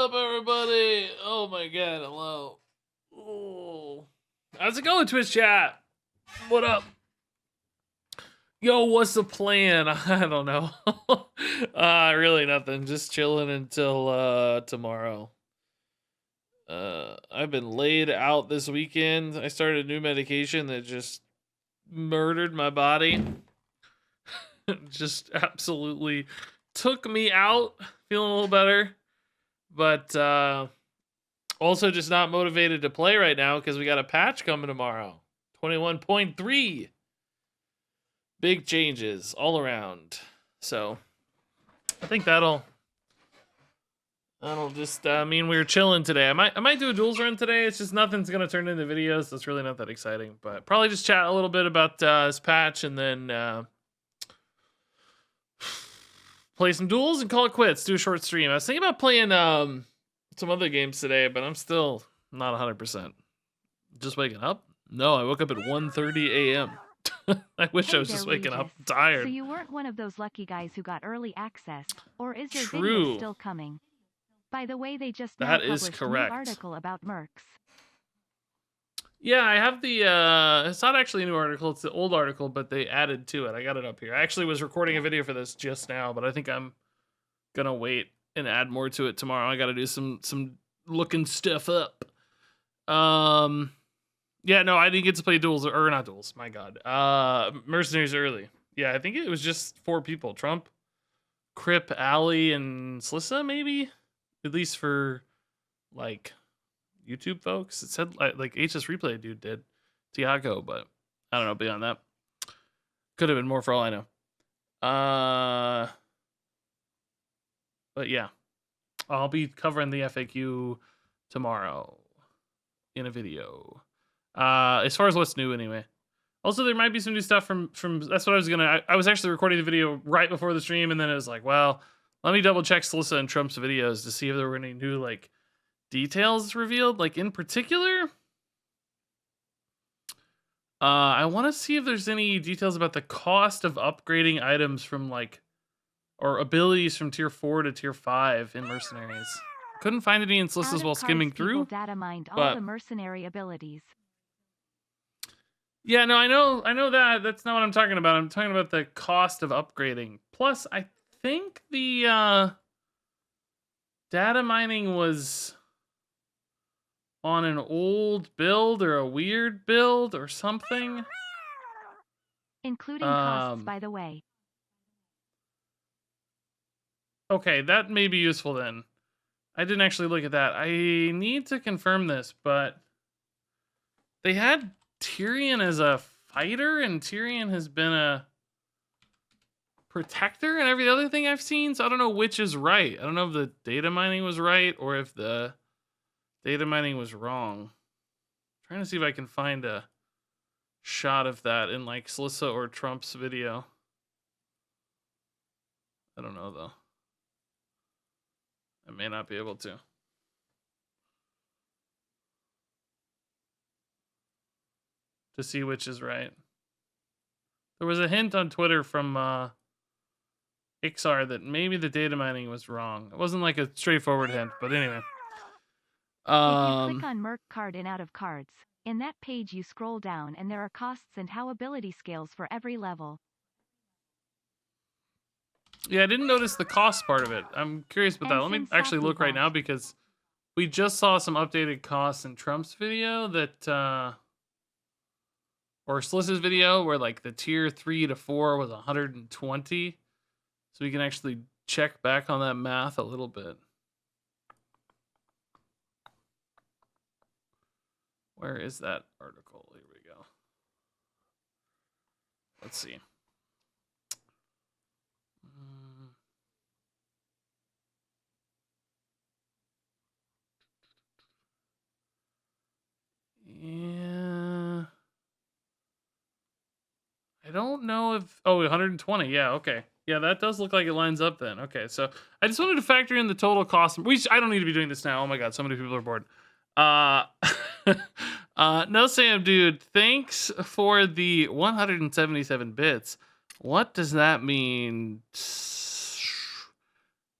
up, everybody? Oh my god, hello. Oh. How's it going, Twitch chat? What up? Yo, what's the plan? I don't know. Really nothing. Just chilling until tomorrow. I've been laid out this weekend. I started a new medication that just murdered my body. Just absolutely took me out. Feeling a little better. But also just not motivated to play right now because we got a patch coming tomorrow. 21.3. Big changes all around. So I think that'll just mean we're chilling today. I might do a duels run today. It's just nothing's gonna turn into videos, so it's really not that exciting. But probably just chat a little bit about this patch and then play some duels and call it quits. Do a short stream. I was thinking about playing some other games today, but I'm still not 100%. Just waking up? No, I woke up at 1:30 a.m. I wish I was just waking up tired. So you weren't one of those lucky guys who got early access, or is your True. video still coming? By the way, they just That now is published correct. a new article about mercs. Yeah, I have the it's not actually a new article, it's the old article, but they added to it. I got it up here. I actually was recording a video for this just now, but I think I'm gonna wait and add more to it tomorrow. I gotta do some looking stuff up. Yeah, no, I didn't get to play duels, or not duels, my god. Mercenaries early. Yeah, I think it was just 4 people. Trump, Crip, Ali, and Slissa, maybe? At least for, like, YouTube folks. It said, like HS Replay dude did. Tiago, but I don't know, beyond that. Could have been more for all I know. But yeah. I'll be covering the FAQ tomorrow in a video. As far as what's new anyway. Also, there might be some new stuff from that's what I was gonna. I was actually recording the video right before the stream, and then it was like, well, let me double check Slissa and Trump's videos to see if there were any new like details revealed. Like in particular, I want to see if there's any details about the cost of upgrading items from like or abilities from tier 4 to tier 5 in mercenaries. Couldn't find any in Slissa's while skimming through. Data mined all the mercenary abilities. Yeah, no, I know that. That's not what I'm talking about. I'm talking about the cost of upgrading. Plus, I think the data mining was on an old build or a weird build or something. Including costs, by the way. Okay, that may be useful then. I didn't actually look at that. I need to confirm this, but they had Tyrion as a fighter, and Tyrion has been a protector and every other thing I've seen, so I don't know which is right. I don't know if the data mining was right or if the data mining was wrong. I'm trying to see if I can find a shot of that in like Slissa or Trump's video. I don't know though. I may not be able to. To see which is right. There was a hint on Twitter from Ixar that maybe the data mining was wrong. It wasn't like a straightforward hint, but anyway. If you click on Merc card in out of cards, in that page you scroll down and there are costs and how ability scales for every level. Yeah, I didn't notice the cost part of it. I'm curious about that. Let me actually look right now because we just saw some updated costs in Trump's video that or Slissa's video where like the tier 3 to 4 was 120. So we can actually check back on that math a little bit. Where is that article? Here we go. Let's see. Yeah. I don't know if... Oh, 120. Yeah, okay. Yeah, that does look like it lines up then. Okay, so I just wanted to factor in the total cost. I don't need to be doing this now. Oh my god, so many people are bored. No Sam, dude. Thanks for the 177 bits. What does that mean?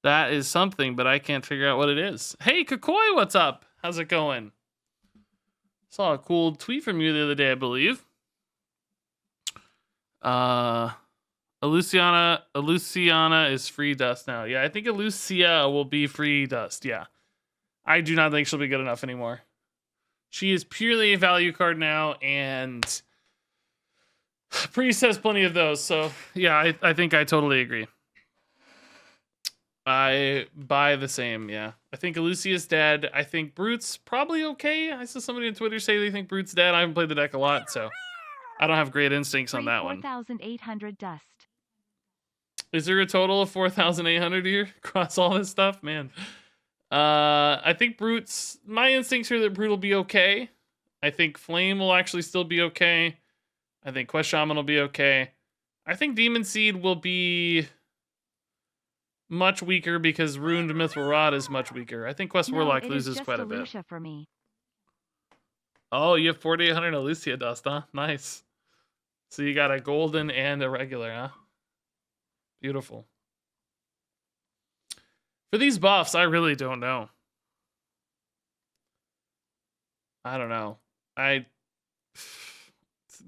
That is something, but I can't figure out what it is. Hey, Kakoi, what's up? How's it going? Saw a cool tweet from you the other day, I believe. Luciana is free dust now. Yeah, I think Lucia will be free dust. Yeah. I do not think she'll be good enough anymore. She is purely a value card now, and Priest has plenty of those. So, yeah, I think I totally agree. I buy the same, yeah. I think Lucia's dead. I think Brute's probably okay. I saw somebody on Twitter say they think Brute's dead. I haven't played the deck a lot, so I don't have great instincts on that one. 4,800 dust. Is there a total of 4,800 here across all this stuff? Man. I think Brute's... My instincts are that Brute will be okay. I think Flame will actually still be okay. I think Quest Shaman will be okay. I think Demon Seed will be much weaker because Ruined Mithril Rod is much weaker. I think Quest Warlock loses quite a bit. For me. Oh, you have 4,800 Lucia dust, huh? Nice. So you got a golden and a regular, huh? Beautiful. For these buffs, I really don't know. I don't know.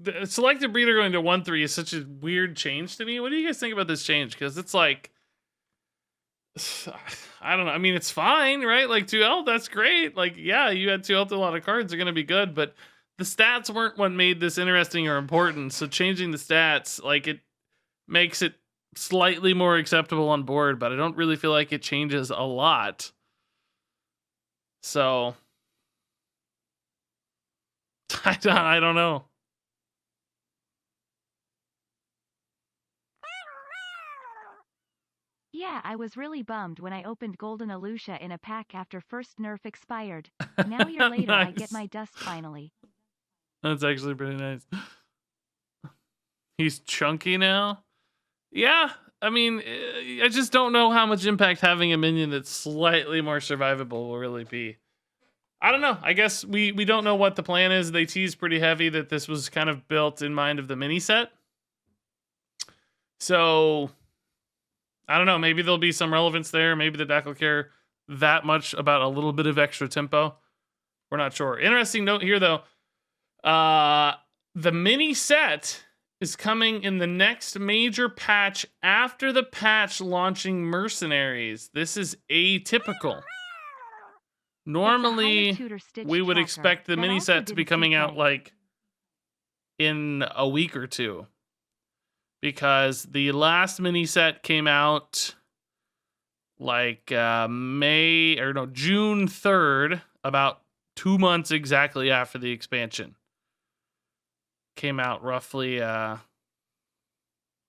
The Selected Breeder going to 1/3 is such a weird change to me. What do you guys think about this change? Because it's like, I don't know. I mean, it's fine, right? Like 2 health, that's great. Like, yeah, you had 2 health, a lot of cards are going to be good, but the stats weren't what made this interesting or important. So changing the stats, like, it makes it slightly more acceptable on board, but I don't really feel like it changes a lot. So I don't know. Yeah, I was really bummed when I opened Golden Alucia in a pack after first nerf expired. Now a year later, Nice. I get my dust finally. That's actually pretty nice. He's chunky now? Yeah, I mean, I just don't know how much impact having a minion that's slightly more survivable will really be. I don't know. I guess we don't know what the plan is. They teased pretty heavy that this was kind of built in mind of the mini set. So, I don't know. Maybe there'll be some relevance there. Maybe the deck will care that much about a little bit of extra tempo. We're not sure. Interesting note here, though. The mini set is coming in the next major patch after the patch launching Mercenaries. This is atypical. Normally, we would expect the mini set to be coming out like in a week or two, because the last mini set came out like June 3rd, about 2 months exactly after the expansion. Came out roughly, I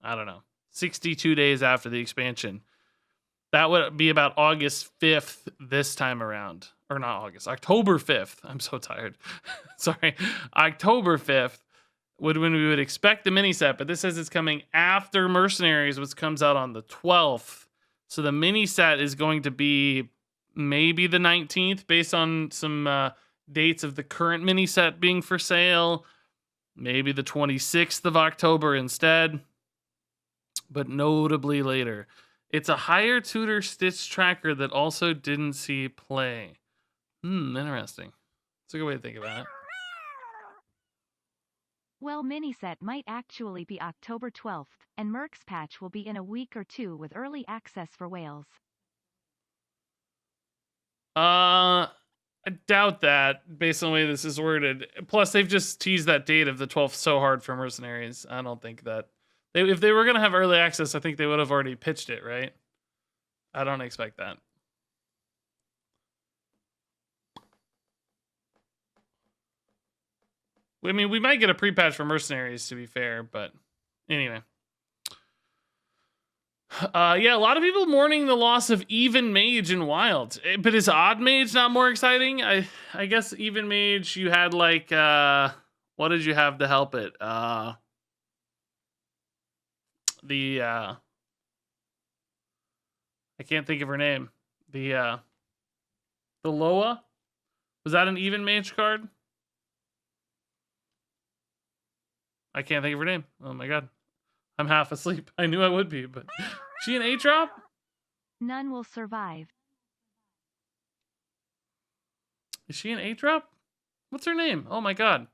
don't know, 62 days after the expansion. That would be about August 5th this time around. Or not August, October 5th. I'm so tired. Sorry. October 5th when we would expect the mini set, but this says it's coming after Mercenaries, which comes out on the 12th. So the mini set is going to be maybe the 19th based on some dates of the current mini set being for sale. Maybe the 26th of October instead, but notably later. It's a higher tutor stitch tracker that also didn't see play. Interesting. It's a good way to think about it. Well, miniset might actually be October 12th, and Merc's patch will be in a week or two with early access for whales. I doubt that, based on the way this is worded. Plus, they've just teased that date of the 12th so hard for Mercenaries. I don't think that... if they were going to have early access, I think they would have already pitched it, right? I don't expect that. I mean, we might get a pre-patch for Mercenaries, to be fair, but anyway. Yeah, a lot of people mourning the loss of Even Mage in Wild. But is Odd Mage not more exciting? I guess Even Mage, you had like... what did you have to help it? I can't think of her name. The Loa? Was that an Even Mage card? I can't think of her name. Oh my god. I'm half asleep. I knew I would be, but... she an 8-drop? None will survive. Is she an 8-drop? What's her name? Oh my god.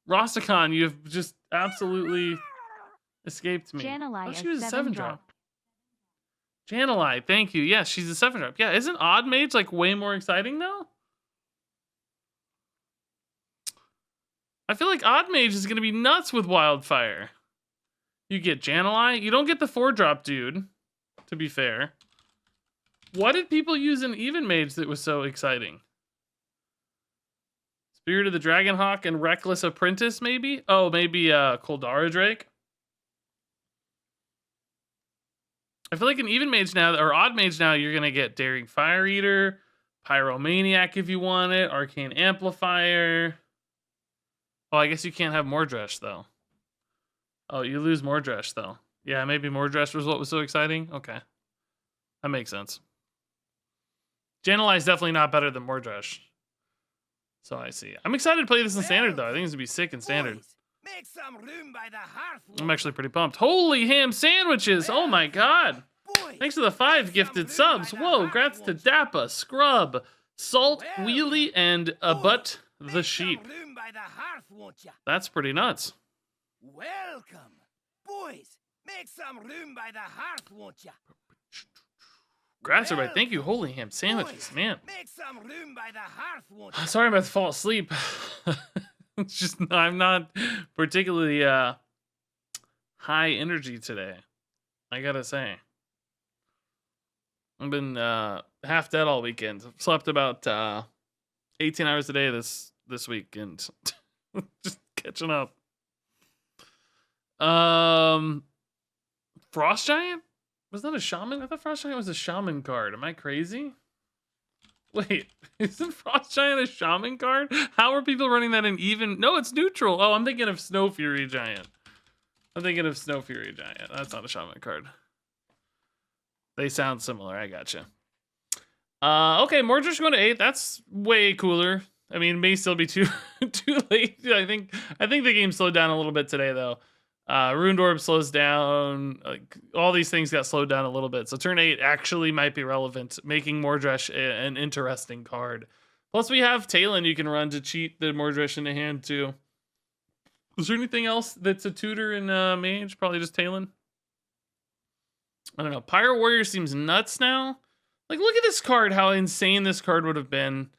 Rosticon, you've just absolutely escaped me. Janelai Oh, is she was a 7-drop. Janelai, thank you. Yes, she's a 7-drop. Yeah, isn't Odd Mage like way more exciting though? I feel like Odd Mage is going to be nuts with Wildfire. You get Janelai. You don't get the 4-drop dude, to be fair. What did people use in Even Mage that was so exciting? Spirit of the Dragonhawk and Reckless Apprentice, maybe? Oh, maybe Koldara Drake. I feel like in Even Mage now, or Odd Mage now, you're going to get Daring Fire Eater, Pyromaniac if you want it, Arcane Amplifier. Oh, I guess you can't have Mordresh, though. Oh, you lose Mordresh, though. Yeah, maybe Mordresh was what was so exciting? Okay. That makes sense. Janelai is definitely not better than Mordresh. So I see. I'm excited to play this in Standard, though. I think it's going to be sick in Standard. Make some room by the hearth. I'm actually pretty pumped. Holy ham sandwiches! Oh my god! Thanks for the 5 gifted subs. Whoa, grats to Dappa, Scrub, Salt, Wheelie, and Butt the Sheep. That's pretty nuts. Welcome. Boys, make some room by the hearth, won't ya? Grats everybody. Thank you. Holy ham sandwiches, man. Make some room by the hearth, won't ya? Sorry I'm about to fall asleep. It's just, I'm not particularly high energy today. I gotta say. I've been half dead all weekend. I've slept about 18 hours a day this week and just catching up. Frost Giant? Was that a Shaman? I thought Frost Giant was a Shaman card. Am I crazy? Wait, isn't Frost Giant a Shaman card? How are people running that in Even? No, it's neutral. Oh, I'm thinking of Snow Fury Giant. That's not a Shaman card. They sound similar. I gotcha. Okay, Mordresh going to 8. That's way cooler. I mean, it may still be too late. I think the game slowed down a little bit today, though. Ruined Orb slows down. Like, all these things got slowed down a little bit. So turn 8 actually might be relevant, making Mordresh an interesting card. Plus, we have Talon you can run to cheat the Mordresh into hand, too. Is there anything else that's a tutor in Mage? Probably just Talon. I don't know. Pirate Warrior seems nuts now. Like, look at this card, how insane this card would have been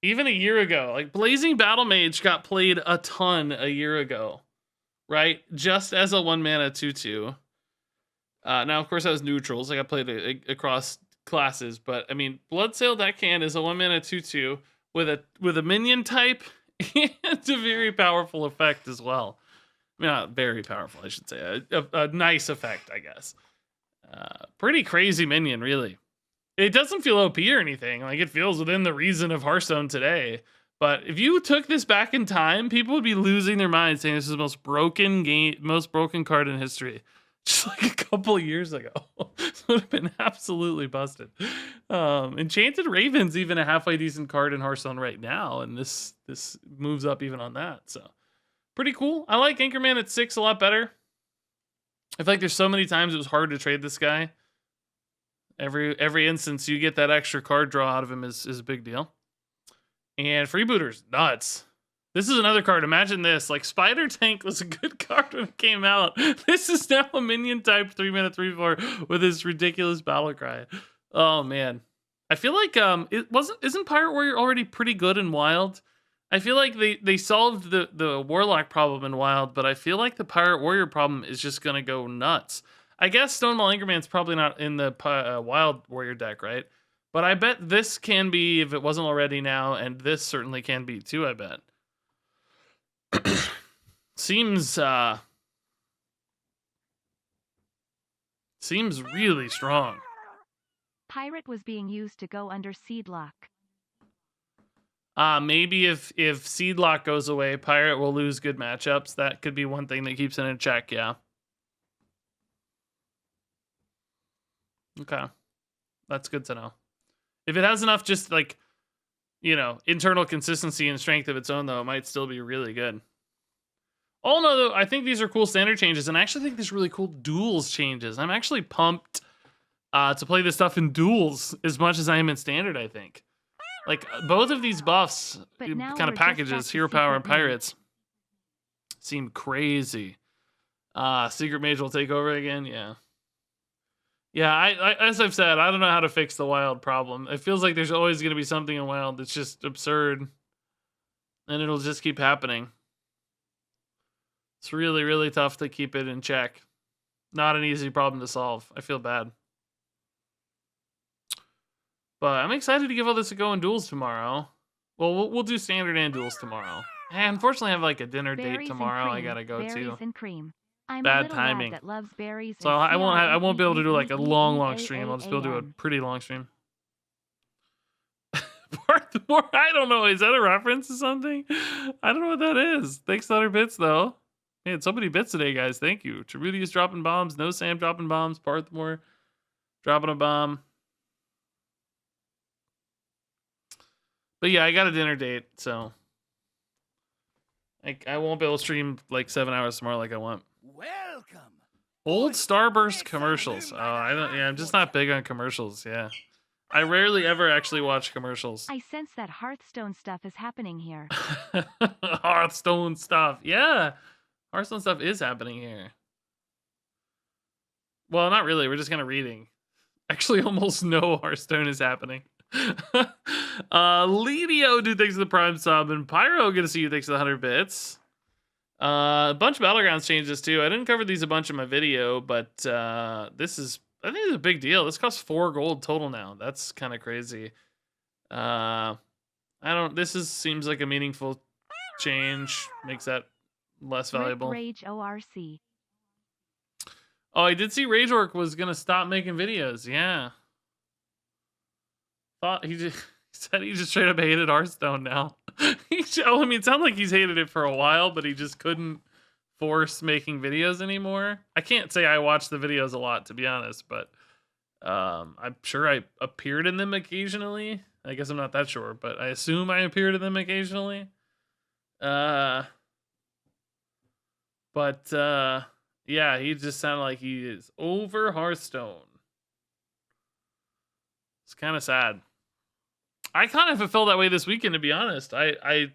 even a year ago. Like, Blazing Battle Mage got played a ton a year ago, right? Just as a 1-mana 2/2. Now, of course, I was neutrals. Like, I played across classes, but I mean, Bloodsail Deckhand is a 1-mana 2/2 with a minion type and a very powerful effect as well. I mean, not very powerful, I should say. A nice effect, I guess. Pretty crazy minion, really. It doesn't feel OP or anything. Like, it feels within the reason of Hearthstone today. But if you took this back in time, people would be losing their minds saying this is the most broken card in history. Just like a couple of years ago. It would have been absolutely busted. Enchanted Raven's even a halfway decent card in Hearthstone right now, and this moves up even on that. So pretty cool. I like Anchorman at 6 a lot better. I feel like there's so many times it was hard to trade this guy. Every instance you get that extra card draw out of him is a big deal. And Freebooter's nuts. This is another card. Imagine this. Like, Spider Tank was a good card when it came out. This is now a minion type 3-mana 3/4 with this ridiculous battle cry. Oh man. I feel like isn't Pirate Warrior already pretty good in Wild? I feel like they solved the Warlock problem in Wild, but I feel like the Pirate Warrior problem is just gonna go nuts. I guess Stonewall Anchorman's probably not in the Wild Warrior deck, right? But I bet this can be, if it wasn't already now, and this certainly can be too, I bet. Seems really strong. Pirate was being used to go under Seedlock. Maybe if Seedlock goes away, Pirate will lose good matchups. That could be one thing that keeps it in check, yeah. Okay. That's good to know. If it has enough just, like, you know, internal consistency and strength of its own, though, it might still be really good. All in all, though, I think these are cool standard changes, and I actually think these are really cool duels changes. I'm actually pumped to play this stuff in duels as much as I am in standard, I think. Like, both of these buffs, kind of packages, Hero Power and Pirates, seem crazy. Secret Mage will take over again, yeah. Yeah, I as I've said, I don't know how to fix the wild problem. It feels like there's always going to be something in wild that's just absurd. And it'll just keep happening. It's really, really tough to keep it in check. Not an easy problem to solve. I feel bad. But I'm excited to give all this a go in duels tomorrow. Well, we'll do standard and duels tomorrow. And unfortunately, I have like a dinner date tomorrow I gotta go to. And cream. I'm Bad timing. That loves berries So I won't be able to do like a long stream. I'll just be able to do a pretty long stream. Parthmore, I don't know. Is that a reference to something? I don't know what that is. Thanks to 100 bits though. Man, so many bits today, guys. Thank you. Cherudius dropping bombs. No Sam dropping bombs. Parthmore dropping a bomb. But yeah, I got a dinner date, so I won't be able to stream like 7 hours tomorrow like I want. Welcome. Old Starburst commercials. Oh, I'm just not big on commercials. Yeah, I rarely ever actually watch commercials. I sense that Hearthstone stuff is happening here. Hearthstone stuff. Yeah, Hearthstone stuff is happening here. Well, not really. We're just kind of reading. Actually, almost no Hearthstone is happening. Ledio, dude, thanks for the Prime sub, and Pyro, good to see you, thanks for the 100 bits. A bunch of Battlegrounds changes too. I didn't cover these a bunch in my video, but I think this is a big deal. This costs 4 gold total now. That's kind of crazy. Seems like a meaningful change. Makes that less valuable. Rage ORC. Oh, I did see RageOrc was gonna stop making videos. Yeah. Thought he said he just straight up hated Hearthstone now. It sounds like he's hated it for a while, but he just couldn't force making videos anymore. I can't say I watch the videos a lot, to be honest, but I'm sure I appeared in them occasionally. I guess I'm not that sure, but I assume I appeared in them occasionally. Yeah, he just sounded like he is over Hearthstone. It's kind of sad. I kind of felt that way this weekend, to be honest. I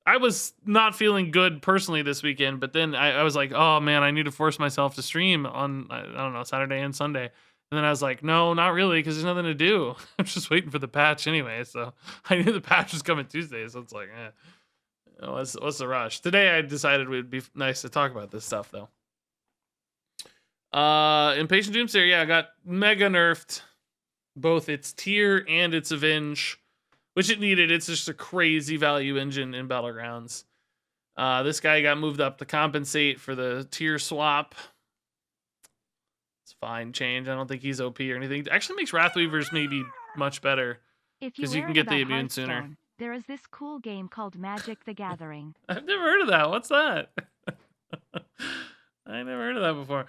was not feeling good personally this weekend, but then I was like, oh man, I need to force myself to stream on, I don't know, Saturday and Sunday. And then I was like, no, not really, because there's nothing to do. I'm just waiting for the patch anyway. So I knew the patch was coming Tuesday. So it's like, what's the rush? Today I decided it would be nice to talk about this stuff, though. Impatient Doomsayer, yeah, got mega nerfed. Both its tier and its avenge, which it needed. It's just a crazy value engine in Battlegrounds. This guy got moved up to compensate for the tier swap. It's fine change. I don't think he's OP or anything. It actually makes Wrathweavers maybe much better because you can get the immune sooner. There is this cool game called Magic the Gathering. I've never heard of that. What's that? I never heard of that before.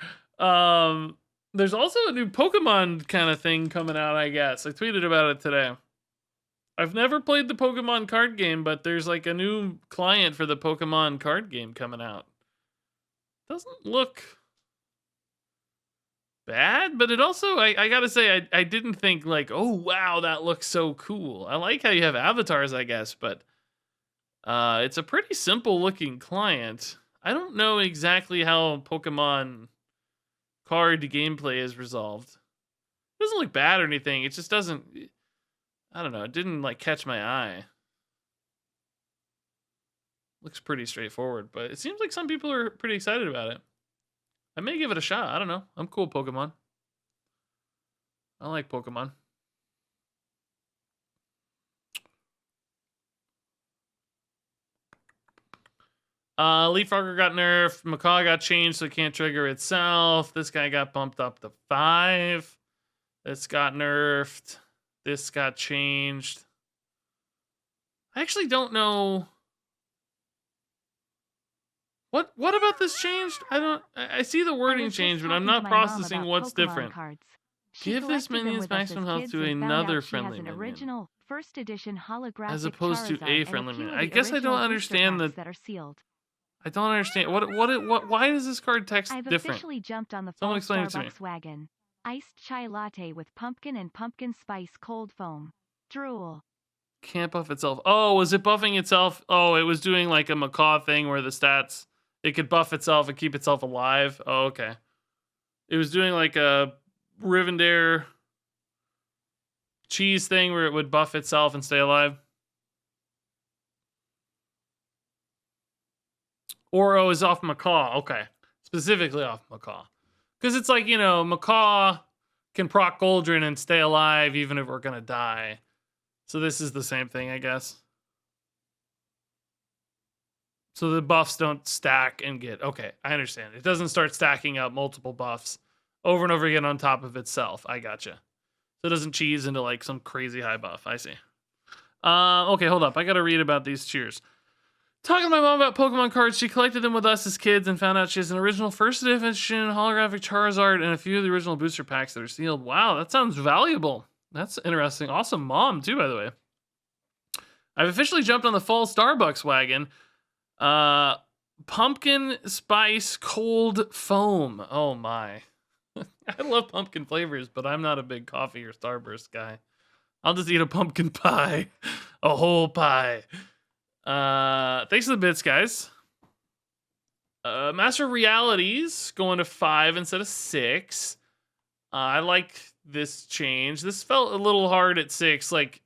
There's also a new Pokemon kind of thing coming out, I guess. I tweeted about it today. I've never played the Pokemon card game, but there's like a new client for the Pokemon card game coming out. Doesn't look bad, but it also, I gotta say, I didn't think like, oh wow, that looks so cool. I like how you have avatars, I guess, but it's a pretty simple looking client. I don't know exactly how Pokemon card gameplay is resolved. It doesn't look bad or anything. It just doesn't, I don't know, it didn't like catch my eye. Looks pretty straightforward, but it seems like some people are pretty excited about it. I may give it a shot. I don't know. I'm cool with Pokemon. I like Pokemon. Leaf Frogger got nerfed. Macaw got changed so it can't trigger itself. This guy got bumped up to 5. This got nerfed. This got changed. I actually don't know. What about this changed? I see the wording change, but I'm not processing what's different. Give this minion's maximum health to another friendly minion. Original first edition holographic as opposed to a friendly minion. I guess I don't understand that are sealed. I don't understand. Why is this card text different? I've officially jumped on the Someone explain it to me. Wagon. Iced chai latte with pumpkin and pumpkin spice cold foam. Drool. Can't buff itself. Oh, was it buffing itself? Oh, it was doing like a macaw thing where the stats, it could buff itself and keep itself alive. Oh, okay. It was doing like a Rivendare cheese thing where it would buff itself and stay alive. Oro is off macaw. Okay. Specifically off macaw. Because it's like, you know, macaw can proc Goldrin and stay alive even if we're going to die. So this is the same thing, I guess. So the buffs don't stack and get... Okay, I understand. It doesn't start stacking up multiple buffs over and over again on top of itself. I gotcha. So it doesn't cheese into like some crazy high buff. I see. Okay, hold up. I gotta read about these cheers. Talking to my mom about Pokemon cards, she collected them with us as kids and found out she has an original first edition holographic Charizard and a few of the original booster packs that are sealed. Wow, that sounds valuable. That's interesting. Awesome mom, too, by the way. I've officially jumped on the fall Starbucks wagon. Pumpkin spice cold foam. Oh, my. I love pumpkin flavors, but I'm not a big coffee or Starburst guy. I'll just eat a pumpkin pie. A whole pie. Thanks for the bits, guys. Master of Realities going to 5 instead of 6. I like this change. This felt a little hard at 6. Like,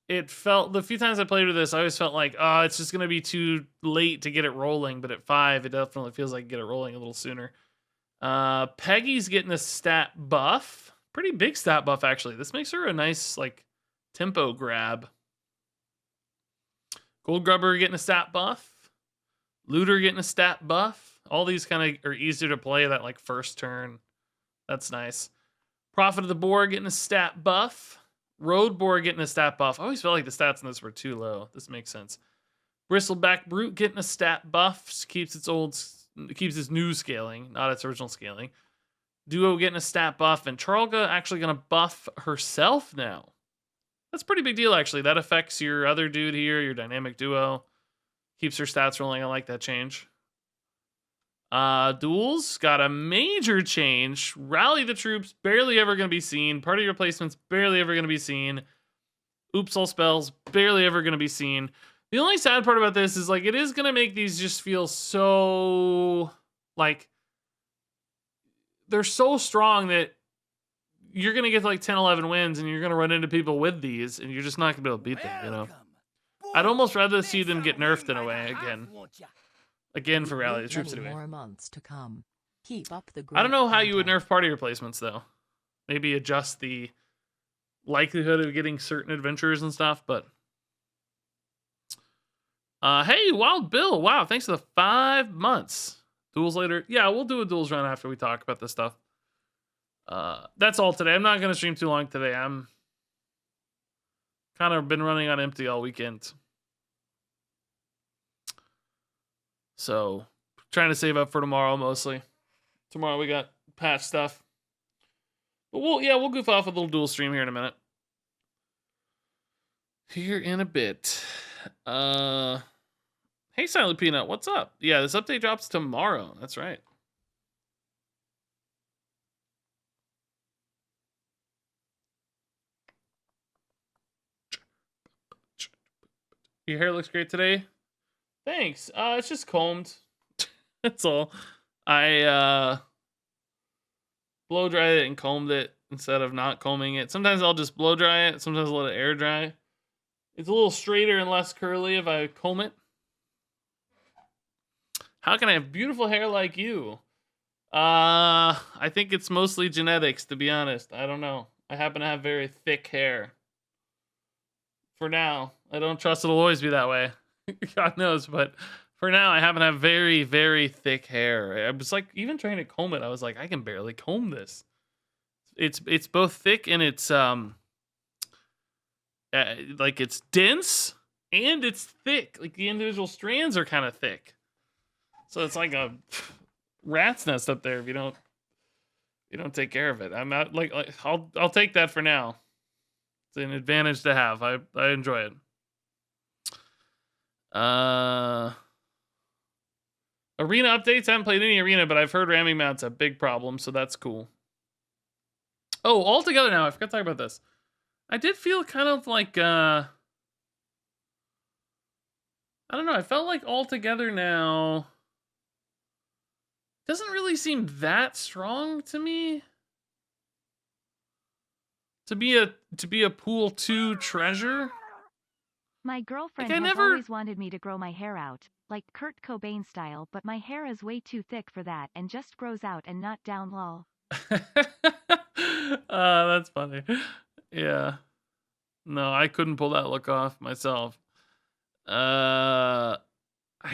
it felt, the few times I played with this, I always felt like, oh, it's just going to be too late to get it rolling. But at 5, it definitely feels like get it rolling a little sooner. Peggy's getting a stat buff. Pretty big stat buff, actually. This makes her a nice, like, tempo grab. Gold Grubber getting a stat buff. Looter getting a stat buff. All these kind of are easier to play that, like, first turn. That's nice. Prophet of the Boar getting a stat buff. Road Boar getting a stat buff. I always felt like the stats in this were too low. This makes sense. Bristleback Brute getting a stat buff. Keeps its new scaling, not its original scaling. Duo getting a stat buff. And Charlga actually going to buff herself now. That's a pretty big deal, actually. That affects your other dude here, your dynamic duo. Keeps her stats rolling. I like that change. Duels got a major change. Rally the troops, barely ever going to be seen. Party replacements, barely ever going to be seen. Oops, all spells, barely ever going to be seen. The only sad part about this is, like, it is going to make these just feel so, like, they're so strong that you're going to get like 10, 11 wins and you're going to run into people with these and you're just not going to be able to beat them, you know? I'd almost rather see them get nerfed in a way again. Again, for Rally the Troops anyway. More months to come. Keep up the I don't know how you would nerf party replacements, though. Maybe adjust the likelihood of getting certain adventures and stuff, but... hey, Wild Bill. Wow, thanks for the 5 months. Duels later. Yeah, we'll do a Duels run after we talk about this stuff. That's all today. I'm not going to stream too long today. I'm kind of been running on empty all weekend. So, trying to save up for tomorrow mostly. Tomorrow we got patch stuff. But we'll goof off a little dual stream here in a minute. Here in a bit. Hey Silent Peanut, what's up? Yeah, this update drops tomorrow. That's right. Your hair looks great today. Thanks. It's just combed. That's all. I blow dried it and combed it instead of not combing it. Sometimes I'll just blow dry it. Sometimes I'll let it air dry. It's a little straighter and less curly if I comb it. How can I have beautiful hair like you? I think it's mostly genetics, to be honest. I don't know. I happen to have very thick hair. For now. I don't trust it'll always be that way. God knows, but for now, I happen to have very, very thick hair. I was like, even trying to comb it, I was like, I can barely comb this. It's both thick and it's like it's dense and it's thick. Like the individual strands are kind of thick, so it's like a rat's nest up there if you don't take care of it. I'm not like I'll take that for now. It's an advantage to have. I enjoy it. Arena updates. I haven't played any arena, but I've heard ramming mount's a big problem, so that's cool. Oh, all together now. I forgot to talk about this. I did feel kind of like I don't know. I felt like all together now doesn't really seem that strong to me. To be a pool 2 treasure. My girlfriend I has never always wanted me to grow my hair out, like Kurt Cobain style, but my hair is way too thick for that and just grows out and not down lol. That's funny. Yeah. No, I couldn't pull that look off myself. I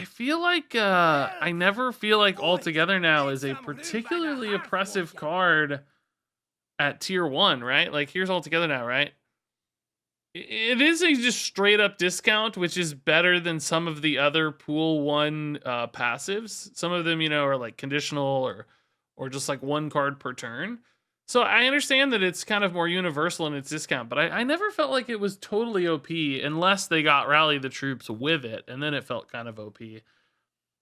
feel like I never feel like all together now is a particularly oppressive card at tier 1, right? Like here's all together now, right? It is a just straight up discount, which is better than some of the other pool 1 passives. Some of them, are like conditional or just like 1 card per turn. So I understand that it's kind of more universal in its discount, but I never felt like it was totally OP unless they got Rally the Troops with it, and then it felt kind of OP.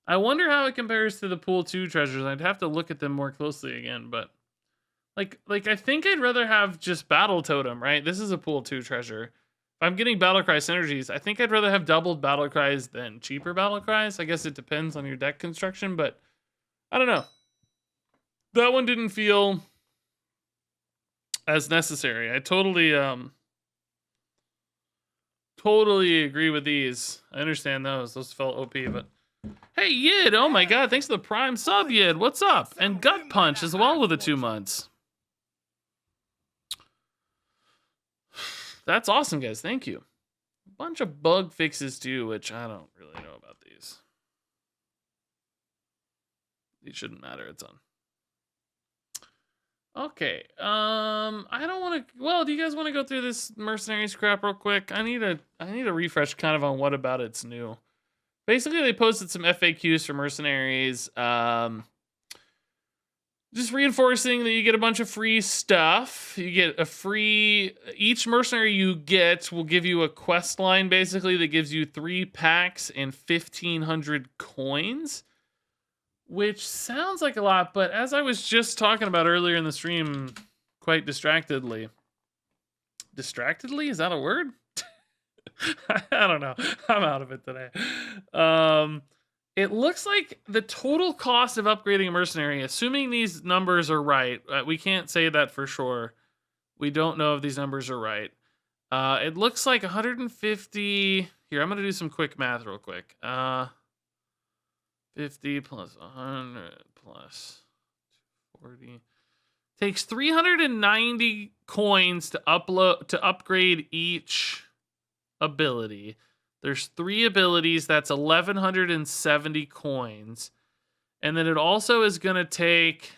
I wonder how it compares to the pool 2 treasures. I'd have to look at them more closely again, but like I think I'd rather have just Battle Totem, right? This is a pool 2 treasure. If I'm getting Battlecry synergies, I think I'd rather have doubled Battlecries than cheaper Battlecries. I guess it depends on your deck construction, but I don't know. That one didn't feel as necessary. I totally agree with these. I understand those. Those felt OP, but hey Yid, oh my god, thanks for the prime sub, Yid. What's up? And Gut Punch as well with the 2 months. That's awesome, guys. Thank you. A bunch of bug fixes too, which I don't really know about these. These shouldn't matter a ton. Okay. I don't want to. Well, do you guys want to go through this mercenaries crap real quick? I need a refresh kind of on what about it's new. Basically, they posted some FAQs for mercenaries. Just reinforcing that you get a bunch of free stuff. You get a free... Each mercenary you get will give you a quest line, basically, that gives you 3 packs and 1,500 coins. Which sounds like a lot, but as I was just talking about earlier in the stream, quite distractedly... Distractedly? Is that a word? I don't know. I'm out of it today. It looks like the total cost of upgrading a mercenary, assuming these numbers are right, we can't say that for sure. We don't know if these numbers are right. It looks like 150... Here, I'm going to do some quick math real quick. 50 plus 100 plus 40... Takes 390 coins to upgrade each ability. There's 3 abilities. That's 1,170 coins. And then it also is going to take...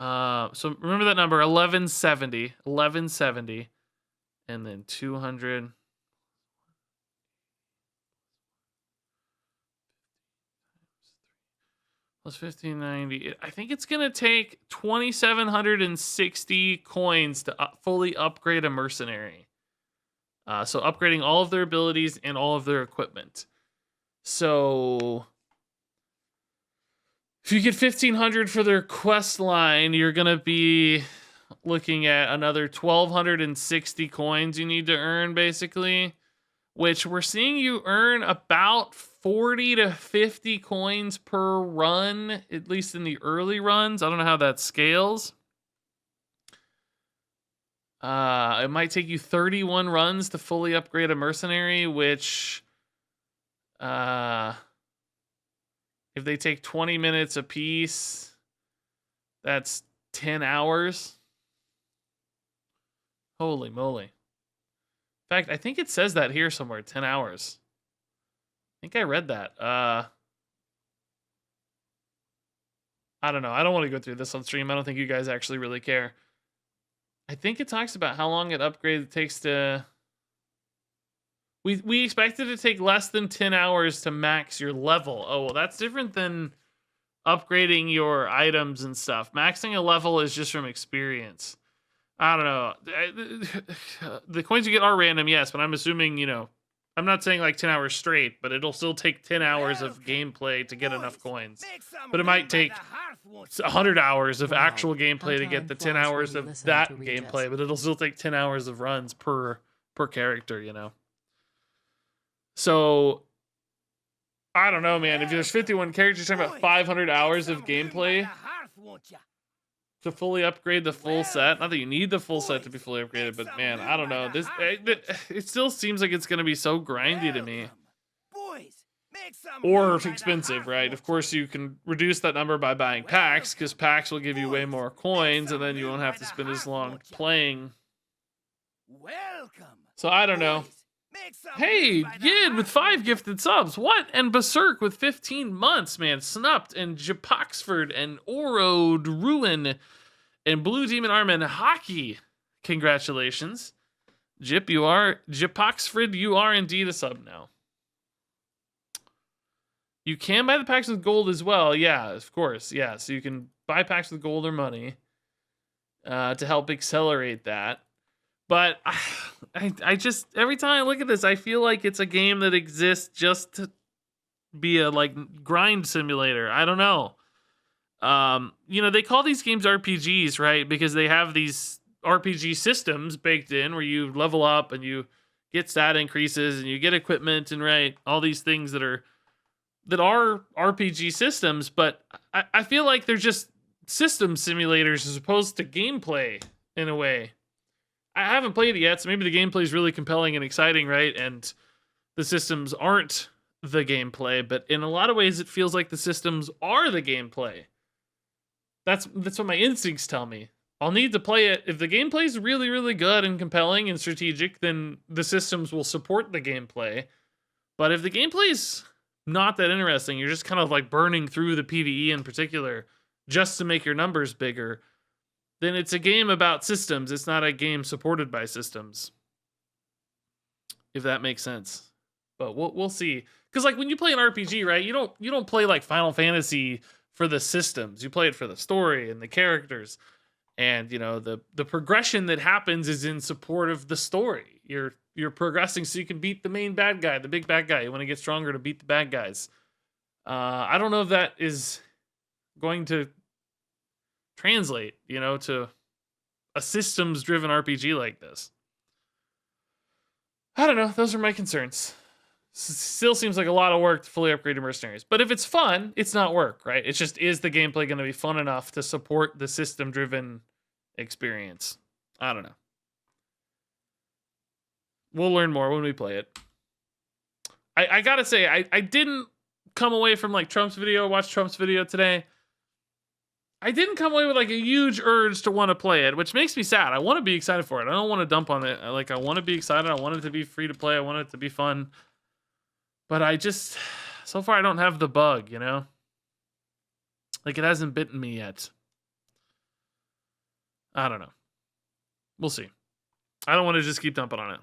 so remember that number, 1170. 1170. And then 200... plus 1590. I think it's going to take 2,760 coins to fully upgrade a mercenary. So upgrading all of their abilities and all of their equipment. So if you get 1,500 for their quest line, you're going to be looking at another 1,260 coins you need to earn, basically. Which we're seeing you earn about 40 to 50 coins per run, at least in the early runs. I don't know how that scales. It might take you 31 runs to fully upgrade a mercenary, which if they take 20 minutes a piece, that's 10 hours. Holy moly. In fact, I think it says that here somewhere, 10 hours. I think I read that. I don't know. I don't want to go through this on stream. I don't think you guys actually really care. I think it talks about how long it takes to... We expected it to take less than 10 hours to max your level. Oh, well, that's different than upgrading your items and stuff. Maxing a level is just from experience. I don't know. The coins you get are random, yes, but I'm assuming, I'm not saying like 10 hours straight, but it'll still take 10 hours of gameplay to get enough Boys, coins. make some But it room might by take the hearth, won't 100 hours of Wow. actual gameplay to How get the time 10 flies when hours you of listen that to Regis. gameplay, but it'll still take 10 hours of runs per character, you know. So I don't know, man. If there's 51 characters, you're talking about 500 hours of gameplay to fully upgrade the full set. Not that you need the full set to be fully upgraded, but man, I don't know. It still seems like it's going to be so grindy to me. Or expensive, right? Of course, you can reduce that number by buying packs, because packs will give you way more coins, and then you won't have to spend as long playing. So I don't know. Hey, Yid with 5 gifted subs. What? And Berserk with 15 months, man. Snupped and Japoxford and Orod Ruin and Blue Demon Armin Hockey. Congratulations. Japoxford, you are indeed a sub now. You can buy the packs with gold as well. Yeah, of course. Yeah, so you can buy packs with gold or money to help accelerate that. But I just, every time I look at this, I feel like it's a game that exists just to be a like grind simulator. I don't know. You know, they call these games RPGs, right? Because they have these RPG systems baked in where you level up and you get stat increases and you get equipment and right, all these things that are RPG systems, but I feel like they're just system simulators as opposed to gameplay in a way. I haven't played it yet, so maybe the gameplay is really compelling and exciting, right? And the systems aren't the gameplay, but in a lot of ways, it feels like the systems are the gameplay. That's what my instincts tell me. I'll need to play it. If the gameplay is really, really good and compelling and strategic, then the systems will support the gameplay. But if the gameplay is not that interesting, you're just kind of like burning through the PvE in particular just to make your numbers bigger, then it's a game about systems. It's not a game supported by systems. If that makes sense. But we'll see. Because like when you play an RPG, right, you don't play like Final Fantasy for the systems. You play it for the story and the characters. And you know, the progression that happens is in support of the story. You're progressing so you can beat the main bad guy, the big bad guy. You want to get stronger to beat the bad guys. I don't know if that is going to translate, you know, to a systems-driven RPG like this. I don't know. Those are my concerns. Still seems like a lot of work to fully upgrade your mercenaries. But if it's fun, it's not work, right? It's just, is the gameplay going to be fun enough to support the system-driven experience? I don't know. We'll learn more when we play it. I gotta say, I didn't come away from like Trump's video, watch Trump's video today. I didn't come away with like a huge urge to want to play it, which makes me sad. I want to be excited for it. I don't want to dump on it. Like, I want to be excited. I want it to be free to play. I want it to be fun. But I just, so far I don't have the bug, you know? Like, it hasn't bitten me yet. I don't know. We'll see. I don't want to just keep dumping on it.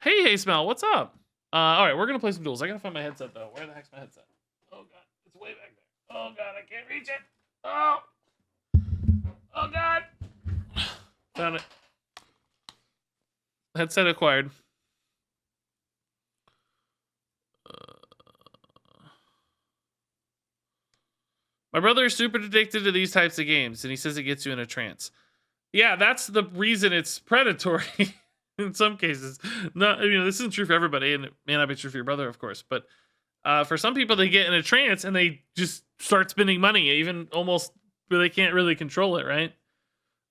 Hey, Smell, what's up? All right, we're going to play some duels. I got to find my headset, though. Where the heck's my headset? Oh, God. It's way back there. Oh, God, I can't reach it. Oh. Oh, God. Found it. Headset acquired. My brother is super addicted to these types of games, and he says it gets you in a trance. Yeah, that's the reason it's predatory. In some cases, not, you know, this isn't true for everybody, and it may not be true for your brother, of course. But for some people, they get in a trance and they just start spending money, even almost where they can't really control it. Right?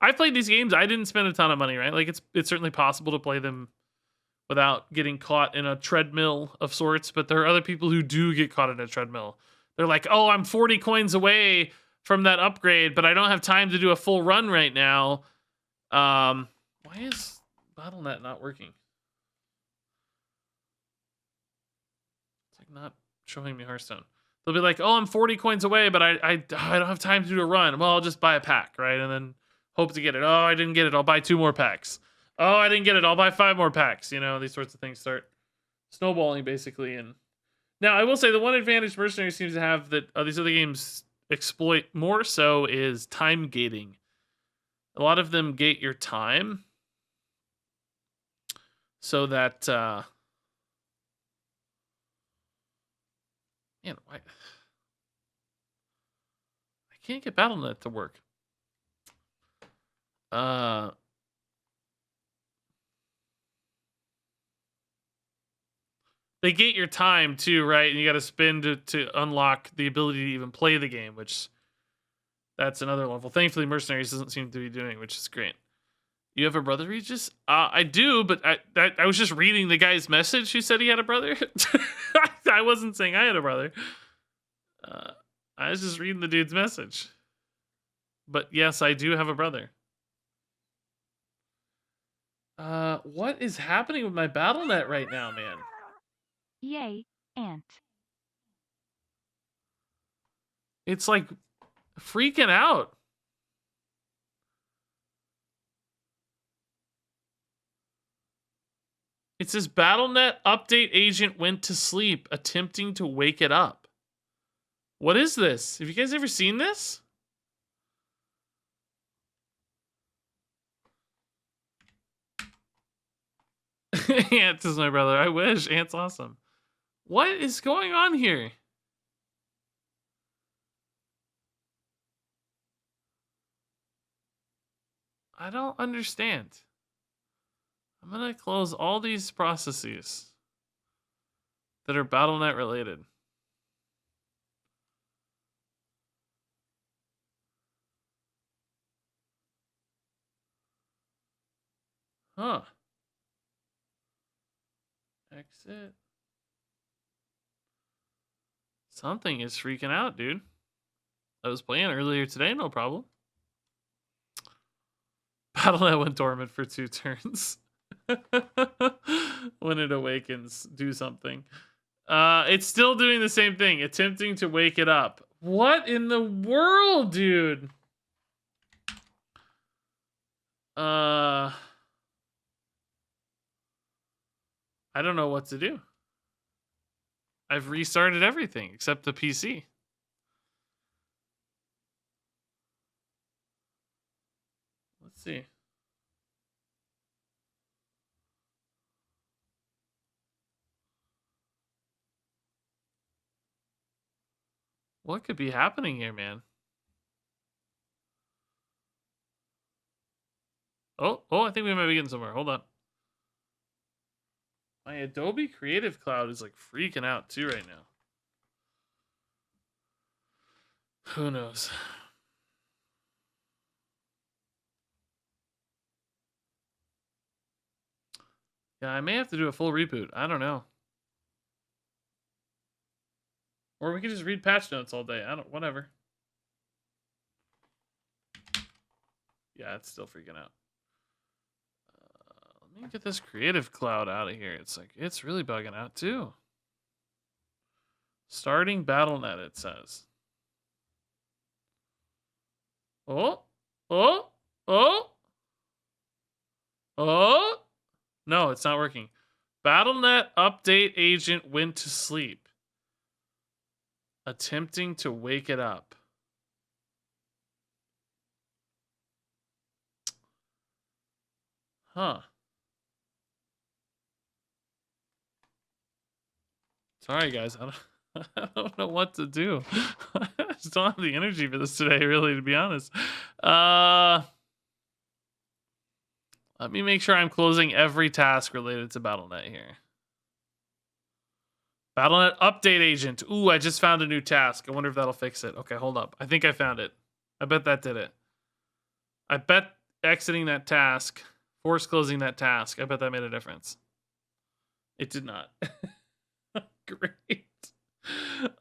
I played these games. I didn't spend a ton of money. Right? Like it's certainly possible to play them without getting caught in a treadmill of sorts. But there are other people who do get caught in a treadmill. They're like, oh, I'm 40 coins away from that upgrade, but I don't have time to do a full run right now. Why is BattleNet not working? It's like not showing me Hearthstone. They'll be like, oh, I'm 40 coins away, but I don't have time to do a run. Well, I'll just buy a pack, right? And then hope to get it. Oh, I didn't get it. I'll buy 2 more packs. Oh, I didn't get it. I'll buy 5 more packs. You know, these sorts of things start snowballing, basically. And now, I will say the one advantage Mercenary seems to have that these other games exploit more so is time gating. A lot of them gate your time so that man, I can't get Battle.net to work. They gate your time too, right? And you got to spend to unlock the ability to even play the game, which that's another level. Thankfully, Mercenaries doesn't seem to be doing, which is great. You have a brother, Regis? I do, but I was just reading the guy's message who said he had a brother. I wasn't saying I had a brother. I was just reading the dude's message. But yes, I do have a brother. What is happening with my Battle.net right now, man? Yay, ant. It's like freaking out. It says Battle.net update agent went to sleep, attempting to wake it up. What is this? Have you guys ever seen this? Ant is my brother. I wish. Ant's awesome. What is going on here? I don't understand. I'm going to close all these processes that are Battle.net related. Huh. Exit. Something is freaking out, dude. I was playing earlier today, no problem. Battle.net went dormant for 2 turns. When it awakens, do something. It's still doing the same thing, attempting to wake it up. What in the world, dude? I don't know what to do. I've restarted everything except the PC. Let's see. What could be happening here, man? Oh, I think we might be getting somewhere. Hold on. My Adobe Creative Cloud is like freaking out too right now. Who knows? Yeah, I may have to do a full reboot. I don't know. Or we could just read patch notes all day. Whatever. Yeah, it's still freaking out. Let me get this Creative Cloud out of here. It's really bugging out too. Starting Battle.net, it says. Oh. No, it's not working. Battle.net update agent went to sleep, attempting to wake it up. Huh. Sorry, guys. I don't know what to do. I just don't have the energy for this today, really, to be honest. Let me make sure I'm closing every task related to Battle.net here. Battle.net update agent. Ooh, I just found a new task. I wonder if that'll fix it. Okay, hold up. I think I found it. I bet that did it. I bet exiting that task, force closing that task, I bet that made a difference. It did not. Great.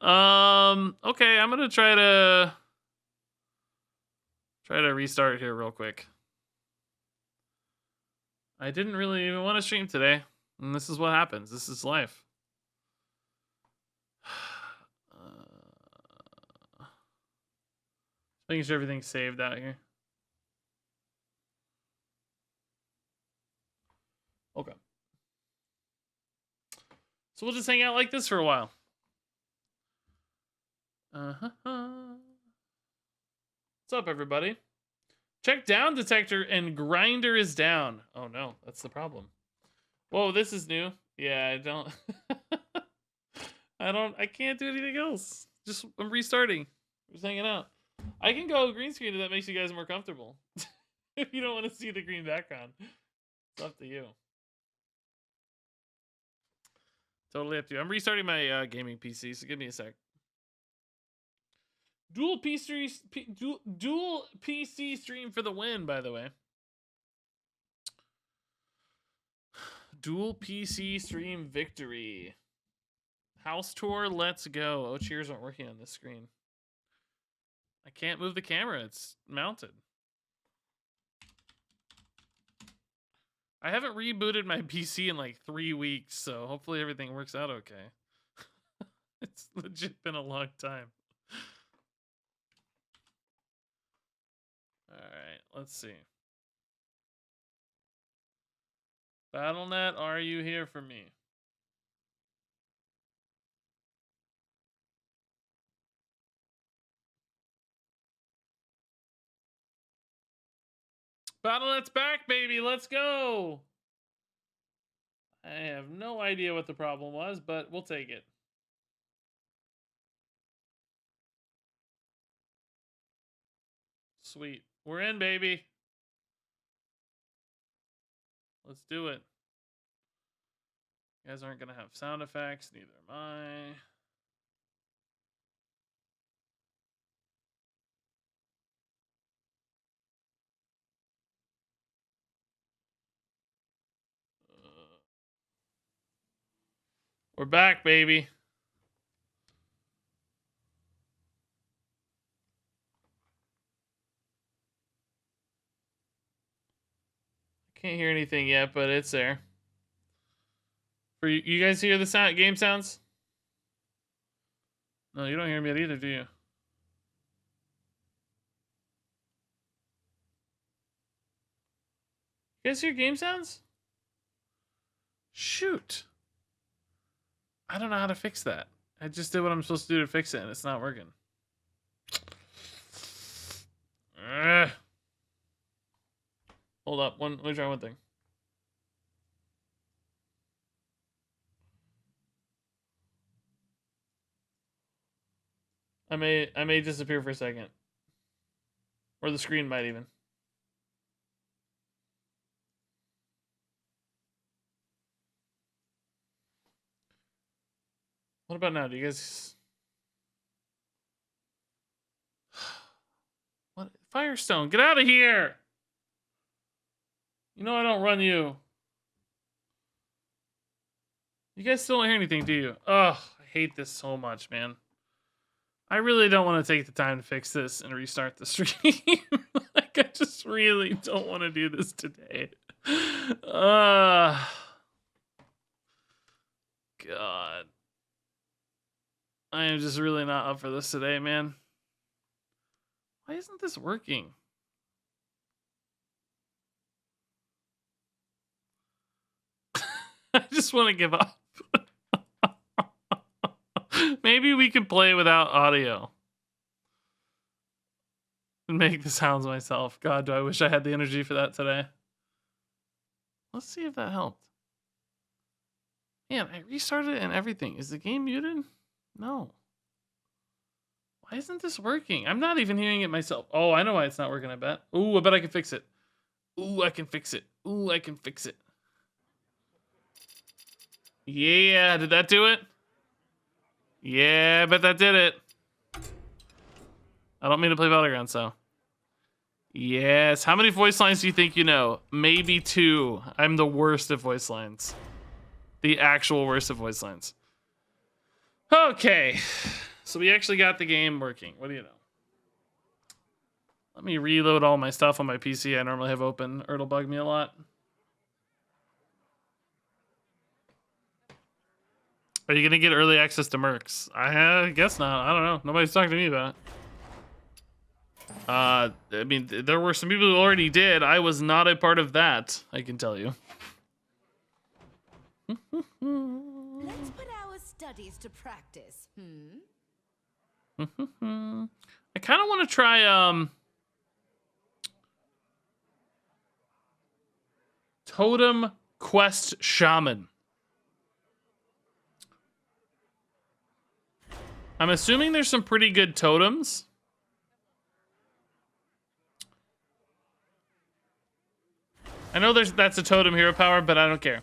Okay, I'm gonna try to restart here real quick. I didn't really even want to stream today, and this is what happens. This is life. Making sure everything's saved out here. Okay. So we'll just hang out like this for a while. What's up, everybody? Check down detector and grinder is down. Oh no, that's the problem. Whoa, this is new. Yeah, I don't. I can't do anything else. Just, I'm restarting. Just hanging out. I can go green screen if that makes you guys more comfortable. If you don't want to see the green background, it's up to you. Totally up to you. I'm restarting my gaming PC, so give me a sec. Dual PC stream for the win, by the way. Dual PC stream victory. House tour, let's go. Oh, cheers aren't working on this screen. I can't move the camera. It's mounted. I haven't rebooted my PC in like 3 weeks, so hopefully everything works out okay. It's legit been a long time. Alright, let's see. BattleNet, are you here for me? BattleNet's back, baby. Let's go. I have no idea what the problem was, but we'll take it. Sweet. We're in, baby. Let's do it. You guys aren't going to have sound effects. Neither am I. We're back, baby. Can't hear anything yet, but it's there. For you guys hear the sound, game sounds? No, you don't hear me yet either, do you? You guys hear game sounds? Shoot. I don't know how to fix that. I just did what I'm supposed to do to fix it, and it's not working. Hold up. Let me try one thing. I may disappear for a second. Or the screen might even. What about now? Do you guys... What? Firestone, get out of here! You know I don't run you. You guys still don't hear anything, do you? Ugh, I hate this so much, man. I really don't want to take the time to fix this and restart the stream. Like, I just really don't want to do this today. God. I am just really not up for this today, man. Why isn't this working? I just want to give up. Maybe we can play without audio. And make the sounds myself. God, do I wish I had the energy for that today. Let's see if that helped. Man, I restarted it and everything. Is the game muted? No. Why isn't this working? I'm not even hearing it myself. Oh, I know why it's not working, I bet. Ooh, I bet I can fix it. Ooh, I can fix it. Ooh, I can fix it. Yeah, did that do it? Yeah, I bet that did it. I don't mean to play Battlegrounds, so. Yes. How many voice lines do you think you know? Maybe 2. I'm the worst at voice lines. The actual worst of voice lines. Okay. So we actually got the game working. What do you know? Let me reload all my stuff on my PC I normally have open, or it'll bug me a lot. Are you going to get early access to Mercs? I guess not. I don't know. Nobody's talking to me about it. I mean, there were some people who already did. I was not a part of that, I can tell you. Let's put our studies to practice, I kind of want to try, Totem Quest Shaman. I'm assuming there's some pretty good totems. I know that's a totem hero power, but I don't care.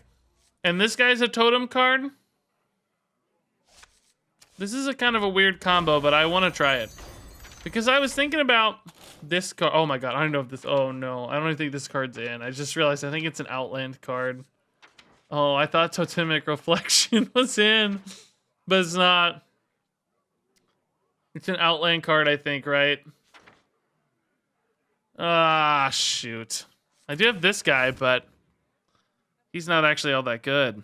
And this guy's a totem card. This is a kind of a weird combo, but I want to try it. Because I was thinking about this card. Oh my god, I don't know if this... Oh no, I don't even think this card's in. I just realized I think it's an Outland card. Oh, I thought Totemic Reflection was in, but it's not. It's an Outland card, I think, right? Ah, shoot. I do have this guy, but he's not actually all that good.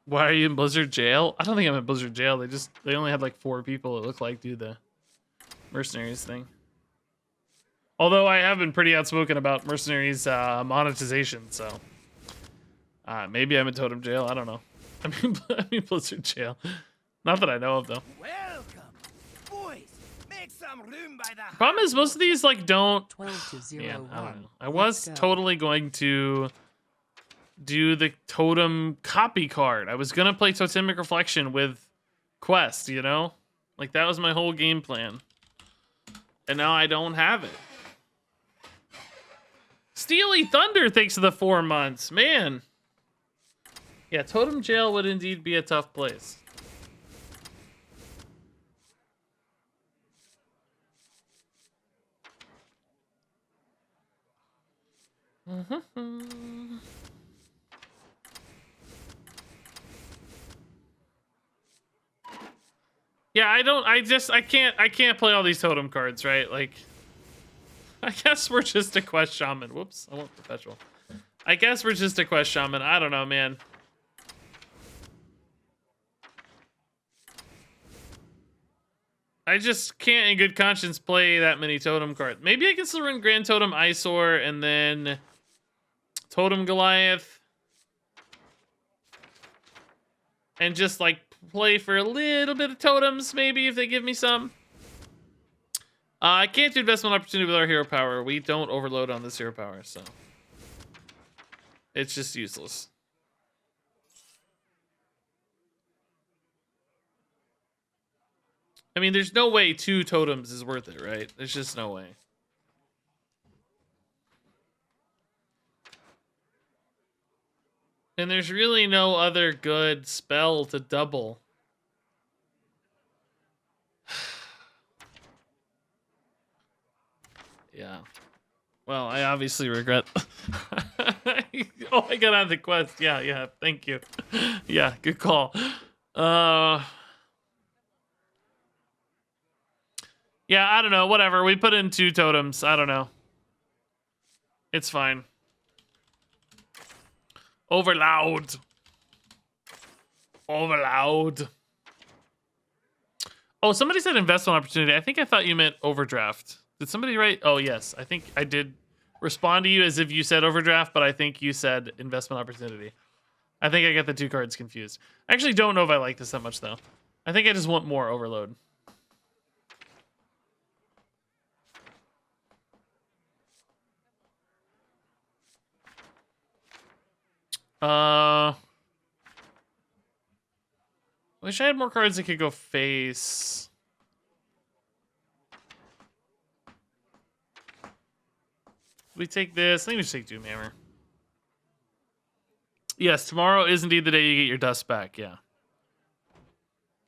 Why are you in Blizzard jail? I don't think I'm in Blizzard jail. They only had like 4 people, it looked like, do the mercenaries thing. Although I have been pretty outspoken about mercenaries monetization, so maybe I'm in Totem jail. I don't know. I mean Blizzard jail. Not that I know of, though. Welcome, boys. Make some room by the Problem is, most of these like don't. 12 to 0. Yeah, I don't 1. know. I was Let's go. totally going to do the Totem copy card. I was gonna play Totemic Reflection with Quest, you know, like that was my whole game plan, and now I don't have it. Steely Thunder, thanks to the 4 months, man. Yeah, Totem jail would indeed be a tough place. Yeah, I can't play all these totem cards, right? Like, I guess we're just a Quest Shaman. Whoops, I want Perpetual. I guess we're just a Quest Shaman. I don't know, man. I just can't in good conscience play that many totem cards. Maybe I can still run Grand Totem Eyesore and then Totem Goliath. And just like play for a little bit of totems, maybe, if they give me some. I can't do investment opportunity with our hero power. We don't overload on this hero power, so it's just useless. I mean, there's no way 2 totems is worth it, right? There's just no way. And there's really no other good spell to double. Yeah. Well, I obviously regret. Oh, I got out of the quest. Yeah. Thank you. Yeah, good call. Yeah, I don't know. Whatever. We put in 2 totems. I don't know. It's fine. Overloud. Overloud. Oh, somebody said investment opportunity. I think I thought you meant overdraft. Did somebody write? Oh, yes. I think I did respond to you as if you said overdraft, but I think you said investment opportunity. I think I got the 2 cards confused. I actually don't know if I like this that much, though. I think I just want more overload. Wish I had more cards that could go face. We take this. I think we just take Doomhammer. Yes, tomorrow is indeed the day you get your dust back. Yeah.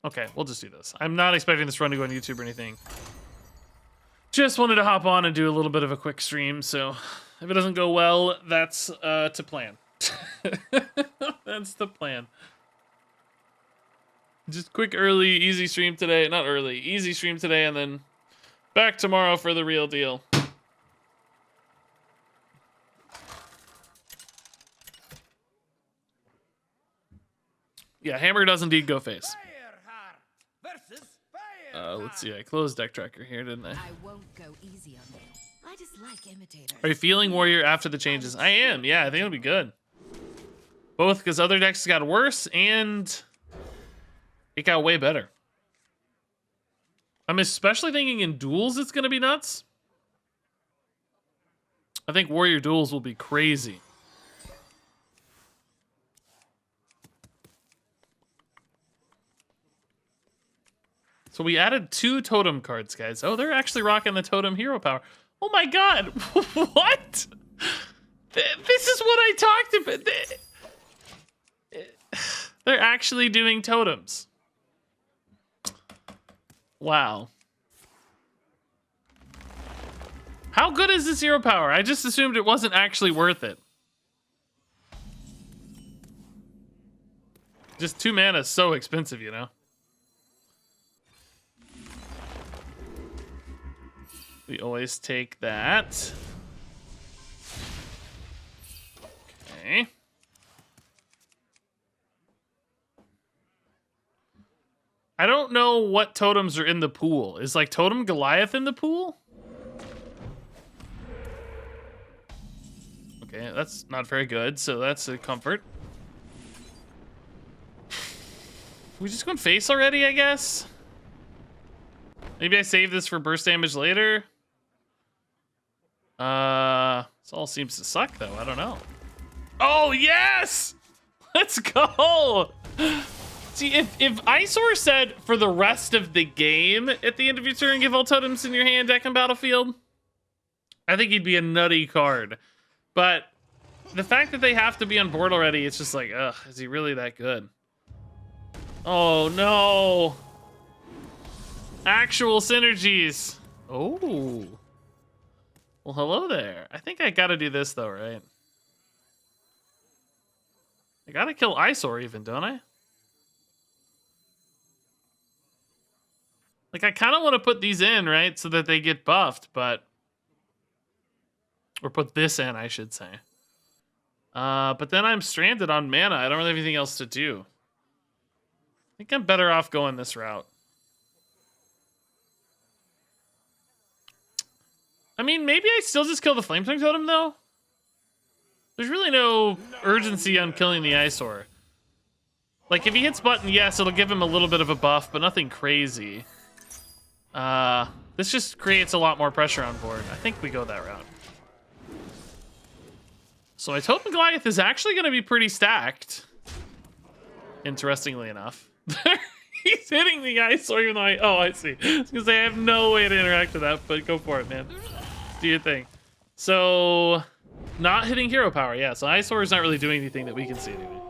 Okay, we'll just do this. I'm not expecting this run to go on YouTube or anything. Just wanted to hop on and do a little bit of a quick stream. So if it doesn't go well, that's to plan. That's the plan. Just quick, early, easy stream today. Not early, easy stream today, and then back tomorrow for the real deal. Yeah, hammer does indeed go face. Fireheart versus Fireheart. Let's see. I closed deck tracker here, didn't I? I won't go easy on you. I dislike imitators. Are you feeling warrior after the changes? I am. Yeah, I think it'll be good. Both because other decks got worse and it got way better. I'm especially thinking in duels it's going to be nuts. I think Warrior Duels will be crazy. So we added 2 totem cards, guys. Oh, they're actually rocking the totem hero power. Oh my god. What? This is what I talked about. They're actually doing totems. Wow. How good is this hero power? I just assumed it wasn't actually worth it. Just 2 mana is so expensive, you know? We always take that. Okay. I don't know what totems are in the pool. Is like Totem Goliath in the pool? Okay, that's not very good, so that's a comfort. We just going face already, I guess? Maybe I save this for burst damage later? This all seems to suck, though. I don't know. Oh, yes! Let's go! See, if Isor said for the rest of the game at the end of your turn, give all totems in your hand, deck, and battlefield, I think he'd be a nutty card. But the fact that they have to be on board already, it's just like, ugh, is he really that good? Oh, no. Actual synergies. Oh. Well, hello there. I think I gotta do this, though, right? I gotta kill Isor even, don't I? Like, I kind of want to put these in, right? So that they get buffed, but... Or put this in, I should say. But then I'm stranded on mana. I don't really have anything else to do. I think I'm better off going this route. I mean, maybe I still just kill the Flametongue Totem, though? There's really no urgency on killing the Isor. Like, if he hits button, yes, it'll give him a little bit of a buff, but nothing crazy. This just creates a lot more pressure on board. I think we go that route. So my Totem Goliath is actually going to be pretty stacked. Interestingly enough. He's hitting the Isor even though I see. I was going to say, I have no way to interact with that, but go for it, man. Do your thing. So, not hitting hero power, yeah. So Isor is not really doing anything that we can see anyway.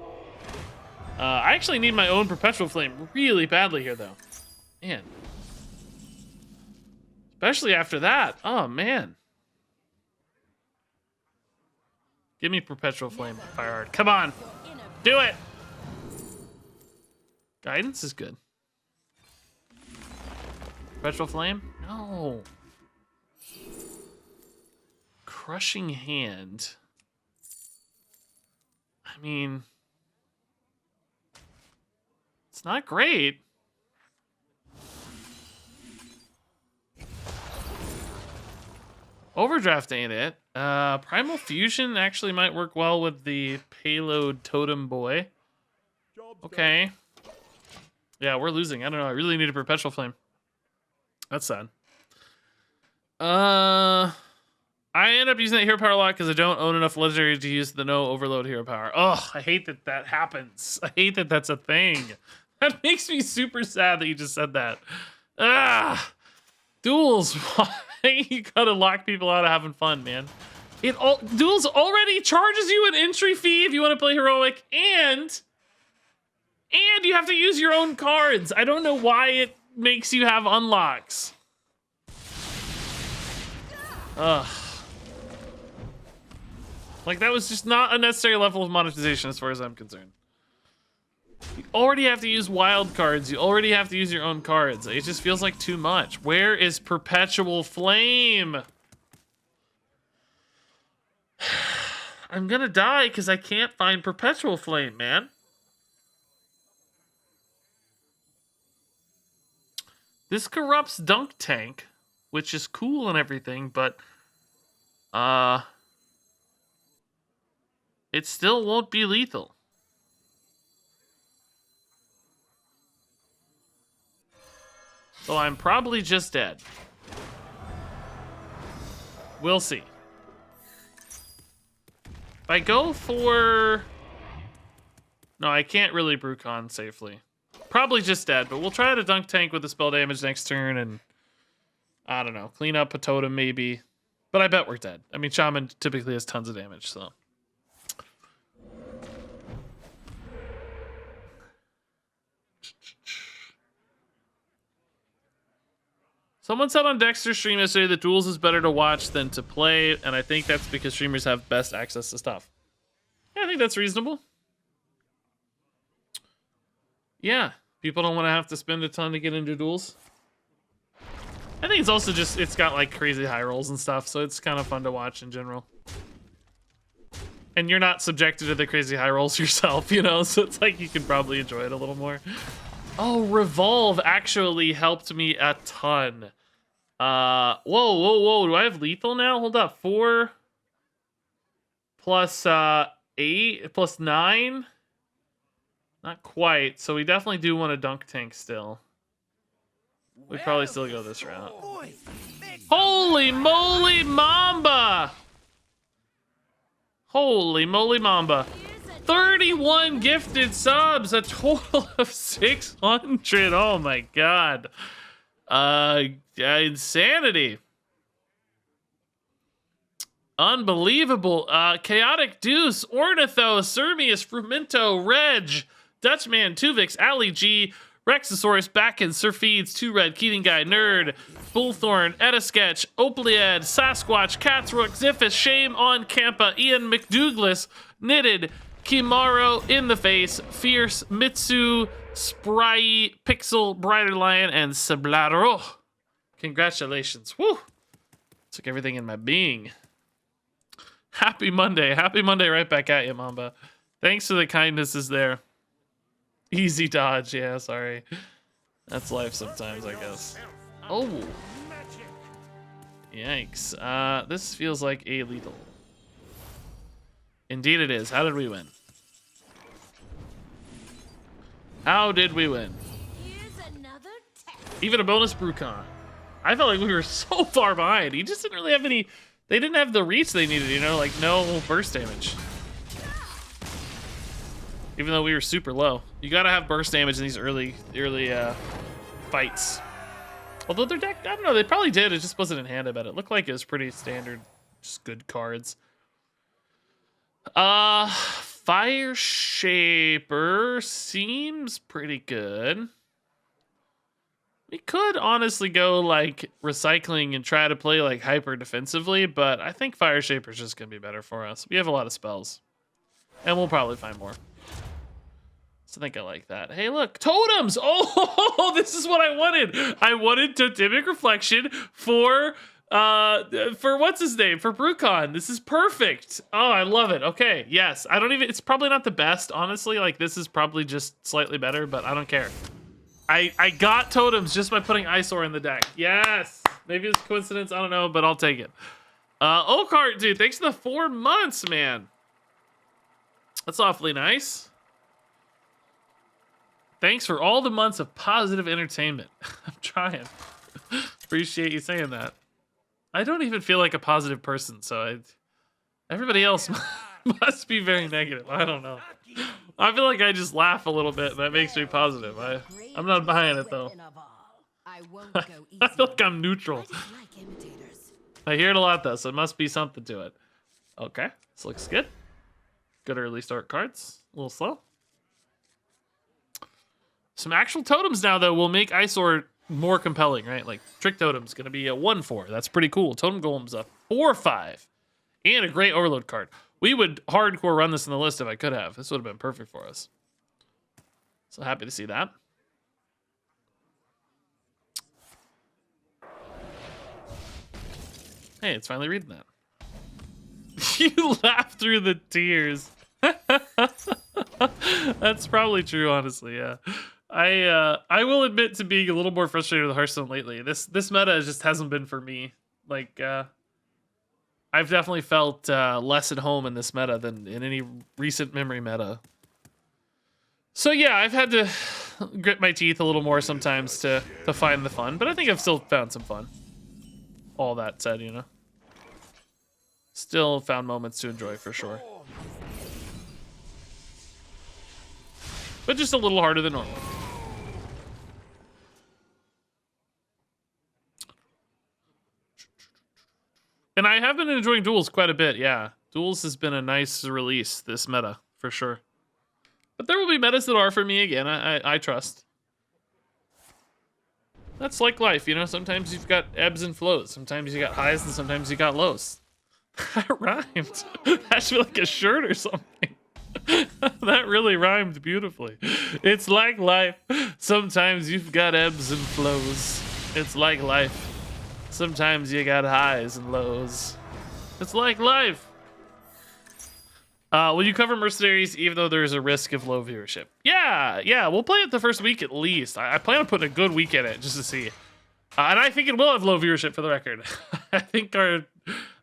I actually need my own Perpetual Flame really badly here, though. Man. Especially after that. Oh, man. Give me Perpetual Flame, Fireheart. Come on. Do it. Guidance is good. Perpetual Flame? No. Crushing Hand. I mean... It's not great. Overdraft ain't it. Primal Fusion actually might work well with the Payload Totem Boy. Okay. Yeah, we're losing. I don't know. I really need a Perpetual Flame. That's sad. I end up using that hero power a lot because I don't own enough legendary to use the no overload hero power. Oh, I hate that that happens. I hate that that's a thing. That makes me super sad that you just said that. Ah, Duels. Why you gotta lock people out of having fun, man? Duels already charges you an entry fee if you want to play heroic, and you have to use your own cards. I don't know why it makes you have unlocks. Ugh. Like, that was just not a necessary level of monetization as far as I'm concerned. You already have to use wild cards. You already have to use your own cards. It just feels like too much. Where is Perpetual Flame? I'm gonna die because I can't find Perpetual Flame, man. This corrupts Dunk Tank, which is cool and everything, but it still won't be lethal. So I'm probably just dead. We'll see. If I go for... No, I can't really Brucon safely. Probably just dead, but we'll try to dunk tank with the spell damage next turn and... I don't know, clean up a totem maybe. But I bet we're dead. I mean, Shaman typically has tons of damage, so... Someone said on Dexter's stream yesterday that Duels is better to watch than to play, and I think that's because streamers have best access to stuff. Yeah, I think that's reasonable. Yeah, people don't want to have to spend a ton to get into Duels. I think it's also just, it's got like crazy high rolls and stuff, so it's kind of fun to watch in general. And you're not subjected to the crazy high rolls yourself, you know, so it's like you can probably enjoy it a little more. Oh, Revolve actually helped me a ton. Whoa. Do I have lethal now? Hold up. 4 plus 8 plus 9? Not quite. So we definitely do want a dunk tank still. We'd probably still go this route. Holy moly Mamba! Holy moly Mamba. 31 gifted subs, a total of 600. Oh my god. Insanity. Unbelievable. Chaotic Deuce, Ornithos, Sermius, Frumento, Reg, Dutchman, Tuvix, Ali G, Rexosaurus, Backen, Surfeeds, 2Red, Keating Guy, Nerd, Bullthorn, Etasketch, Opliad, Sasquatch, Catsrook, Ziphus, Shame on Campa, Ian McDouglas, Knitted, Kimaro, In the Face, Fierce, Mitsu, Spry, Pixel, Brighter Lion, and Sablaro. Congratulations. Woo! Took everything in my being. Happy Monday. Happy Monday right back at you, Mamba. Thanks for the kindnesses there. Easy dodge. Yeah, sorry. That's life sometimes, I guess. Oh. Yikes. This feels like a lethal. Indeed it is. How did we win? How did we win? Even a bonus Brucon. I felt like we were so far behind. He just didn't really have any... They didn't have the reach they needed, you know? Like, no burst damage. Even though we were super low. You gotta have burst damage in these early fights. Although their deck, I don't know, they probably did. It just wasn't in hand, I bet. It looked like it was pretty standard. Just good cards. Fire Shaper seems pretty good. We could honestly go like recycling and try to play like hyper defensively, but I think Fire Shaper is just gonna be better for us. We have a lot of spells, and we'll probably find more. So I think I like that. Hey, look, totems! Oh, this is what I wanted. I wanted Totemic Reflection for what's his name? For Brucon. This is perfect. Oh, I love it. Okay, yes. I don't even, it's probably not the best, honestly. Like, this is probably just slightly better, but I don't care. I got totems just by putting Eyesore in the deck. Yes! Maybe it's a coincidence, I don't know, but I'll take it. Okart, dude, thanks for the 4 months, man. That's awfully nice. Thanks for all the months of positive entertainment. I'm trying. Appreciate you saying that. I don't even feel like a positive person, so everybody else must be very negative. I don't know. I feel like I just laugh a little bit, and that makes me positive. I'm not buying it, though. I feel like I'm neutral. I hear it a lot, though, so it must be something to it. Okay, this looks good. Good early start cards. A little slow. Some actual totems now, though, will make Eyesore more compelling, right? Like, Trick Totem's going to be a 1/4. That's pretty cool. Totem Golem's a 4/5. And a great Overload card. We would hardcore run this in the list if I could have. This would have been perfect for us. So happy to see that. Hey, it's finally reading that. You laugh through the tears. That's probably true, honestly, yeah. I will admit to being a little more frustrated with Hearthstone lately. This meta just hasn't been for me. Like, I've definitely felt less at home in this meta than in any recent memory meta. So yeah, I've had to grit my teeth a little more sometimes to find the fun, but I think I've still found some fun. All that said, you know. still found moments to enjoy for sure. But just a little harder than normal. And I have been enjoying Duels quite a bit, yeah. Duels has been a nice release, this meta, for sure. But there will be metas that are for me again, I trust. That's like life, you know? Sometimes you've got ebbs and flows. Sometimes you got highs and sometimes you got lows. That rhymed. That should be like a shirt or something. That really rhymed beautifully. It's like life. Sometimes you've got ebbs and flows. It's like life. Sometimes you got highs and lows. It's like life. Will you cover Mercenaries even though there's a risk of low viewership? Yeah, we'll play it the first week at least. I plan on putting a good week in it just to see. And I think it will have low viewership for the record. I think I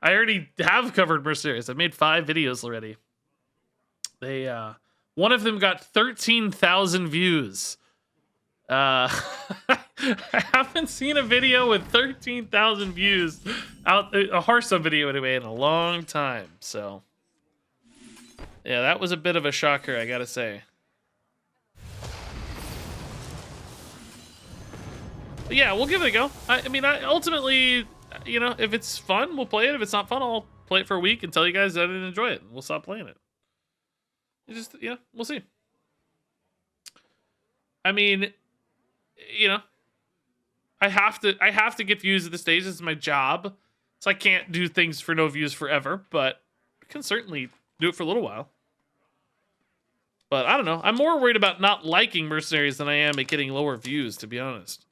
already have covered Mercenaries. I've made 5 videos already. They, one of them got 13,000 views. I haven't seen a video with 13,000 views out, a Hearthstone video anyway, in a long time. So, yeah, that was a bit of a shocker, I gotta say. But yeah, we'll give it a go. I mean, ultimately, you know, if it's fun, we'll play it. If it's not fun, I'll play it for a week and tell you guys that I didn't enjoy it. We'll stop playing it. Just, yeah, we'll see. I mean, you know, I have to get views at this stage. It's my job, so I can't do things for no views forever. But I can certainly do it for a little while. But I don't know. I'm more worried about not liking Mercenaries than I am at getting lower views, to be honest.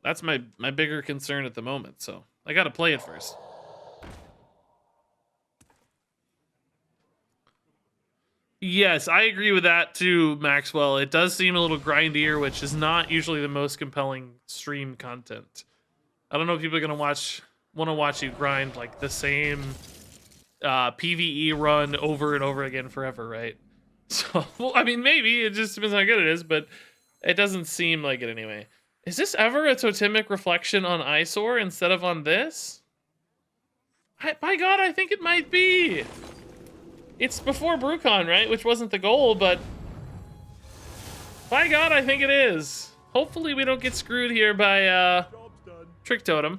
That's my bigger concern at the moment. So I got to play it first. Yes, I agree with that too, Maxwell. It does seem a little grindier, which is not usually the most compelling stream content. I don't know if people are gonna want to watch you grind like the same PvE run over and over again forever, right? So, well, I mean, maybe it just depends on how good it is, but it doesn't seem like it anyway. Is this ever a totemic reflection on Eyesore instead of on this? My God, I think it might be. It's before BrewCon, right? Which wasn't the goal, but by God, I think it is. Hopefully we don't get screwed here by Trick Totem.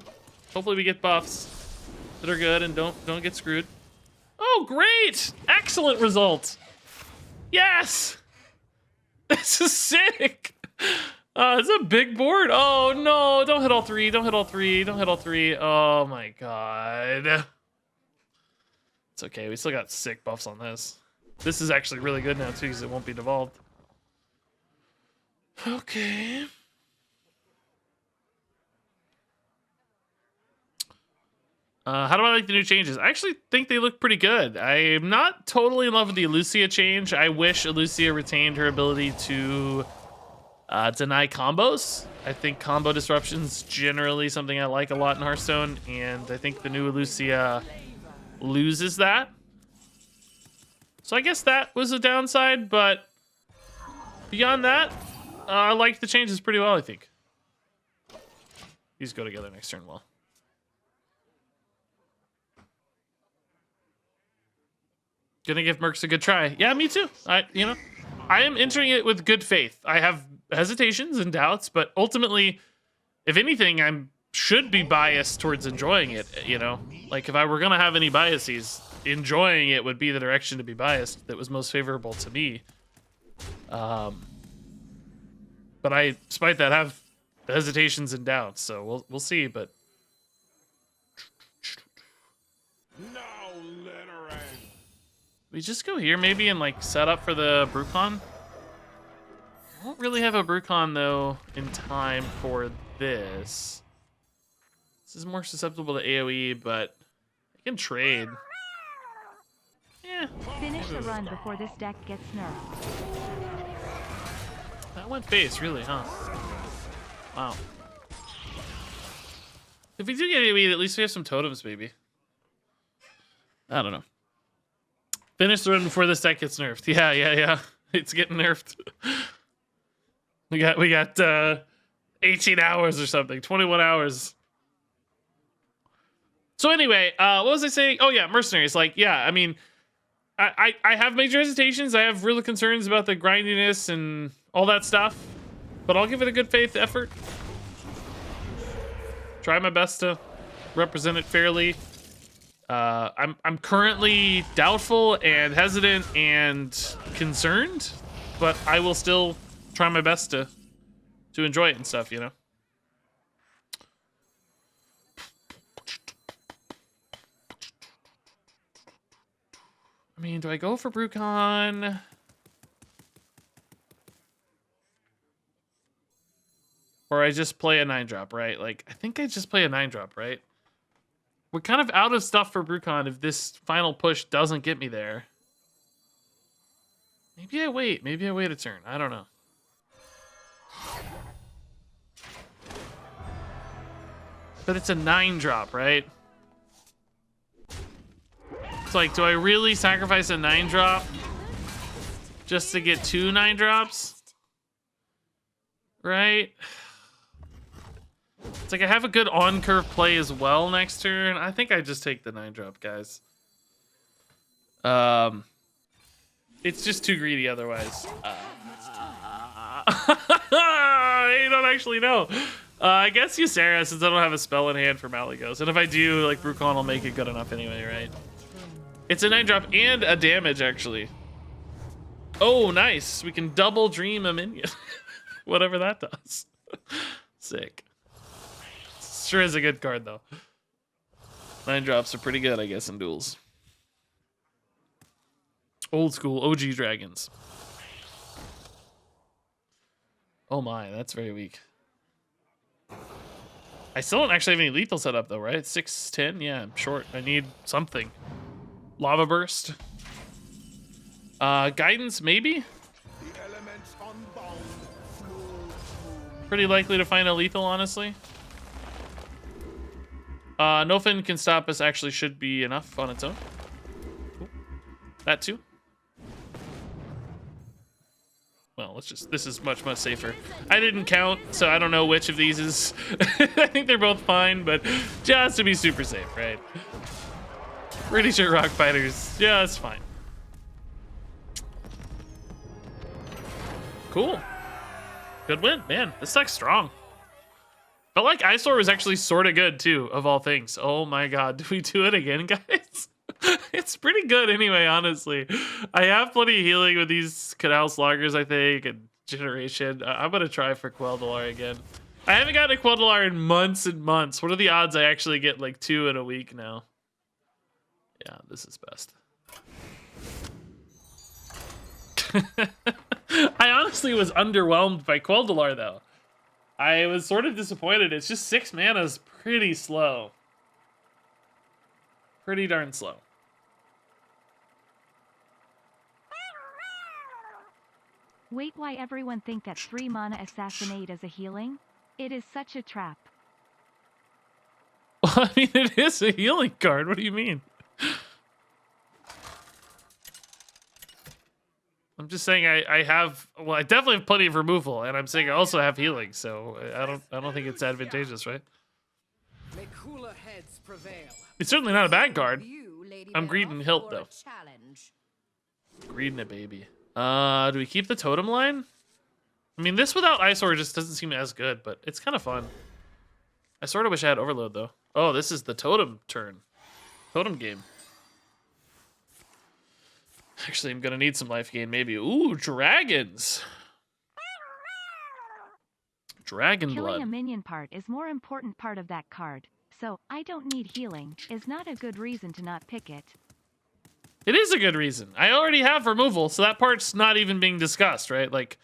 Hopefully we get buffs that are good and don't get screwed. Oh, great! Excellent result. Yes! This is sick. It's a big board. Oh no, don't hit all 3. Don't hit all 3. Don't hit all 3. Oh my God. It's okay, we still got sick buffs on this. This is actually really good now too, because it won't be devolved. Okay. How do I like the new changes? I actually think they look pretty good. I'm not totally in love with the Elucia change. I wish Elucia retained her ability to deny combos. I think combo disruption's generally something I like a lot in Hearthstone, and I think the new Elucia loses that. So I guess that was a downside, but beyond that, I like the changes pretty well, I think. These go together next turn well. Gonna give Mercs a good try. Yeah, me too. I am entering it with good faith. I have hesitations and doubts, but ultimately, if anything, should be biased towards enjoying it, you know? Like, if I were gonna have any biases, enjoying it would be the direction to be biased that was most favorable to me. But I, despite that, have hesitations and doubts, so we'll see, but... No littering. We just go here maybe and like set up for the BrewCon? I don't really have a BrewCon though in time for this. This is more susceptible to AoE, but I can trade. Yeah. Finish the run before this deck gets nerfed. That went base, really, huh? Wow. If we do get AoE, at least we have some totems, maybe. I don't know. Finish the run before this deck gets nerfed. Yeah. It's getting nerfed. We got 18 hours or something. 21 hours. So anyway, what was I saying? Oh yeah, mercenaries. Like, yeah, I mean, I have major hesitations. I have real concerns about the grindiness and all that stuff, but I'll give it a good faith effort. Try my best to represent it fairly. I'm currently doubtful and hesitant and concerned, but I will still try my best to enjoy it and stuff, you know. I mean, do I go for Brucon? Or I just play a 9-drop, right? Like, I think I just play a 9-drop, right? We're kind of out of stuff for Brucon if this final push doesn't get me there. Maybe I wait. Maybe I wait a turn. I don't know. But it's a 9-drop, right? It's like, do I really sacrifice a 9-drop just to get 2 9-drops? Right? It's like I have a good on-curve play as well next turn. I think I just take the 9-drop, guys. It's just too greedy otherwise. I don't actually know. I guess Ysera, since I don't have a spell in hand for Malygos. And if I do, like, Brucon will make it good enough anyway, right? It's a 9-drop and a damage, actually. Oh, nice. We can double dream a minion. Whatever that does. Sick. Sure is a good card, though. 9-drops are pretty good, I guess, in duels. Old school OG dragons. Oh my, that's very weak. I still don't actually have any lethal set up, though, right? 6-10? Yeah, I'm short. I need something. Lava burst. Guidance, maybe? Pretty likely to find a lethal, honestly. No fin can stop us actually should be enough on its own. Cool. That too. Well, let's just, this is much, much safer. I didn't count, so I don't know which of these is. I think they're both fine, but just to be super safe, right? Pretty sure Rock Fighter's just fine. Cool. Good win, man. This deck's strong. Felt like Eyesore was actually sort of good too, of all things. Oh my god, do we do it again, guys? It's pretty good anyway, honestly. I have plenty of healing with these Canal Sloggers, I think, and Generation. I'm gonna try for Quel'Dalar again. I haven't gotten a Quel'Dalar in months and months. What are the odds I actually get like 2 in a week now? Yeah, this is best. I honestly was underwhelmed by Quel'Dalar, though. I was sort of disappointed. It's just 6 mana is pretty slow. Pretty darn slow. Wait, why everyone think that 3 mana Assassinate is a healing? It is such a trap. Well, I mean, it is a healing card. What do you mean? I'm just saying I have, well, I definitely have plenty of removal, and I'm saying I also have healing, so I don't think it's advantageous, right? May cooler heads prevail. It's certainly not a bad card. You, Lady I'm greeding hilt, for a though. challenge. Greeding it, baby. Do we keep the totem line? I mean, this without Eyesore just doesn't seem as good, but it's kind of fun. I sort of wish I had Overload, though. Oh, this is the totem turn. Totem game. Actually, I'm gonna need some life gain, maybe. Ooh, dragons. Dragon Killing blood. a minion part is more important part of that card, so I don't need healing is not a good reason to not pick it. It is a good reason. I already have removal, so that part's not even being discussed, right? Like,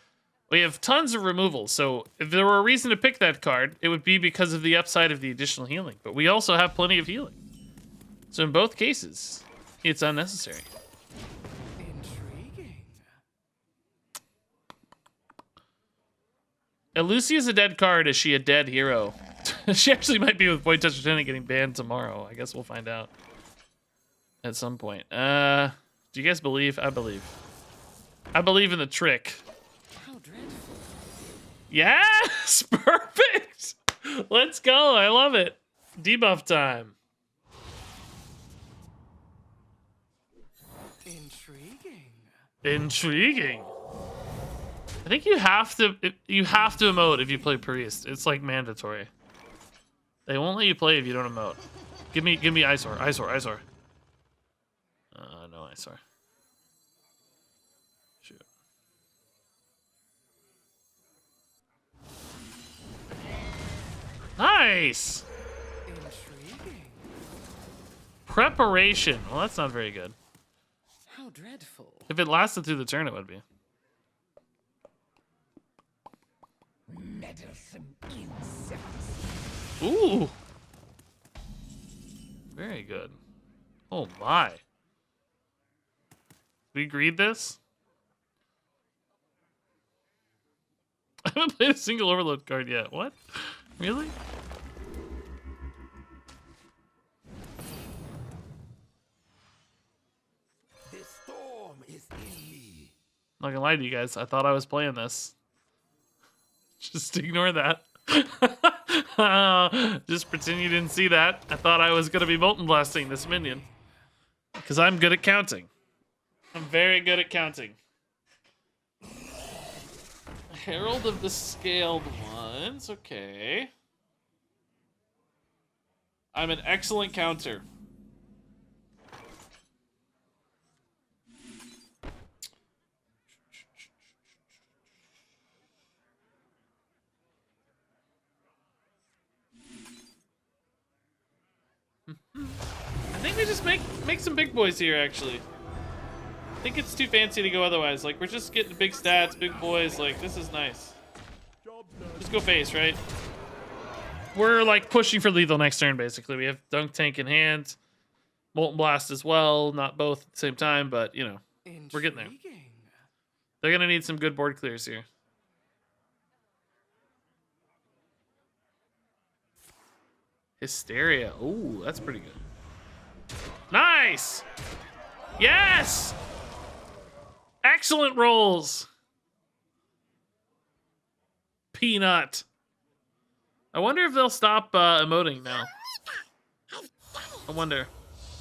we have tons of removal, so if there were a reason to pick that card, it would be because of the upside of the additional healing. But we also have plenty of healing. So in both cases, it's unnecessary. Intriguing. Lucy is a dead card. Is she a dead hero? She actually might be with Void Touch Lieutenant getting banned tomorrow. I guess we'll find out at some point. Do you guys believe? I believe. I believe in the trick. How dreadful. Yes! Perfect! Let's go. I love it. Debuff time. Intriguing. I think you have to emote if you play priest. It's like mandatory. They won't let you play if you don't emote. Give me Eyesore. No Eyesore. Shoot. Nice. Preparation. Well, that's not very good. How dreadful. If it lasted through the turn, it would be. Meddlesome insects. Ooh. Very good. Oh my. We agreed this? I haven't played a single overload card yet. What? Really? The storm is in me. Not gonna lie to you guys, I thought I was playing this. Just ignore that. Just pretend you didn't see that. I thought I was gonna be Molten Blasting this minion. Because I'm good at counting. I'm very good at counting. Herald of the Scaled Ones, okay. I'm an excellent counter. I think we just make some big boys here, actually. I think it's too fancy to go otherwise. Like, we're just getting big stats, big boys. Like, this is nice. Just go face, right? We're, like, pushing for lethal next turn, basically. We have Dunk Tank in hand. Molten Blast as well. Not both at the same time, but, you know. We're getting there. They're going to need some good board clears here. Hysteria. Ooh, that's pretty good. Nice! Yes! Excellent rolls! Peanut. I wonder if they'll stop emoting now. I wonder.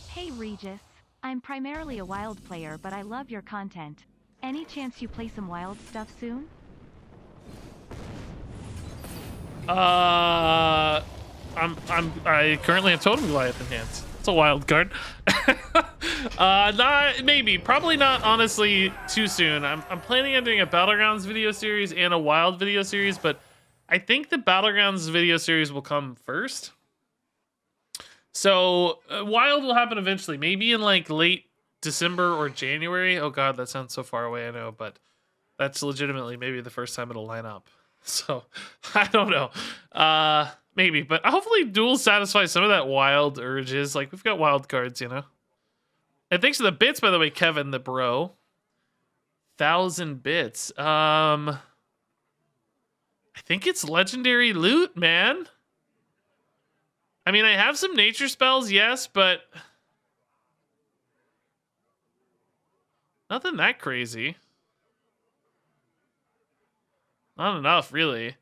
Hey Regis, I'm primarily a wild player, but I love your content. Any chance you play some wild stuff soon? I currently have Totem Goliath in hand. It's a wild card. Maybe, probably not. Honestly, too soon. I'm planning on doing a Battlegrounds video series and a Wild video series, but I think the Battlegrounds video series will come first. So Wild will happen eventually, maybe in like late December or January. Oh God, that sounds so far away. I know, but that's legitimately maybe the first time it'll line up. So I don't know. Maybe, but hopefully Duels satisfies some of that wild urges. Like, we've got wild cards, you know? And thanks for the bits, by the way, Kevin, the bro. 1,000 bits. I think it's legendary loot, man. I mean, I have some nature spells, yes, but nothing that crazy. Not enough, really.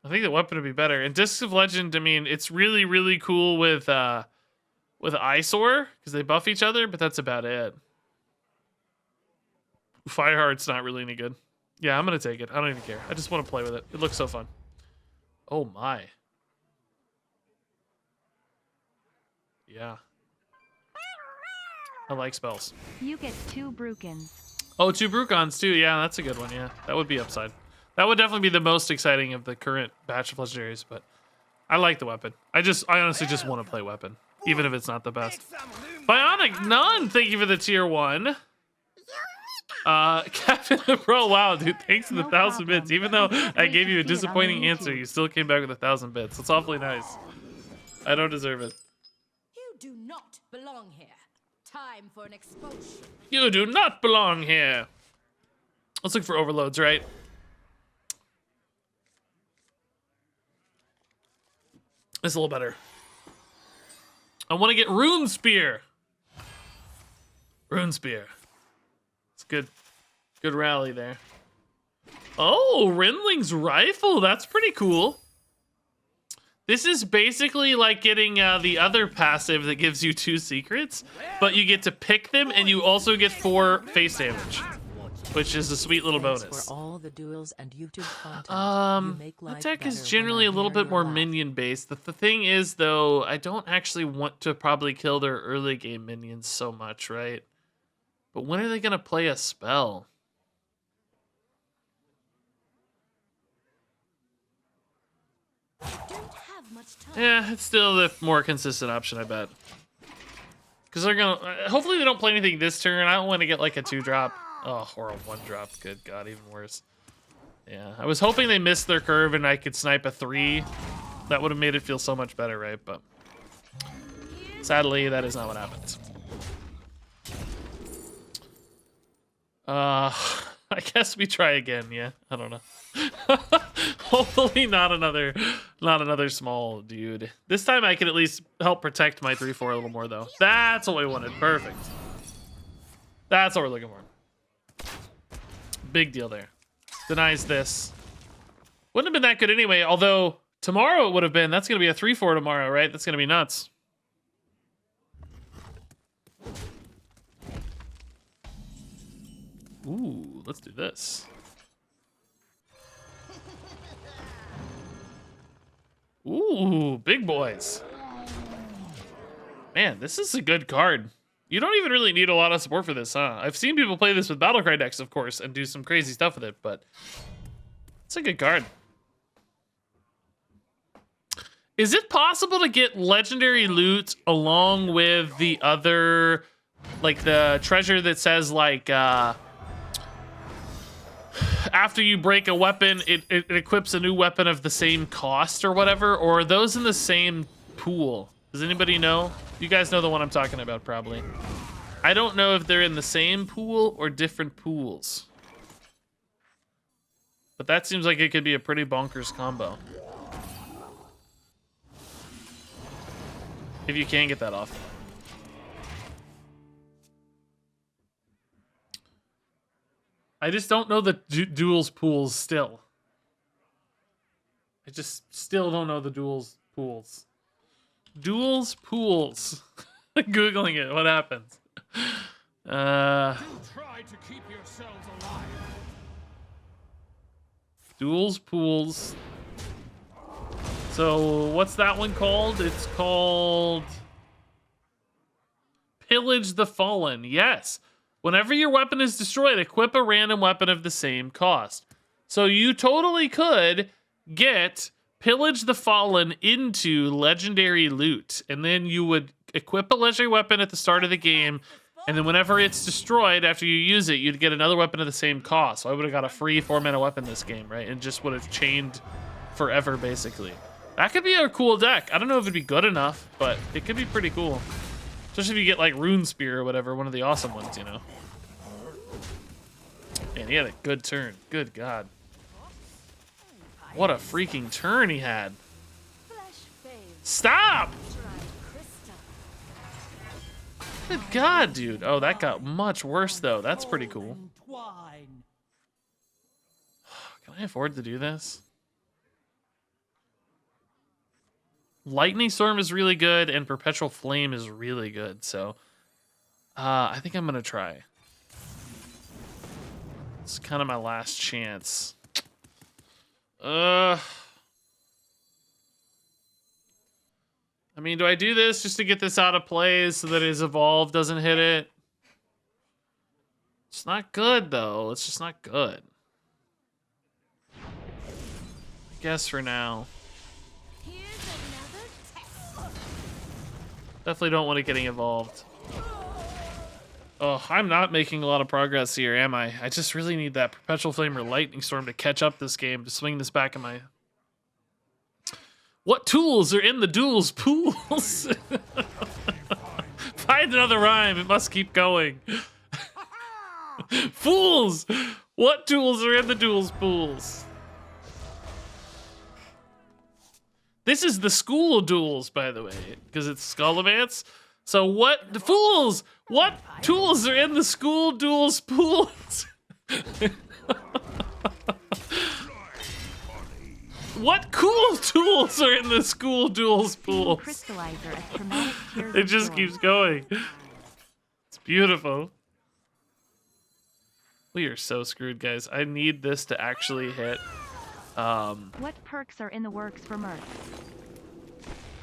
I think the weapon would be better. And Discs of Legend, I mean, it's really, really cool with Eyesore, because they buff each other, but that's about it. Fireheart's not really any good. Yeah, I'm going to take it. I don't even care. I just want to play with it. It looks so fun. Oh, my. Yeah. I like spells. You get 2 Brukins. Oh, 2 Brukons, too. Yeah, that's a good one, yeah. That would be upside. That would definitely be the most exciting of the current batch of legendaries, but I like the weapon. I honestly just want to play weapon, even if it's not the best. Bionic Nun, thank you for the tier 1. Captain Bro, wow, dude, thanks for the 1,000 bits. Even though I gave you a disappointing answer, you still came back with 1,000 bits. That's awfully nice. I don't deserve it. You do not belong here. Time for an expulsion. You do not belong here. Let's look for overloads, right? It's a little better. I want to get Rune Spear. Rune Spear. It's good. Good rally there. Oh, Renling's Rifle. That's pretty cool. This is basically like getting the other passive that gives you 2 secrets, but you get to pick them and you also get 4 face damage, which is a sweet little Thanks bonus. For all the duels and YouTube content. You make The life deck is better generally a when I little hear bit your more laugh. minion based. The thing is, though, I don't actually want to probably kill their early game minions so much, right? But when are they going to play a spell? Don't have much time. Yeah, it's still the more consistent option, I bet. Because they're going to... hopefully they don't play anything this turn. I don't want to get like a 2-drop. Oh, or a 1-drop. Good God, even worse. Yeah, I was hoping they missed their curve and I could snipe a 3. That would have made it feel so much better, right? But sadly, that is not what happens. I guess we try again, yeah. I don't know. Hopefully not another small dude. This time I can at least help protect my 3/4 a little more, though. That's what we wanted. Perfect. That's what we're looking for. Big deal there. Denies this. Wouldn't have been that good anyway, although tomorrow it would have been. That's going to be a 3/4 tomorrow, right? That's going to be nuts. Ooh, let's do this. Ooh, big boys. Man, this is a good card. You don't even really need a lot of support for this, huh? I've seen people play this with Battlecry decks, of course, and do some crazy stuff with it, but it's a good card. Is it possible to get legendary loot along with the other, like the treasure that says like, after you break a weapon, it equips a new weapon of the same cost or whatever? Or are those in the same pool? Does anybody know? You guys know the one I'm talking about, probably. I don't know if they're in the same pool or different pools. But that seems like it could be a pretty bonkers combo. If you can get that off. I just don't know the duels pools still. I just still don't know the duels pools. Duels pools. Googling it. What happens? Do try to keep yourselves alive. Duels pools. So what's that one called? It's called Pillage the Fallen. Yes. Whenever your weapon is destroyed, equip a random weapon of the same cost. So you totally could get Pillage the Fallen into legendary loot, and then you would equip a legendary weapon at the start of the game, and then whenever it's destroyed after you use it, you'd get another weapon of the same cost. So I would have got a free 4-mana weapon this game, right? And just would have chained forever, basically. That could be a cool deck. I don't know if it'd be good enough, but it could be pretty cool. Especially if you get like Rune Spear or whatever, one of the awesome ones, you know. And he had a good turn. Good God. What a freaking turn he had. Stop! Good God, dude. Oh, that got much worse, though. That's pretty cool. Can I afford to do this? Lightning Storm is really good, and Perpetual Flame is really good, so I think I'm going to try. It's kind of my last chance. I mean, do I do this just to get this out of play so that his Evolve doesn't hit it? It's not good, though. It's just not good. I guess for now. Definitely don't want it getting evolved. Oh, I'm not making a lot of progress here, am I? I just really need that Perpetual Flame or Lightning Storm to catch up this game, to swing this back in my... What tools are in the duels pools? Find another rhyme, it must keep going. Fools! What tools are in the duels pools? This is the school of duels, by the way, because it's Skullomance. So what, the fools, what tools are in the school duels pools? What cool tools are in the school duels Seeing pool? Crystallizer as chromatic tears It of just joy. keeps going. It's beautiful. We are so screwed, guys. I need this to actually hit. What perks are in the works for Merc?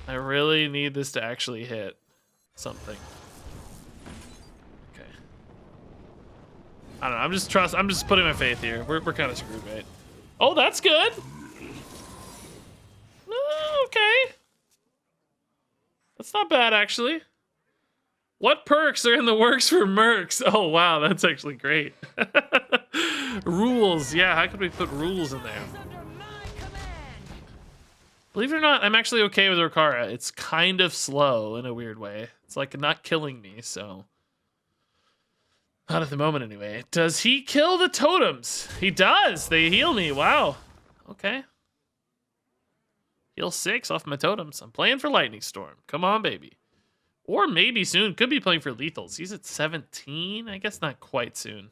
I really need this to actually hit something. Okay. I don't know. I'm just putting my faith here. We're kind of screwed, right? Oh, that's good. Okay. That's not bad, actually. What perks are in the works for Mercs? Oh, wow. That's actually great. Rules. Yeah, how could we put rules in there? Believe it or not, I'm actually okay with Rokara. It's kind of slow in a weird way. It's like not killing me, so. Not at the moment, anyway. Does he kill the totems? He does. They heal me. Wow. Okay. Heal 6 off my totems. I'm playing for Lightning Storm. Come on, baby. Or maybe soon. Could be playing for lethals. He's at 17. I guess not quite soon.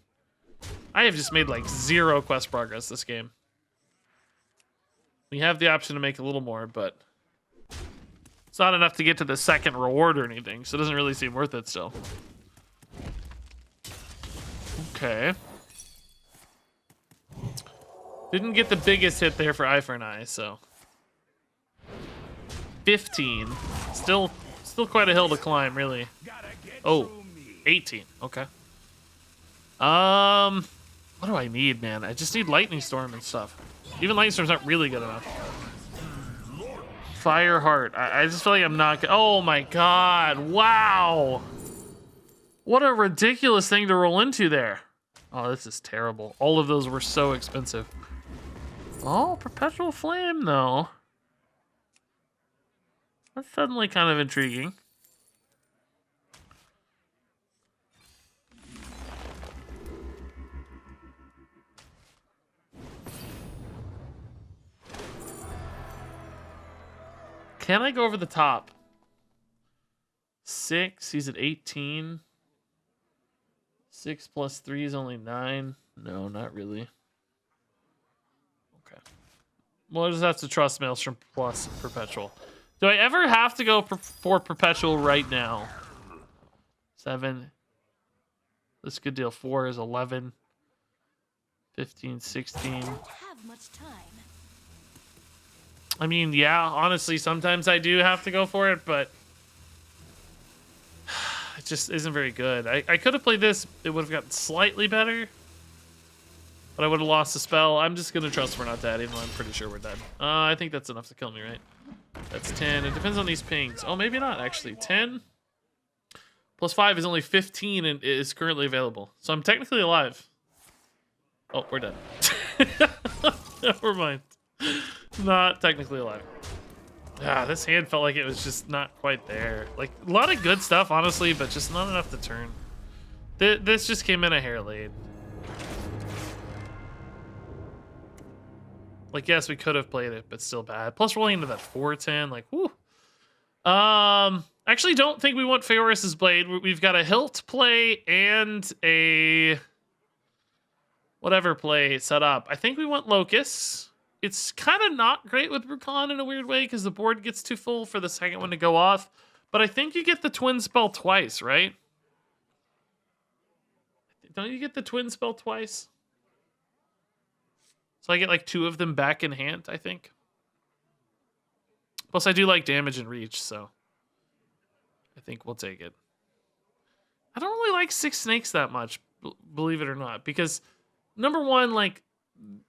I have just made like 0 quest progress this game. We have the option to make a little more, but it's not enough to get to the second reward or anything, so it doesn't really seem worth it still. Okay. Didn't get the biggest hit there for Eye for an Eye, so 15. Still quite a hill to climb, really. Oh, 18. Okay. What do I need, man? I just need Lightning Storm and stuff. Even Lightning Storm's not really good enough. Fireheart. I just feel like I'm not. Oh my god! Wow. What a ridiculous thing to roll into there. Oh, this is terrible. All of those were so expensive. Oh, Perpetual Flame, though. That's suddenly kind of intriguing. Can I go over the top? 6, he's at 18. 6 plus 3 is only 9. No, not really. Okay. Well, I just have to trust Maelstrom plus Perpetual. Do I ever have to go for Perpetual right now? 7. This good deal. 4 is 11. 15, 16. Don't have much time. I mean, yeah, honestly, sometimes I do have to go for it, but it just isn't very good. I could have played this. It would have gotten slightly better, but I would have lost the spell. I'm just going to trust we're not dead, even though I'm pretty sure we're dead. I think that's enough to kill me, right? That's 10. It depends on these pings. Oh, maybe not, actually. 10 plus 5 is only 15 and is currently available. So I'm technically alive. Oh, we're dead. Never mind. Not technically alive. Ah, this hand felt like it was just not quite there. Like, a lot of good stuff, honestly, but just not enough to turn. This just came in a hair late. Like, yes, we could have played it, but still bad. Plus, rolling into that 410, like, whoo. Actually, don't think we want Feoris's Blade. We've got a hilt play and a whatever play set up. I think we want Locust. It's kind of not great with Brucon in a weird way because the board gets too full for the second one to go off. But I think you get the twin spell twice, right? Don't you get the twin spell twice? So I get like 2 of them back in hand, I think. Plus I do like damage and reach, so I think we'll take it. I don't really like 6 snakes that much, believe it or not, because number one, like,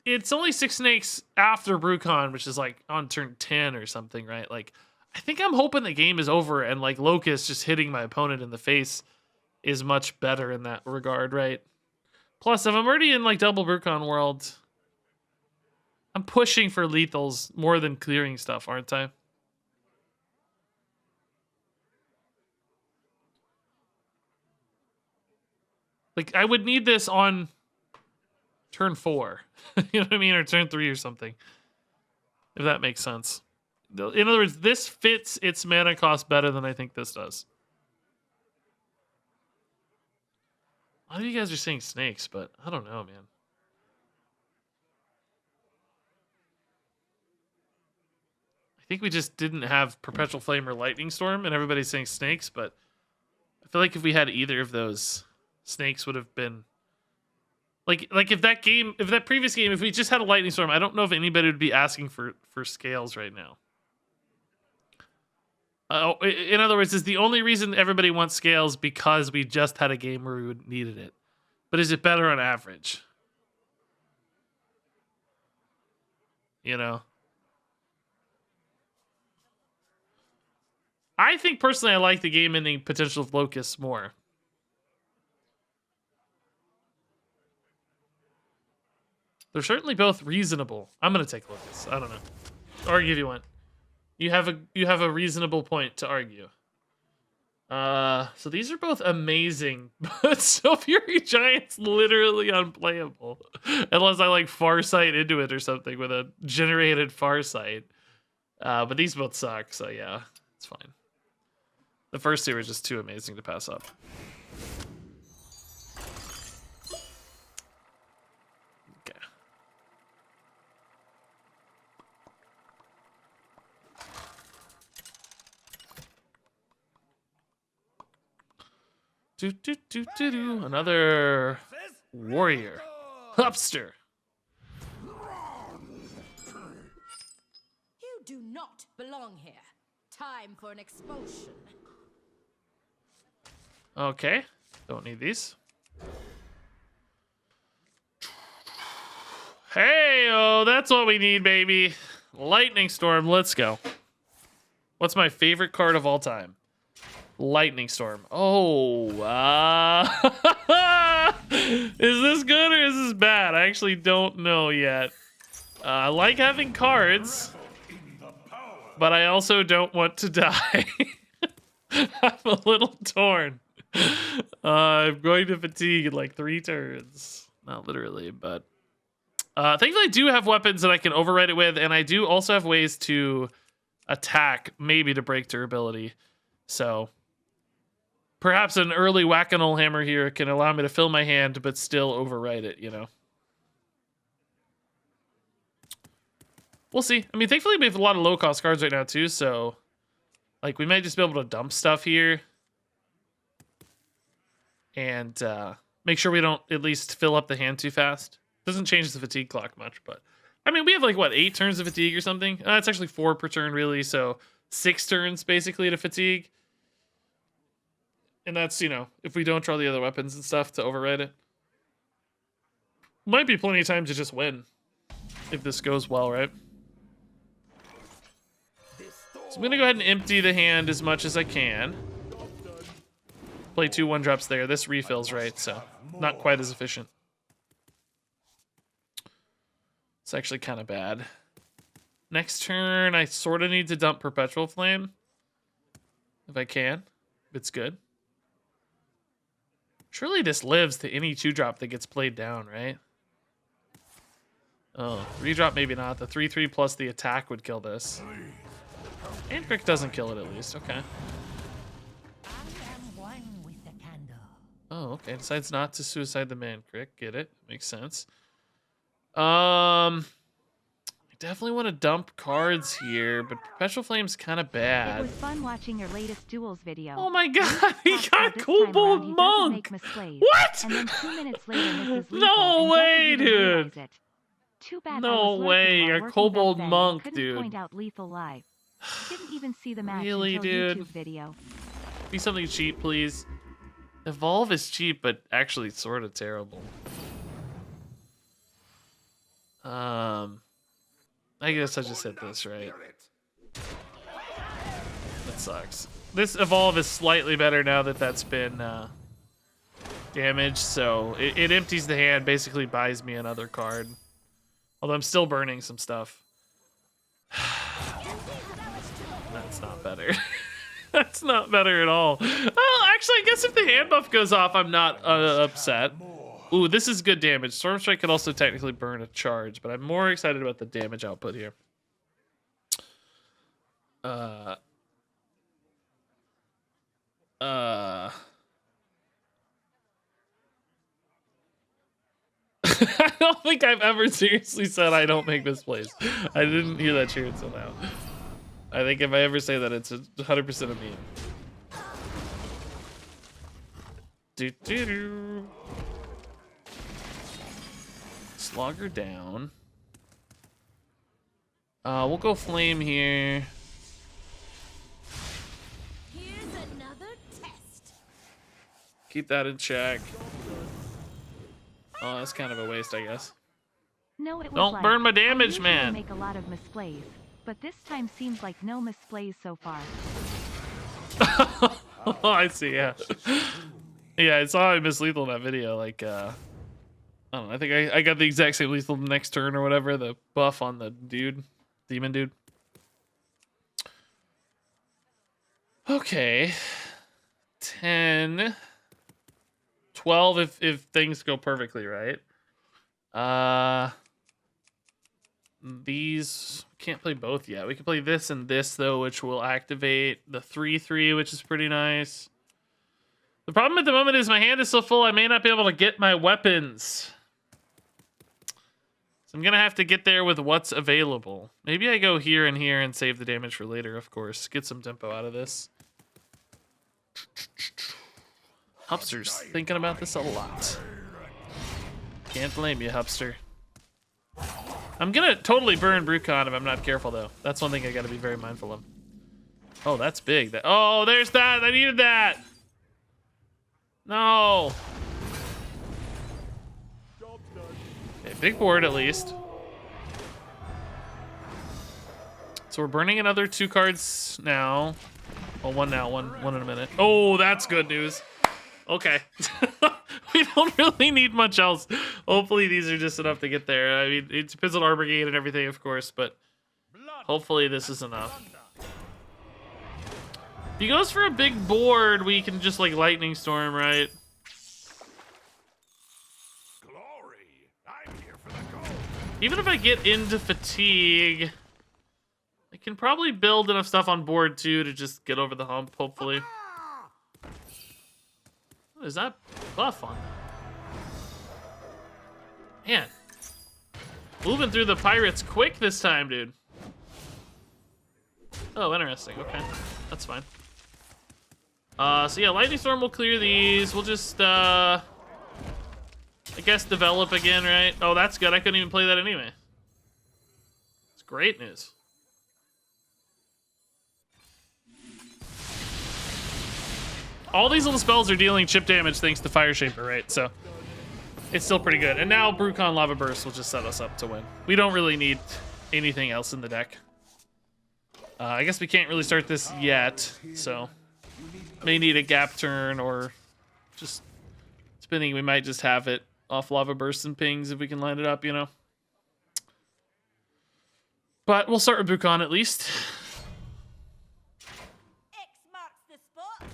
it's only 6 snakes after Brucon, which is like on turn 10 or something, right? Like, I think I'm hoping the game is over and like Locust just hitting my opponent in the face is much better in that regard, right? Plus, if I'm already in like double Brucon world, I'm pushing for lethals more than clearing stuff, aren't I? Like, I would need this on turn 4. You know what I mean? Or turn 3 or something. If that makes sense. In other words, this fits its mana cost better than I think this does. A lot of you guys are saying snakes, but I don't know, man. think we just didn't have Perpetual Flame or Lightning Storm, and everybody's saying snakes, but I feel like if we had either of those, snakes would have been like if that previous game, if we just had a Lightning Storm, I don't know if anybody would be asking for scales right now. In other words, is the only reason everybody wants scales because we just had a game where we would needed it. But is it better on average? You know? I think personally I like the game-ending potential of Locusts more. They're certainly both reasonable. I'm gonna take Locusts. I don't know. Argue if you want. You have a reasonable point to argue. So these are both amazing, but Snow Fury Giant's literally unplayable. Unless I like Farsight into it or something with a generated Farsight. But these both suck, so yeah, it's fine. The first two are just too amazing to pass up. Okay. Another warrior. Hupster. You do not belong here. Time for an expulsion. Okay. Don't need these. Hey, oh, that's what we need, baby. Lightning Storm, let's go. What's my favorite card of all time? Lightning Storm. Oh, is this good or is this bad? I actually don't know yet. I like having cards, but I also don't want to die. I'm a little torn. I'm going to fatigue in like 3 turns. Not literally, but thankfully I do have weapons that I can override it with, and I do also have ways to attack, maybe to break durability. So perhaps an early whack-a-mole hammer here can allow me to fill my hand, but still override it, you know? We'll see. I mean, thankfully we have a lot of low-cost cards right now, too, so like we might just be able to dump stuff here and make sure we don't at least fill up the hand too fast. Doesn't change the fatigue clock much, but I mean, we have like, what, 8 turns of fatigue or something? It's actually 4 per turn, really, so 6 turns, basically, to fatigue. And that's, you know, if we don't draw the other weapons and stuff to override it. Might be plenty of time to just win. If this goes well, right? So I'm going to go ahead and empty the hand as much as I can. Play 2 1-drops there. This refills, right? So not quite as efficient. It's actually kind of bad. Next turn, I sort of need to dump Perpetual Flame. If I can. If it's good. Surely this lives to any 2-drop that gets played down, right? Oh, 3-drop maybe not. The 3/3 plus the attack would kill this. And Crick doesn't kill it at least. Okay. Oh, okay. Decides not to suicide the man Crick. Get it. Makes sense. I definitely want to dump cards here, but Perpetual Flame's kind of It bad. was fun watching your latest Duels video. Oh my god, he This got time Kobold around, he doesn't Monk! make misplays. What? And then 2 minutes later, misses lethal No and way, doesn't even dude. realize it. Too bad No I was lurking way, while you're working Kobold back then and Monk, couldn't dude. point out lethal live. Didn't even see the match Really, until dude? YouTube video. Be something cheap, please. Evolve is cheap, but actually sort of terrible. I guess I just hit this, right? That sucks. This Evolve is slightly better now that that's been damaged, so it empties the hand, basically buys me another card. Although I'm still burning some stuff. That's not better. That's not better at all. Oh, actually, I guess if the hand buff goes off, I'm not upset. Ooh, this is good damage. Storm Strike could also technically burn a charge, but I'm more excited about the damage output here. I don't think I've ever seriously said I don't make misplays. I didn't hear that cheer until now. I think if I ever say that, it's 100% a meme. Do. Slog her down. We'll go flame here. Here's another test. Keep that in check. Oh, that's kind of a waste, I guess. No, it was Don't like, burn my I damage, usually man. make a lot of misplays, but this time seems like no misplays so far. Oh, I see, yeah. Yeah, I saw I missed lethal in that video. Like, I don't know. I think I got the exact same lethal the next turn or whatever. The buff on the dude, demon dude. Okay. 10. 12 if things go perfectly right. These can't play both yet. We can play this and this though, which will activate the 3/3, which is pretty nice. The problem at the moment is my hand is so full I may not be able to get my weapons. So I'm gonna have to get there with what's available. Maybe I go here and save the damage for later, of course. Get some tempo out of this. Hupster's thinking about this a lot. Can't blame you, Hupster. I'm gonna totally burn Brucon if I'm not careful, though. That's one thing I gotta be very mindful of. Oh, that's big. Oh, there's that. I needed that. No. Okay, big board at least. So we're burning another 2 cards now. Well, one now, one in a minute. Oh, that's good news. Okay. We don't really need much else. Hopefully these are just enough to get there. I mean, it depends on our brigade and everything, of course, but hopefully this is enough. If he goes for a big board, we can just like lightning storm, right? Glory. I'm here for the gold. Even if I get into fatigue, I can probably build enough stuff on board too to just get over the hump, hopefully. What is that buff on? Man. Moving through the pirates quick this time, dude. Oh, interesting. Okay. That's fine. So yeah, Lightning Storm will clear these. We'll just, I guess develop again, right? Oh, that's good. I couldn't even play that anyway. It's great news. All these little spells are dealing chip damage thanks to Fire Shaper, right? So it's still pretty good. And now Brucon Lava Burst will just set us up to win. We don't really need anything else in the deck. I guess we can't really start this yet, so may need a gap turn or just spinning. We might just have it off Lava Bursts and pings if we can line it up, you know. But we'll start with Brucon at least. X marks the spot.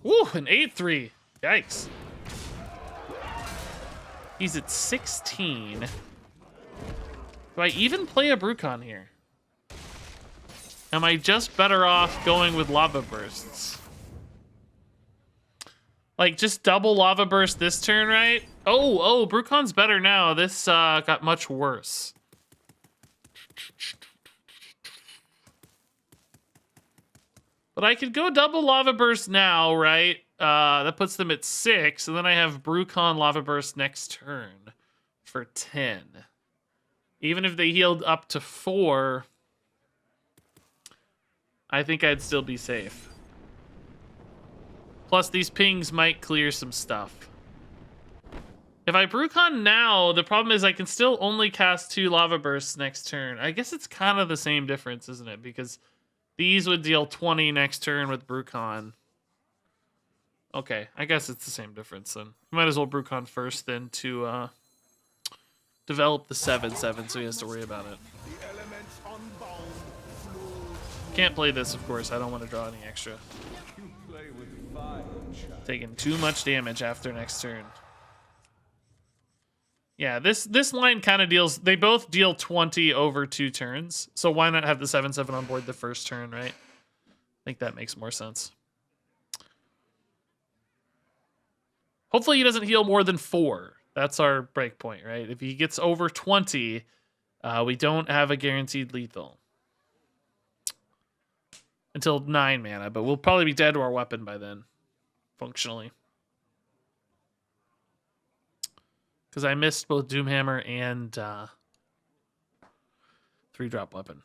Woo, an 8-3. Yikes. He's at 16. Do I even play a Brucon here? Am I just better off going with Lava Bursts? Like, just double Lava Burst this turn, right? Oh, Brucon's better now. This got much worse. But I could go double Lava Burst now, right? That puts them at 6, and then I have Brucon Lava Burst next turn for 10. Even if they healed up to 4, I think I'd still be safe. Plus, these pings might clear some stuff. If I Brucon now, the problem is I can still only cast 2 Lava Bursts next turn. I guess it's kind of the same difference, isn't it? Because these would deal 20 next turn with Brucon. Okay, I guess it's the same difference then. Might as well Brucon first then to develop the 7/7 so he has to worry about it. Can't play this, of course. I don't want to draw any extra. Taking too much damage after next turn. Yeah, this line kind of deals... They both deal 20 over 2 turns. So why not have the 7/7 on board the first turn, right? I think that makes more sense. Hopefully he doesn't heal more than 4. That's our break point, right? If he gets over 20, we don't have a guaranteed lethal. until 9 mana, but we'll probably be dead to our weapon by then, functionally. Because I missed both Doomhammer and 3-drop weapon.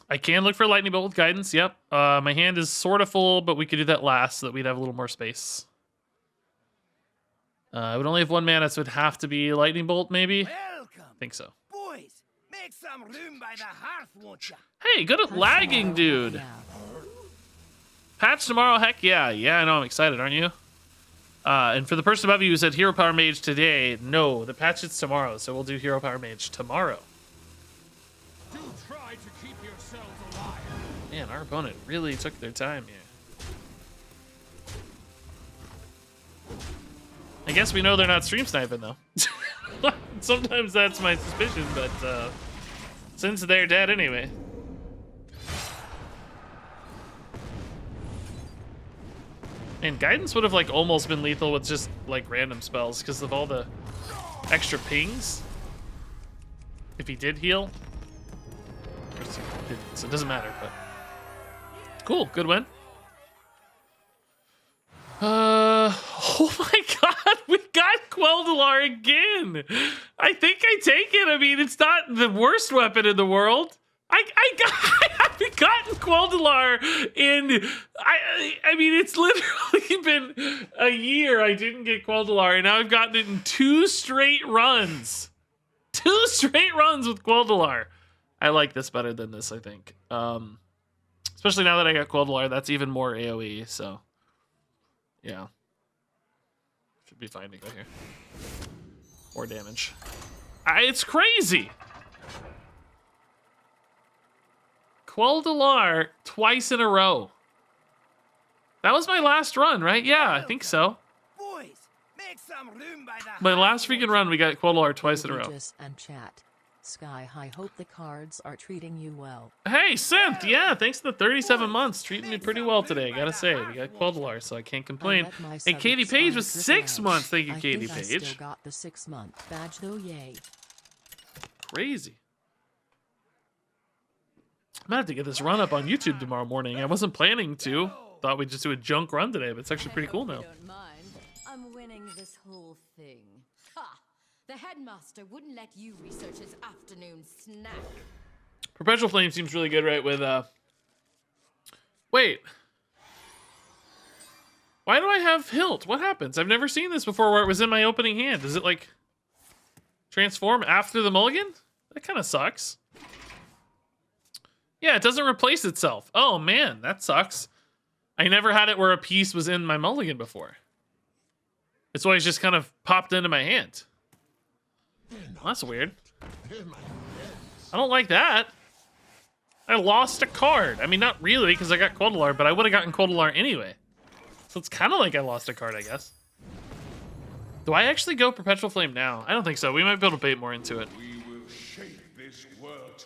I can look for Lightning Bolt with Guidance, yep. My hand is sort of full, but we could do that last so that we'd have a little more space. I would only have 1 mana, so it'd have to be Lightning Bolt, maybe? Welcome. I think so. Boys, make some room by the hearth, won't ya? Hey, good at lagging, dude. Yeah. Patch tomorrow, heck yeah. Yeah, I know, I'm excited, aren't you? And for the person above you who said Hero Power Mage today, no, the patch is tomorrow, so we'll do Hero Power Mage tomorrow. Do try to keep yourselves alive. Man, our opponent really took their time here. I guess we know they're not stream sniping, though. Sometimes that's my suspicion, but since they're dead anyway. And Guidance would have like almost been lethal with just like random spells because of all the extra pings. If he did heal. Of course he didn't, so it doesn't matter, but cool, good win. Oh my god, we got Quel'Dalar again. I think I take it. I mean, it's not the worst weapon in the world. I haven't gotten Quel'Dalar in, I mean, it's literally been a year I didn't get Quel'Dalar, and now I've gotten it in 2 straight runs. 2 straight runs with Quel'Dalar. I like this better than this, I think. Especially now that I got Quel'Dalar, that's even more AoE, so yeah. Should be fine to go here. More damage. It's crazy! Quel'Dalar twice in a row. That was my last run, right? Yeah, I think so. Boys, make some room by the My last freaking run, we got Quel'Dalar twice in a row. Regis and chat. Sky High, hope the cards are treating you well. Hey, Synth! Yeah, thanks to the 37 months. Treating me pretty well today, gotta say. We got Quel'Dalar, so I can't complain. And Katie Page was 6 months. Thank you, Katie I Page. still got the 6-month badge though, yay. Crazy. I'm gonna have to get this run up on YouTube tomorrow morning. I wasn't planning to. Thought we'd just do a junk run today, but it's actually pretty cool now. Don't mind. I'm winning this whole thing. Ha! The headmaster wouldn't let you research his afternoon snack. Perpetual Flame seems really good, right? With wait. Why do I have Hilt? What happens? I've never seen this before where it was in my opening hand. Does it like transform after the mulligan? That kind of sucks. Yeah, it doesn't replace itself. Oh man, that sucks. I never had it where a piece was in my mulligan before. It's always just kind of popped into my hand. Well, that's weird. I don't like that. I lost a card. I mean, not really, because I got Quel'Dalar, but I would have gotten Quel'Dalar anyway. So it's kind of like I lost a card, I guess. Do I actually go Perpetual Flame now? I don't think so. We might be able to bait more into it.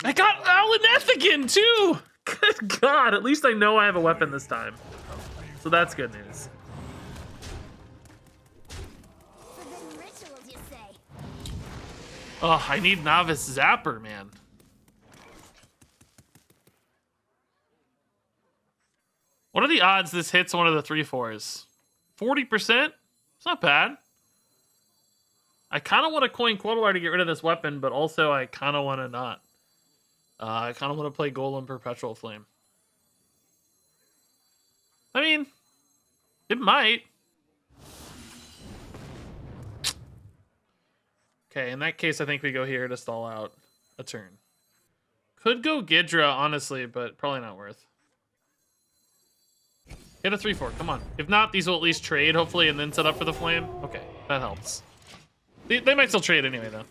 I got Alaneth again, too! Good God, at least I know I have a weapon this time. So that's good news. Forbidden rituals, you say? Oh, I need Novice Zapper, man. What are the odds this hits one of the 3/4s? 40%? It's not bad. I kind of want to coin Quel'Dalar to get rid of this weapon, but also I kind of want to not. I kind of want to play Golem Perpetual Flame. I mean, it might. Okay, in that case, I think we go here to stall out a turn. Could go Gidra, honestly, but probably not worth. Hit a 3/4, come on. If not, these will at least trade, hopefully, and then set up for the flame. Okay, that helps. They might still trade anyway, though.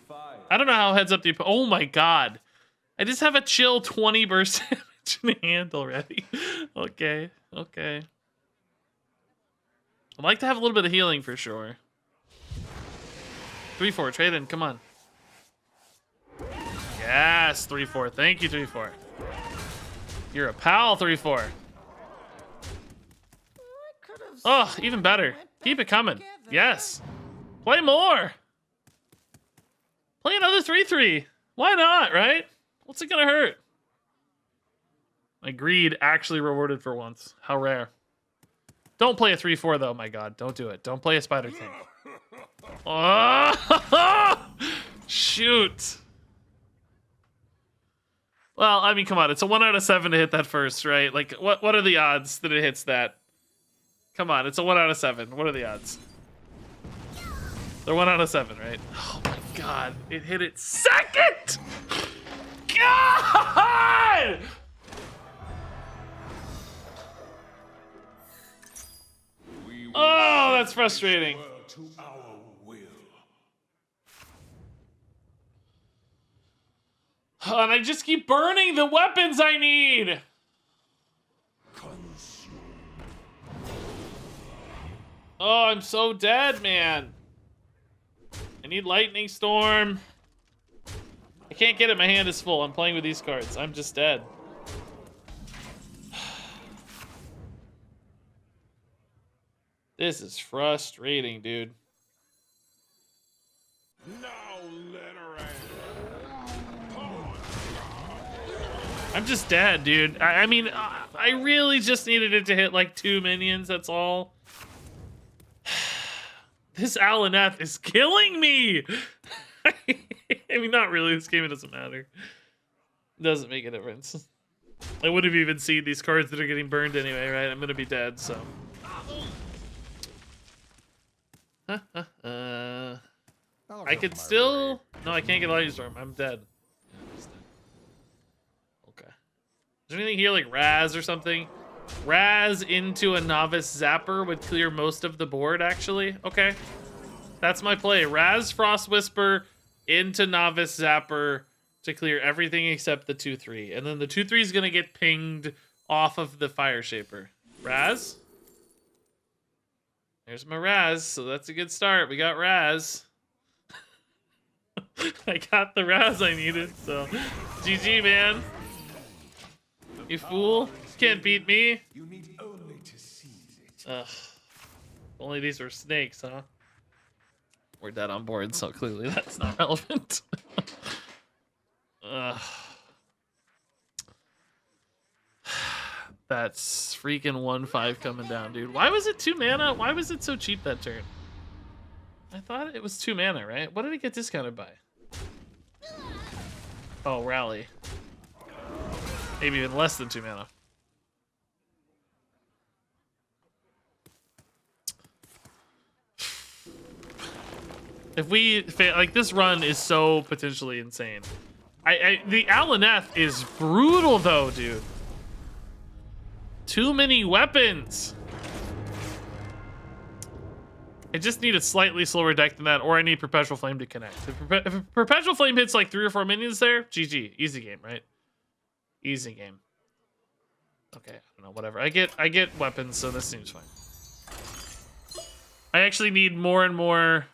I don't know how heads up the... Oh my god. I just have a chill 20 burst damage in hand already. Okay, okay. I'd like to have a little bit of healing for sure. 3/4, trade in, come on. Yes, 3/4. Thank you, 3/4. You're a pal, 3/4. Oh, even better. Keep it coming. Yes. Play more. Play another 3/3. Why not, right? What's it gonna hurt? My greed actually rewarded for once. How rare. Don't play a 3-4 though, my god. Don't do it. Don't play a spider tank. Oh! Shoot. Well, I mean, come on. It's a 1 out of 7 to hit that first, right? Like, what are the odds that it hits that? Come on, it's a 1 out of 7. What are the odds? They're 1 out of 7, right? Oh my god. It hit it second! God! Oh, that's frustrating. To our will. And I just keep burning the weapons I need. Oh, I'm so dead, man. I need Lightning Storm. I can't get it. My hand is full. I'm playing with these cards. I'm just dead. This is frustrating, dude. Now let her I'm just dead, dude. I mean, I really just needed it to hit like 2 minions, that's all. This Alaneth is killing me! I mean, not really. This game, it doesn't matter. It doesn't make a difference. I would have even seen these cards that are getting burned anyway, right? I'm gonna be dead, so. I could still... No, I can't get Lightning Storm. I'm dead. Okay. Is there anything here like Raz or something? Raz into a Novice Zapper would clear most of the board, actually. Okay. That's my play. Raz Frost Whisper into Novice Zapper to clear everything except the 2-3. And then the 2-3 is going to get pinged off of the Fire Shaper. Raz? There's my Raz, so that's a good start. We got Raz. I got the Raz I needed, so GG, man. You fool. Can't beat me. You need only to seize it. Ugh. Only these were snakes, huh? We're dead on board, so clearly that's not relevant. Ugh. That's freaking 1-5 coming down, dude. Why was it 2 mana? Why was it so cheap that turn? I thought it was 2 mana, right? What did it get discounted by? Oh, Rally. Maybe even less than 2 mana. If we fail, like, this run is so potentially insane. The Alaneth is brutal though, dude. Too many weapons. I just need a slightly slower deck than that, or I need Perpetual Flame to connect. If Perpetual Flame hits like 3 or 4 minions there, GG. Easy game, right? Easy game. Okay, I don't know, whatever. I get weapons, so this seems fine. I actually need more and more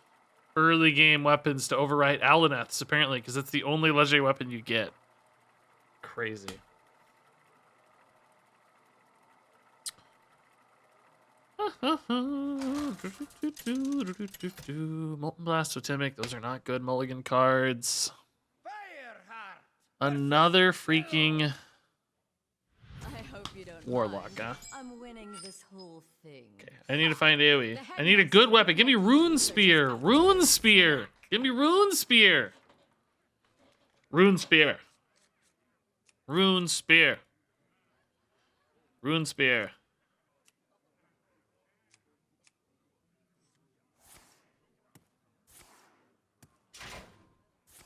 early game weapons to overwrite Alaneths, apparently, because it's the only legendary weapon you get. Crazy. Molten Blast, Totemic, those are not good mulligan cards. Another freaking Warlock, huh? I'm winning this whole thing. Okay, I need to find AoE. I need a good weapon. Give me Rune Spear. Rune Spear. Give me Rune Spear. Rune Spear. Rune Spear. Rune Spear.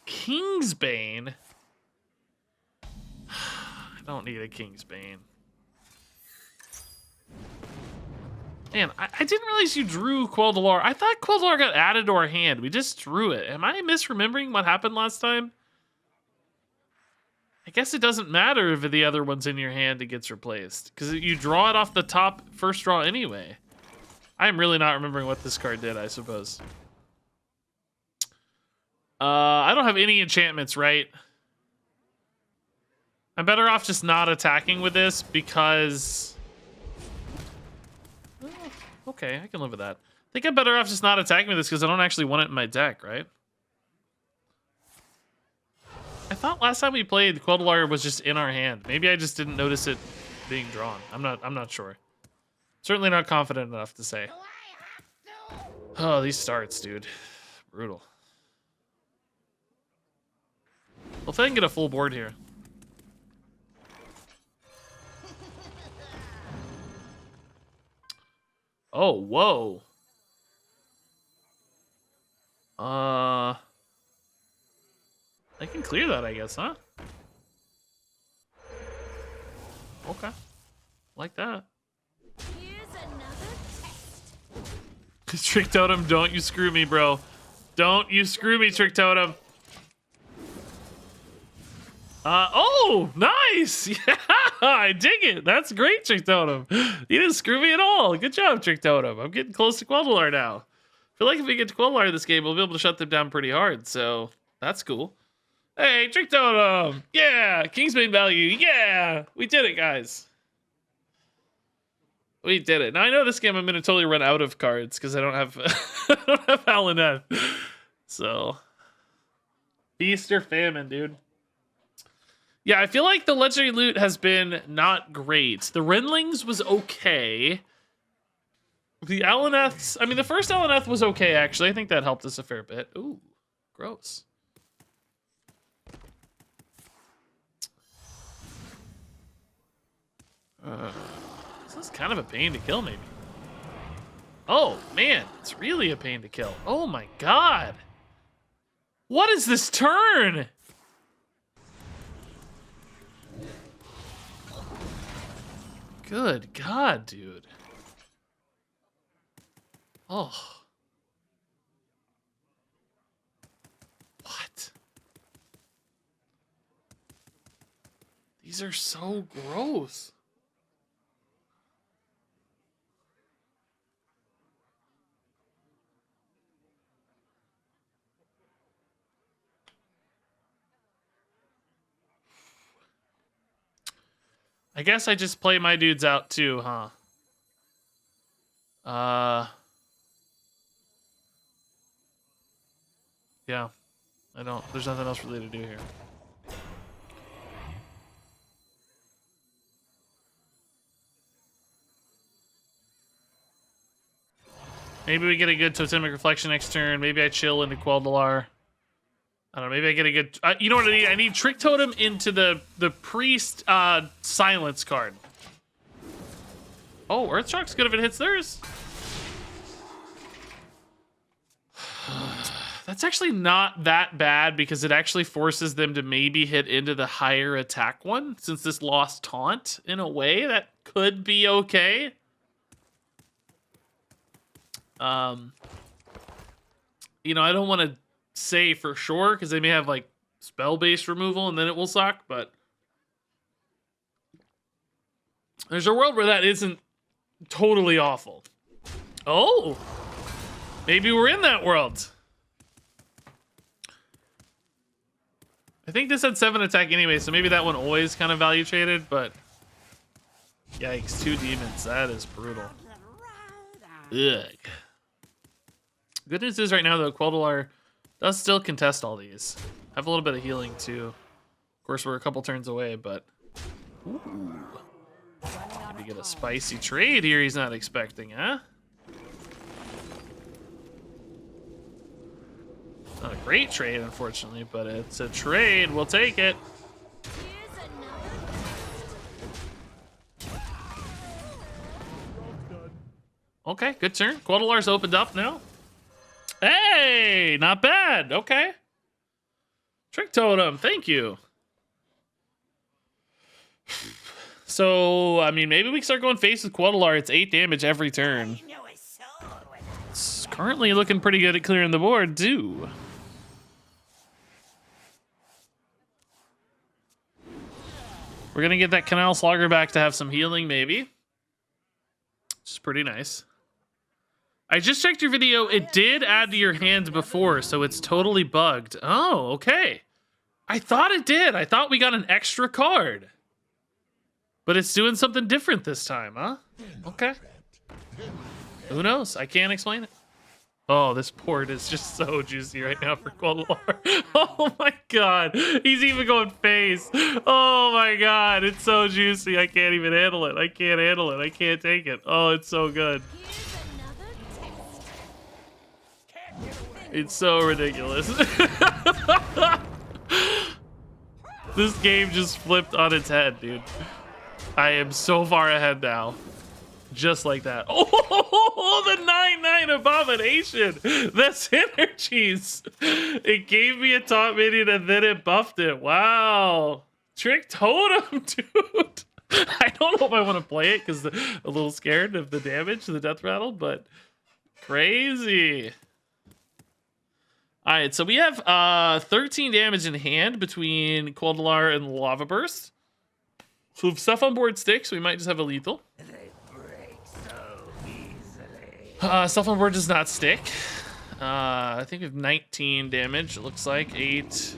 Kingsbane? I don't need a Kingsbane. Man, I didn't realize you drew Quel'Dalar. I thought Quel'Dalar got added to our hand. We just drew it. Am I misremembering what happened last time? I guess it doesn't matter if the other one's in your hand, it gets replaced. Because you draw it off the top first draw anyway. I'm really not remembering what this card did, I suppose. I don't have any enchantments, right? I'm better off just not attacking with this because... Okay, I can live with that. I think I'm better off just not attacking with this because I don't actually want it in my deck, right? I thought last time we played, Quel'Dalar was just in our hand. Maybe I just didn't notice it being drawn. I'm not sure. Certainly not confident enough to say. Oh, these starts, dude. Brutal. Well, if I can get a full board here. Oh, whoa. I can clear that, I guess, huh? Okay. Like that. Here's another test. Trick Totem, don't you screw me, bro. Don't you screw me, Trick Totem. Oh, nice. Yeah, I dig it. That's great, Trick Totem. You didn't screw me at all. Good job, Trick Totem. I'm getting close to Queldalar now. I feel like if we get to Queldalar this game, we'll be able to shut them down pretty hard. So that's cool. Hey, Trick Totem. Yeah, Kingsbane value. Yeah, we did it, guys. We did it. Now I know this game I'm gonna totally run out of cards because I don't have I don't have Alaneth. So feast or famine, dude. Yeah, I feel like the legendary loot has been not great. The Renlings was okay. The Alaneths, I mean, the first Alaneth was okay, actually. I think that helped us a fair bit. Ooh, gross. This is kind of a pain to kill, maybe. Oh, man, it's really a pain to kill. Oh, my God. What is this turn? Good God, dude. Oh. What? These are so gross. I guess I just play my dudes out too, huh? Yeah. There's nothing else really to do here. Maybe we get a good Totemic Reflection next turn. Maybe I chill into Queldalar. I don't know, maybe I get a good... you know what I need? I need Trick Totem into the Priest Silence card. Oh, Earthshock's good if it hits theirs. That's actually not that bad because it actually forces them to maybe hit into the higher attack one. Since this lost Taunt, in a way, that could be okay. You know, I don't want to say for sure because they may have like spell-based removal and then it will suck, but there's a world where that isn't totally awful. Oh, maybe we're in that world. I think this had 7 attack anyway, so maybe that one always kind of value traded, but yikes, 2 demons, that is brutal. Ugh. Good news is right now though, Queldalar does still contest all these. Have a little bit of healing too. Of course, we're a couple turns away, but ooh. Maybe get a spicy trade here he's not expecting, huh? Not a great trade, unfortunately, but it's a trade. We'll take it. Okay, good turn. Queldalar's opened up now. Hey, not bad. Okay. Trick Totem, thank you. So, I mean, maybe we can start going face with Queldalar. It's 8 damage every turn. It's currently looking pretty good at clearing the board, too. We're going to get that Canal Slogger back to have some healing, maybe. Which is pretty nice. I just checked your video. It did add to your hand before, so it's totally bugged. Oh, okay. I thought it did. I thought we got an extra card. But it's doing something different this time, huh? Okay. Who knows? I can't explain it. Oh, this port is just so juicy right now for Quadralar. Oh my god. He's even going face. Oh my god. It's so juicy. I can't even handle it. I can't handle it. I can't take it. Oh, it's so good. Here's another test. It's so ridiculous. This game just flipped on its head, dude. I am so far ahead now. Just like that. Oh, the 9/9 abomination. The synergies. It gave me a top minion and then it buffed it. Wow. Trick Totem, dude. I don't know if I want to play it because a little scared of the damage, the death rattle, but crazy. All right, so we have 13 damage in hand between Quadralar and Lava Burst. So if stuff on board sticks, we might just have a lethal. Stuff on board does not stick. I think we have 19 damage. It looks like 8,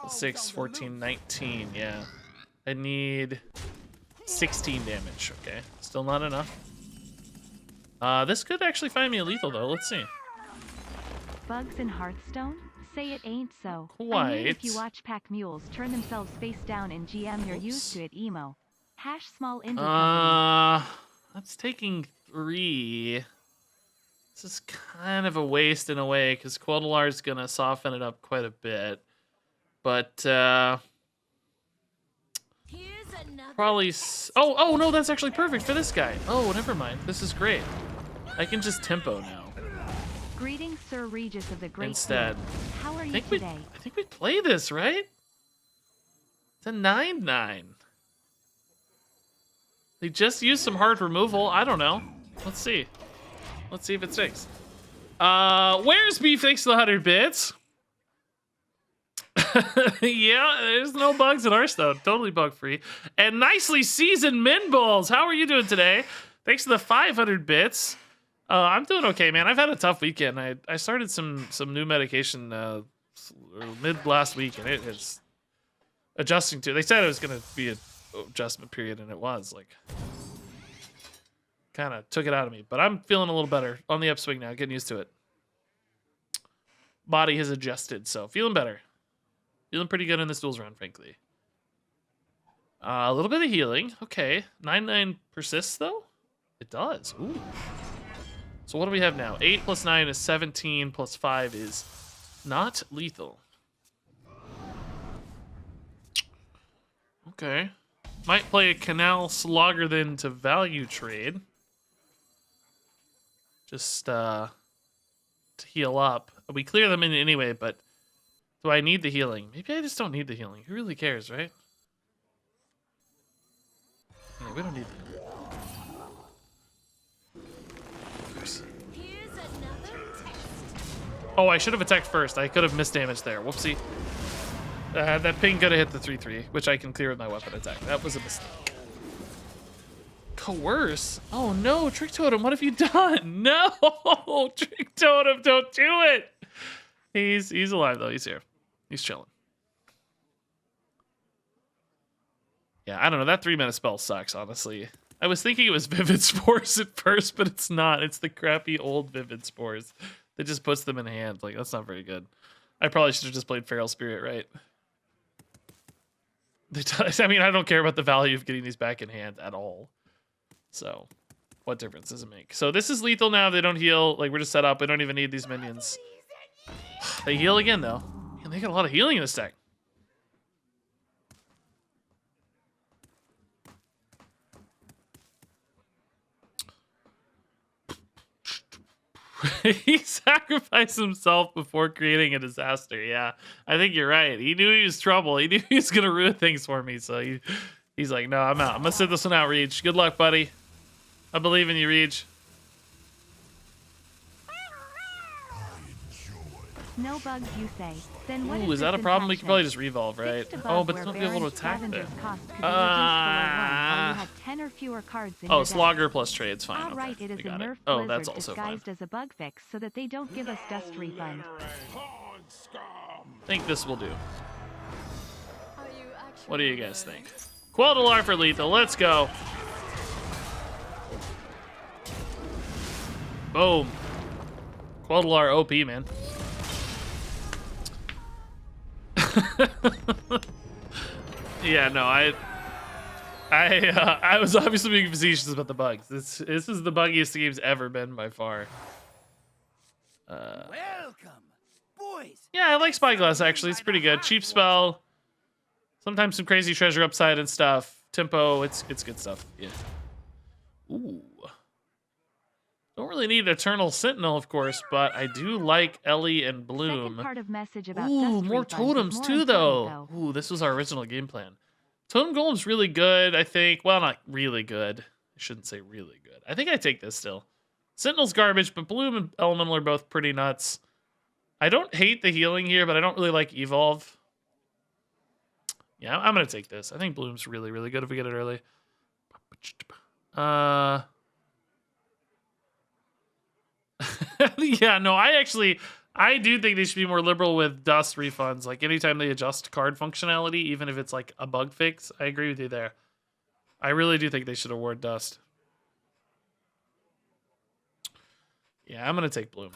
6, 14, 19. Yeah, I need 16 damage. Okay, still not enough. This could actually find me a lethal though. Let's see. Bugs in Hearthstone? Say it ain't so. I mean, Quite. if you watch pack mules turn themselves face down in GM, you're used to it, emo. Hash small indie. That's taking 3. This is kind of a waste in a way because Quadralar's gonna soften it up quite a bit, but Here's another probably. Oh no, that's actually perfect for this guy. Oh, never mind. This is great. I can just tempo now Greetings, Sir Regis of the Great instead. Queen. How are I you think today? I think we play this right. It's a 9/9. They just used some hard removal. I don't know. Let's see. Let's see if it sticks. Where's Beef thanks to the 100 bits? Yeah, there's no bugs in Hearthstone. Totally bug free. And nicely seasoned Min Balls. How are you doing today? Thanks to the 500 bits. I'm doing okay, man. I've had a tough weekend. I started some new medication mid last week, and it is adjusting to. They said it was gonna be an adjustment period, and it was like kind of took it out of me. But I'm feeling a little better on the upswing now, getting used to it. Body has adjusted, so feeling better. Feeling pretty good in this duels run, frankly. A little bit of healing. Okay, 9/9 persists though. It does. Ooh. So what do we have now? 8 plus 9 is 17 plus 5 is not lethal. Okay. Might play a Canal Slogger then to value trade. Just to heal up. We clear them in anyway, but do I need the healing? Maybe I just don't need the healing. Who really cares, right? Yeah, we don't need the healing. Here's another test. Oh, I should have attacked first. I could have missed damage there. Whoopsie. That ping could have hit the 3/3, which I can clear with my weapon attack. That was a mistake. Coerce? Oh no, Trick Totem, what have you done? No, Trick Totem, don't do it. He's alive though. He's here. He's chilling. Yeah, I don't know. That 3-mana spell sucks, honestly. I was thinking it was Vivid Spores at first, but it's not. It's the crappy old Vivid Spores that just puts them in hand. Like, that's not very good. I probably should have just played Feral Spirit, right? I mean, I don't care about the value of getting these back in hand at all. So, what difference does it make? So this is lethal now. They don't heal. Like, we're just set up. We don't even need these minions. They heal again, though. And they got a lot of healing in this deck. He sacrificed himself before creating a disaster. Yeah, I think you're right. He knew he was trouble. He knew he was going to ruin things for me. So he's like, no, I'm out. I'm going to sit this one out, Reg. Good luck, buddy. I believe in you, Reg. No bugs, you say. Then what Ooh, is that a problem? We can probably just revolve, right? Oh, but they don't be able to attack there. Had 10 or fewer cards in your deck. Slogger plus trade's fine. All right, Okay, it is we a got it. nerf Oh, blizzard that's also fine. disguised as a bug fix so that they don't give us dust refund. I think this will do. Are you actually What do you guys think? Quadralar for lethal. Let's go. Boom. Queldalar OP, man. Yeah, no, I was obviously being facetious about the bugs. This is the buggiest the game's ever been by far. Welcome, boys. Yeah, I like Spyglass actually. It's pretty good. Cheap spell. Sometimes some crazy treasure upside and stuff. Tempo, it's good stuff. Yeah. Ooh. Don't really need Eternal Sentinel, of course, but I do like Ellie and Bloom. Second part of message about Ooh, dust more refunds is totems more too, important, though. Ooh, this was our original game plan. Totem Golem's really good, I think. Well, not really good. I shouldn't say really good. I think I take this still. Sentinel's garbage, but Bloom and Elemental are both pretty nuts. I don't hate the healing here, but I don't really like Evolve. Yeah, I'm going to take this. I think Bloom's really, really good if we get it early. Yeah, no, I do think they should be more liberal with dust refunds. Like, anytime they adjust card functionality, even if it's like a bug fix, I agree with you there. I really do think they should award dust. Yeah, I'm going to take Bloom.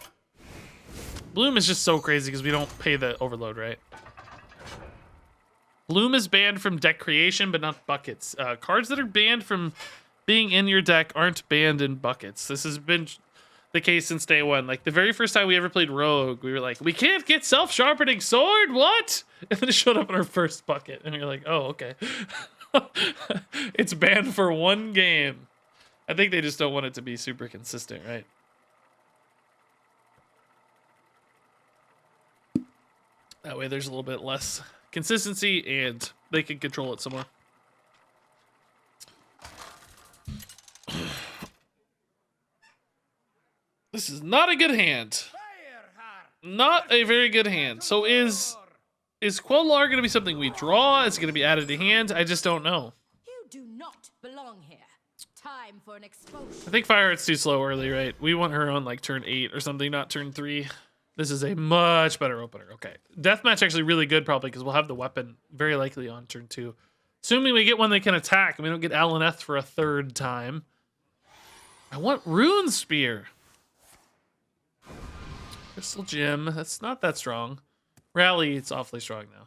Bloom is just so crazy because we don't pay the overload, right? Bloom is banned from deck creation, but not buckets. Cards that are banned from being in your deck aren't banned in buckets. This has been the case since day one. Like, the very first time we ever played Rogue, we were like, we can't get self-sharpening sword, what? And then it showed up in our first bucket, and you're like, oh, okay. It's banned for one game. I think they just don't want it to be super consistent, right? That way there's a little bit less consistency, and they can control it some more. This is not a good hand. Not a very good hand. So is Queldalar going to be something we draw? Is it going to be added to hand? I just don't know. You do not belong here. Time for an explosion. I think Fireheart's too slow early, right? We want her on like turn 8 or something, not turn 3. This is a much better opener. Okay. Deathmatch actually really good probably because we'll have the weapon very likely on turn 2. Assuming we get one that can attack and we don't get Alaneth for a third time. I want Rune Spear. Crystal Gem. That's not that strong. Rally, it's awfully strong now.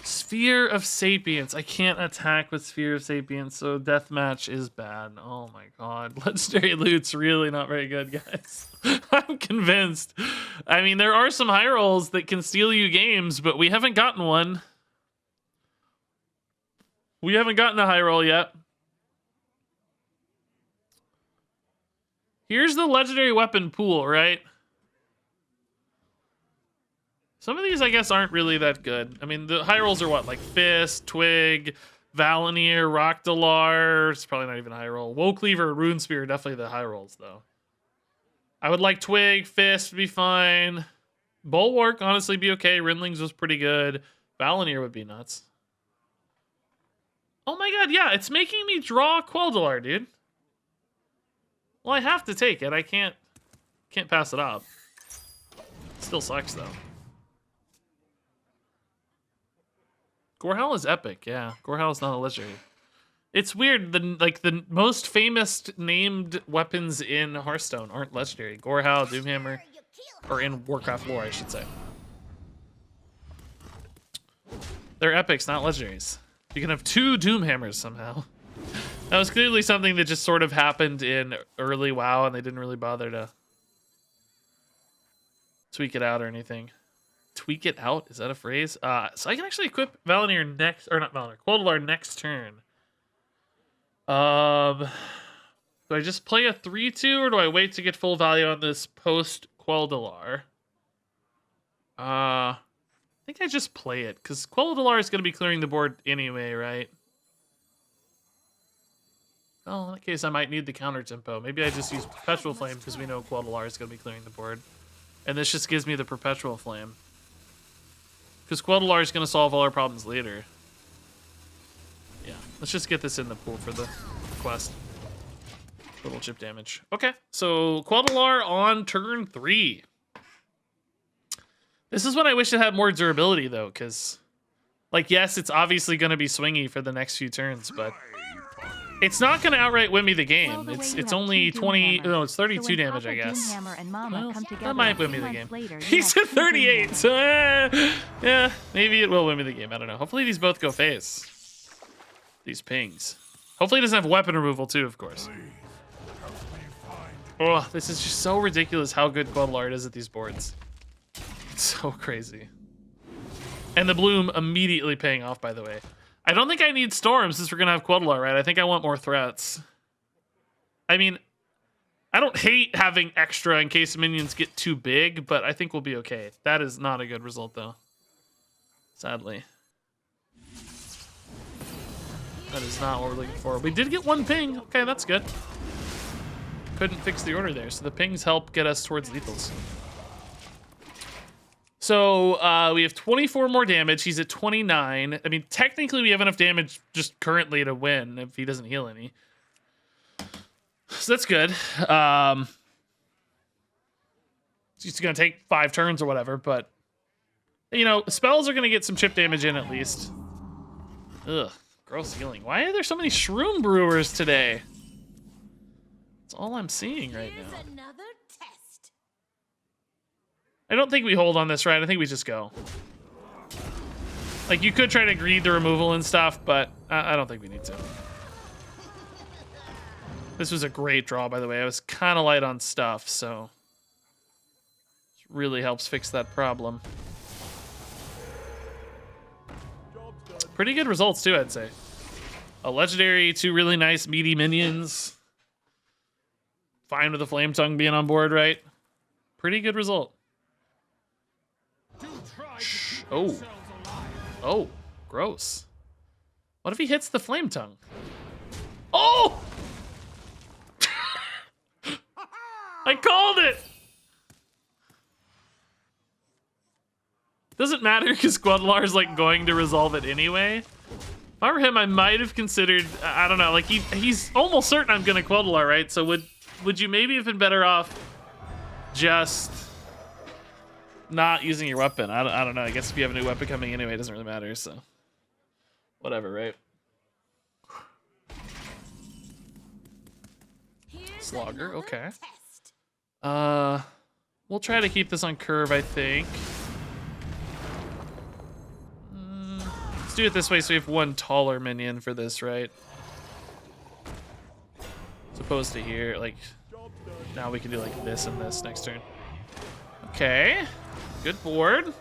Sphere of Sapience. I can't attack with Sphere of Sapience, so Deathmatch is bad. Oh my god. Legendary loot's really not very good, guys. I'm convinced. I mean, there are some high rolls that can steal you games, but we haven't gotten one. We haven't gotten a high roll yet. Here's the legendary weapon pool, right? Some of these, I guess, aren't really that good. I mean, the high rolls are what? Like Fist, Twig, Valinir, Rockdalar. It's probably not even a high roll. Woecleaver, Rune Spear are definitely the high rolls, though. I would like Twig, Fist would be fine. Bulwark, honestly, be okay. Rindlings was pretty good. Valinir would be nuts. Oh my god, yeah, it's making me draw Queldalar, dude. Well, I have to take it. I can't pass it up. Still sucks, though. Gorehal is epic, yeah. Gorehal is not a legendary. It's weird, the most famous named weapons in Hearthstone aren't legendary. Gorehal, Doomhammer, or in Warcraft lore, I should say. They're epics, not legendaries. You can have 2 Doomhammers somehow. That was clearly something that just sort of happened in early WoW, and they didn't really bother to tweak it out or anything. Tweak it out? Is that a phrase? So I can actually equip Valinir next, or not Valinir, Queldalar next turn. Do I just play a 3-2, or do I wait to get full value on this post Queldalar? I think I just play it, because Queldalar is going to be clearing the board anyway, right? Well, in that case, I might need the counter tempo. Maybe I just use Perpetual Flame, because we know Queldalar is going to be clearing the board. And this just gives me the Perpetual Flame. Because Queldalar is going to solve all our problems later. Yeah, let's just get this in the pool for the quest. Little chip damage. Okay, so Queldalar on turn 3. This is when I wish it had more durability, though, because, like, yes, it's obviously going to be swingy for the next few turns, but It's not going to outright win me the game. Well, the way it's you it's have only two 20. Doomhammers. No, it's 32 So when damage, Papa I guess. Doomhammer and Mama Well, come that together might a win few me the months game. later, you He's have at two 38, Doomhammers. so yeah, maybe it will win me the game. I don't know. Hopefully these both go face. These pings. Hopefully he doesn't have weapon removal too, of course. Oh, this is just so ridiculous how good Quetzalcoatl is at these boards. It's so crazy. And the bloom immediately paying off, by the way. I don't think I need storms since we're gonna have Quetzalcoatl, right? I think I want more threats. I mean, I don't hate having extra in case minions get too big, but I think we'll be okay. That is not a good result, though. Sadly. That is not what we're looking for. We did get one ping. Okay, that's good. Couldn't fix the order there, so the pings help get us towards lethals. So we have 24 more damage. He's at 29. I mean, technically we have enough damage just currently to win if he doesn't heal any. So that's good. He's going to take 5 turns or whatever, but, you know, spells are going to get some chip damage in at least. Ugh, gross healing. Why are there so many shroom brewers today? That's all I'm seeing right Here's now. another test. I don't think we hold on this, right? I think we just go. Like, you could try to greed the removal and stuff, but I don't think we need to. This was a great draw, by the way. I was kind of light on stuff, so it really helps fix that problem. Pretty good results, too, I'd say. A legendary, 2 really nice, meaty minions. Fine with the Flame Tongue being on board, right? Pretty good result. Oh. Oh, gross. What if he hits the Flame Tongue? Oh! I called it! Doesn't matter because Quetzalcoatl's like going to resolve it anyway. If I were him, I might have considered, I don't know, like he's almost certain I'm gonna Quetzalcoatl, right? So would you maybe have been better off just not using your weapon? I don't know. I guess if you have a new weapon coming anyway, it doesn't really matter, so whatever, right? Here's Slogger, another okay. test. We'll try to keep this on curve, I think. Let's do it this way so we have 1 taller minion for this, right? As opposed to here, like, now we can do like this and this next turn. Okay, good board.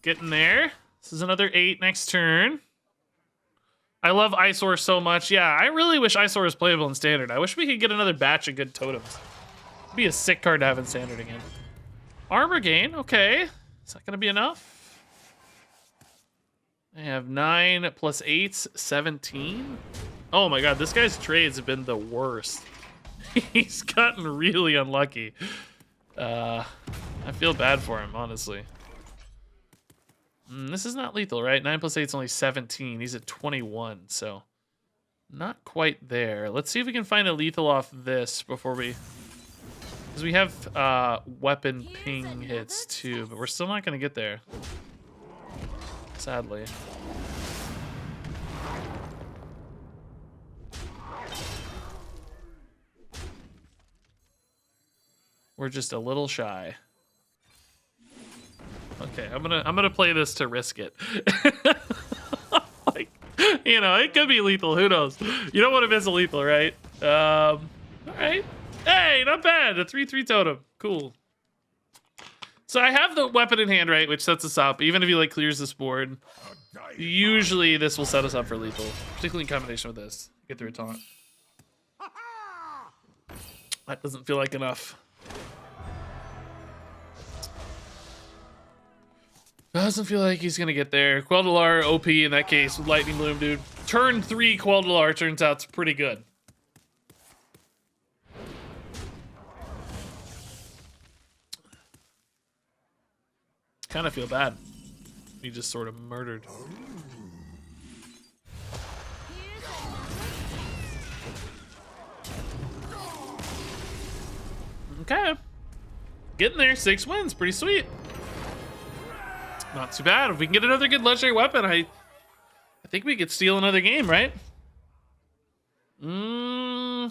Getting there. This is another 8 next turn. I love Eyesore so much. Yeah, I really wish Eyesore was playable in Standard. I wish we could get another batch of good totems. It'd be a sick card to have in Standard again. Armor gain, okay. Is that gonna be enough? I have 9 plus 8, 17. Oh my god, this guy's trades have been the worst. He's gotten really unlucky. I feel bad for him, honestly. This is not lethal, right? 9 plus 8 is only 17. He's at 21, so not quite there. Let's see if we can find a lethal off this before we... Because we have weapon ping hits too, but we're still not going to get there. Sadly. We're just a little shy. Okay, I'm gonna play this to risk it. Like, you know, it could be lethal. Who knows? You don't want to miss a lethal, right? All right. Hey, not bad. A 3/3 totem. Cool. So I have the weapon in hand, right, which sets us up. Even if he like clears this board, usually this will set us up for lethal, particularly in combination with this. Get through a taunt. That doesn't feel like enough. Doesn't feel like he's gonna get there. Quetzalcoatl OP in that case with Lightning Bloom, dude. Turn 3 Quetzalcoatl turns out it's pretty good. Kind of feel bad. He just sort of murdered. Okay. Getting there. 6 wins. Pretty sweet. Not too bad. If we can get another good legendary weapon, I think we could steal another game, right? Yeah,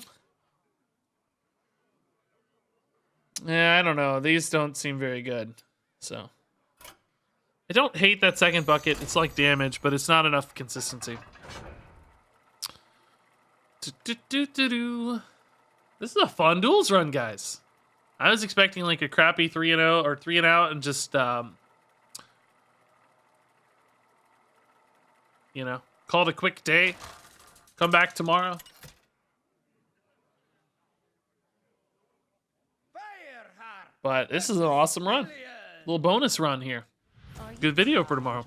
I don't know. These don't seem very good. So I don't hate that second bucket. It's like damage, but it's not enough consistency. This is a fun duels run, guys. I was expecting like a crappy 3-0 or 3 and out and just you know, call it a quick day. Come back tomorrow. But this is an awesome run. Little bonus run here. Good video for tomorrow.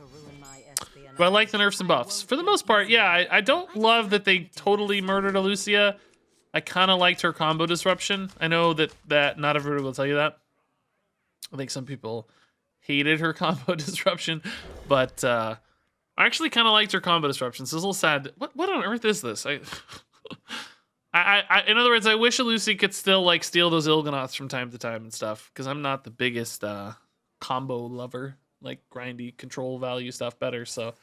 Do I like the nerfs and buffs? For the most part, yeah. I don't love that they totally murdered Alucia. I kind of liked her combo disruption. I know that not everybody will tell you that. I think some people hated her combo disruption, but I actually kind of liked her combo disruption. So it's a little sad. What on earth is this? In other words, I wish Alucia could still like steal those Il'gynoths from time to time and stuff, because I'm not the biggest combo lover. Like grindy control value stuff better. So,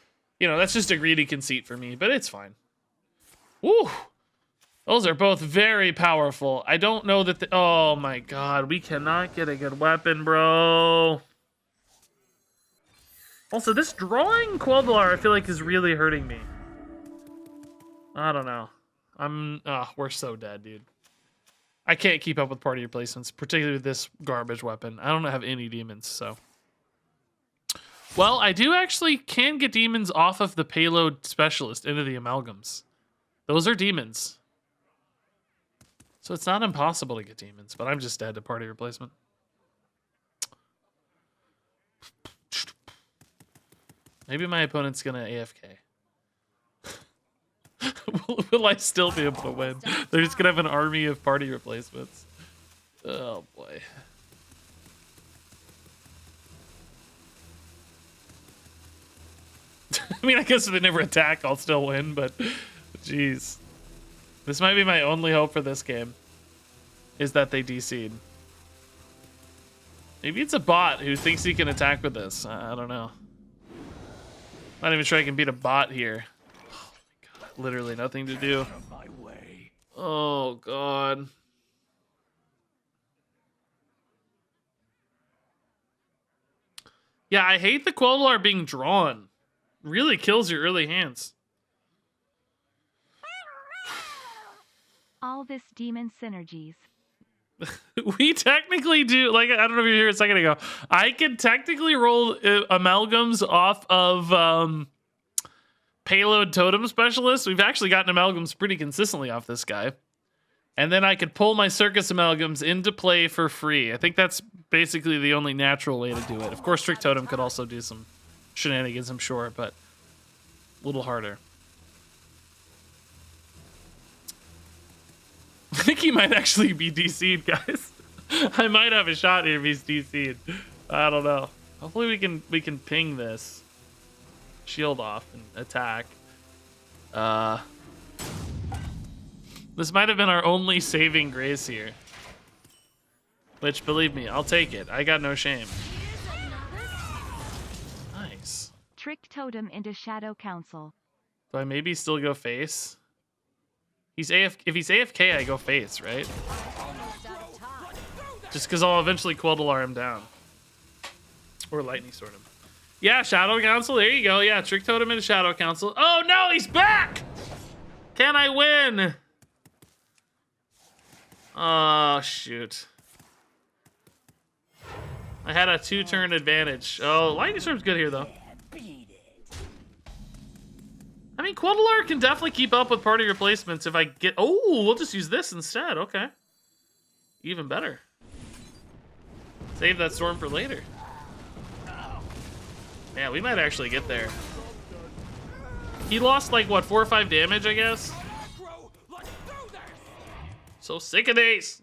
you know, that's just a greedy conceit for me, but it's fine. Woo! Those are both very powerful. I don't know that oh my god, we cannot get a good weapon, bro. Also, this drawing Quel'Dalar I feel like is really hurting me. I don't know. We're so dead, dude. I can't keep up with party replacements, particularly with this garbage weapon. I don't have any demons, so. Well, I do actually can get demons off of the payload specialist into the amalgams. Those are demons. So it's not impossible to get demons, but I'm just dead to party replacement. Maybe my opponent's gonna AFK. Will I still be able to win? They're just gonna have an army of party replacements. Oh boy. I mean, I guess if they never attack, I'll still win, but jeez. This might be my only hope for this game, is that they DC'd. Maybe it's a bot who thinks he can attack with this. I don't know. Not even sure I can beat a bot here. Oh my god, literally nothing to do. Oh god. Yeah, I hate the Quel'Dalar being drawn. Really kills your early hands. All this demon synergies. We technically do, like, I don't know if you were here a second ago. I can technically roll amalgams off of payload totem specialist. We've actually gotten amalgams pretty consistently off this guy. And then I could pull my circus amalgams into play for free. I think that's basically the only natural way to do it. Of course, Trick Totem could also do some shenanigans, I'm sure, but a little harder. I think he might actually be DC'd, guys. I might have a shot here if he's DC'd. I don't know. Hopefully we can ping this. Shield off and attack. This might have been our only saving grace here. Which, believe me, I'll take it. I got no shame. Nice. Trick Totem into Shadow Council. Do I maybe still go face? If he's AFK, I go face, right? Just because I'll eventually Quel'Dalar him down. Or Lightning Sword him. Yeah, Shadow Council. There you go. Yeah, Trick Totem into Shadow Council. Oh, no, he's back! Can I win? Oh, shoot. I had a 2-turn advantage. Oh, Lightning Storm's good here, though. I mean, Quel'Dalar can definitely keep up with party replacements if I get... Oh, we'll just use this instead. Okay. Even better. Save that storm for later. Yeah, we might actually get there. He lost, like, what, 4 or 5 damage, I guess? So sick of these.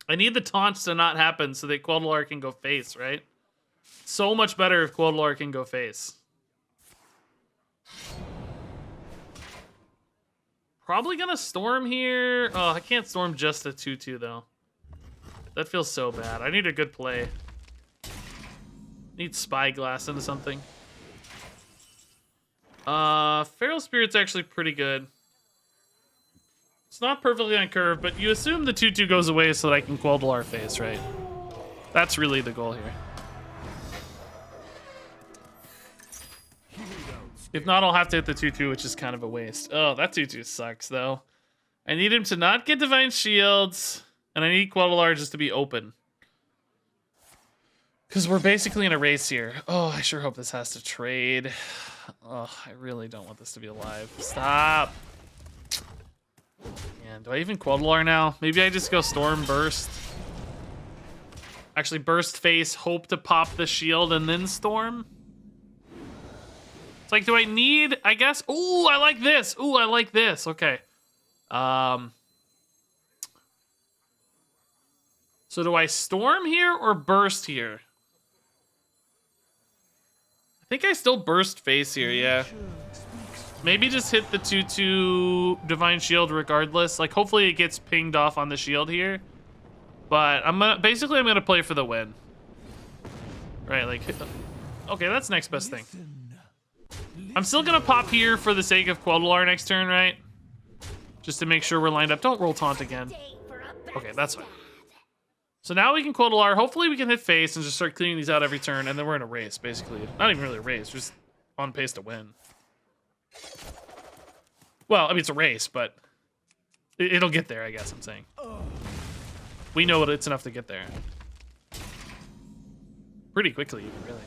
I need the taunts to not happen so that Quel'Dalar can go face, right? So much better if Quel'Dalar can go face. Probably gonna storm here. Oh, I can't storm just a 2-2 though. That feels so bad. I need a good play. Need Spyglass into something. Feral Spirit's actually pretty good. It's not perfectly on curve, but you assume the 2/2 goes away so that I can Quel'Dalar face, right? That's really the goal here. If not, I'll have to hit the 2/2, which is kind of a waste. Oh, that 2/2 sucks, though. I need him to not get Divine Shields, and I need Quel'Dalar just to be open. Because we're basically in a race here. Oh, I sure hope this has to trade. Oh, I really don't want this to be alive. Stop. Man, do I even Quel'Dalar now? Maybe I just go Storm Burst. Actually, Burst face, hope to pop the shield, and then Storm. It's like, do I need, I guess? Ooh, I like this. Ooh, I like this. Okay. So do I Storm here or Burst here? I think I still Burst face here, yeah. Maybe just hit the 2/2 Divine Shield regardless. Like, hopefully it gets pinged off on the shield here. But I'm gonna play for the win. Right, like, okay, that's next best thing. I'm still gonna pop here for the sake of Quel'Dalar next turn, right? Just to make sure we're lined up. Don't roll taunt again. Okay, that's fine. So now we can Quel'Dalar. Hopefully we can hit face and just start cleaning these out every turn, and then we're in a race, basically. Not even really a race, just on pace to win. Well, I mean, it's a race, but it'll get there, I guess I'm saying. We know it's enough to get there. Pretty quickly, even, really.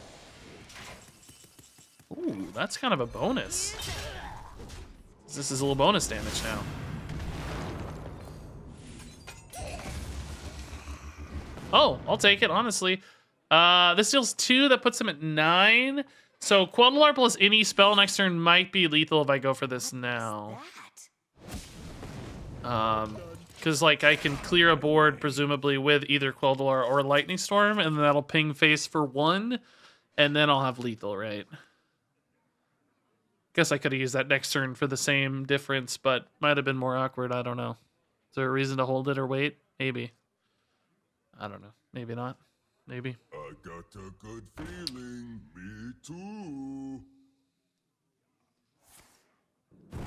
Ooh, that's kind of a bonus. This is a little bonus damage now. Oh, I'll take it, honestly. This deals 2, that puts him at 9. So Quel'Dalar plus any spell next turn might be lethal if I go for this now. Because like I can clear a board presumably with either Quel'Dalar or Lightning Storm, and then that'll ping face for 1, and then I'll have lethal, right? Guess I could have used that next turn for the same difference, but might have been more awkward. I don't know. Is there a reason to hold it or wait? Maybe. I don't know. Maybe not. Maybe. I got a good feeling. Me too.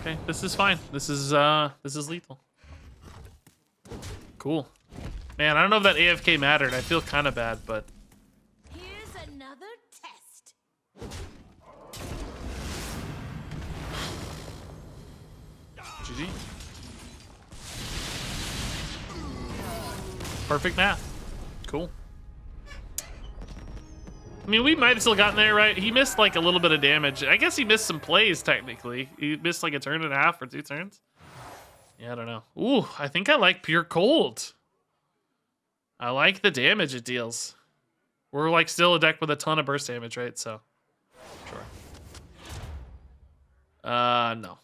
Okay, this is fine. This is lethal. Cool. Man, I don't know if that AFK mattered. I feel kind of bad, but Here's another test. GG. Perfect math. Cool. I mean, we might have still gotten there, right? He missed like a little bit of damage. I guess he missed some plays, technically. He missed like a turn and a half or 2 turns. Yeah, I don't know. Ooh, I think I like Pure Cold. I like the damage it deals. We're like still a deck with a ton of burst damage, right? So, sure. No.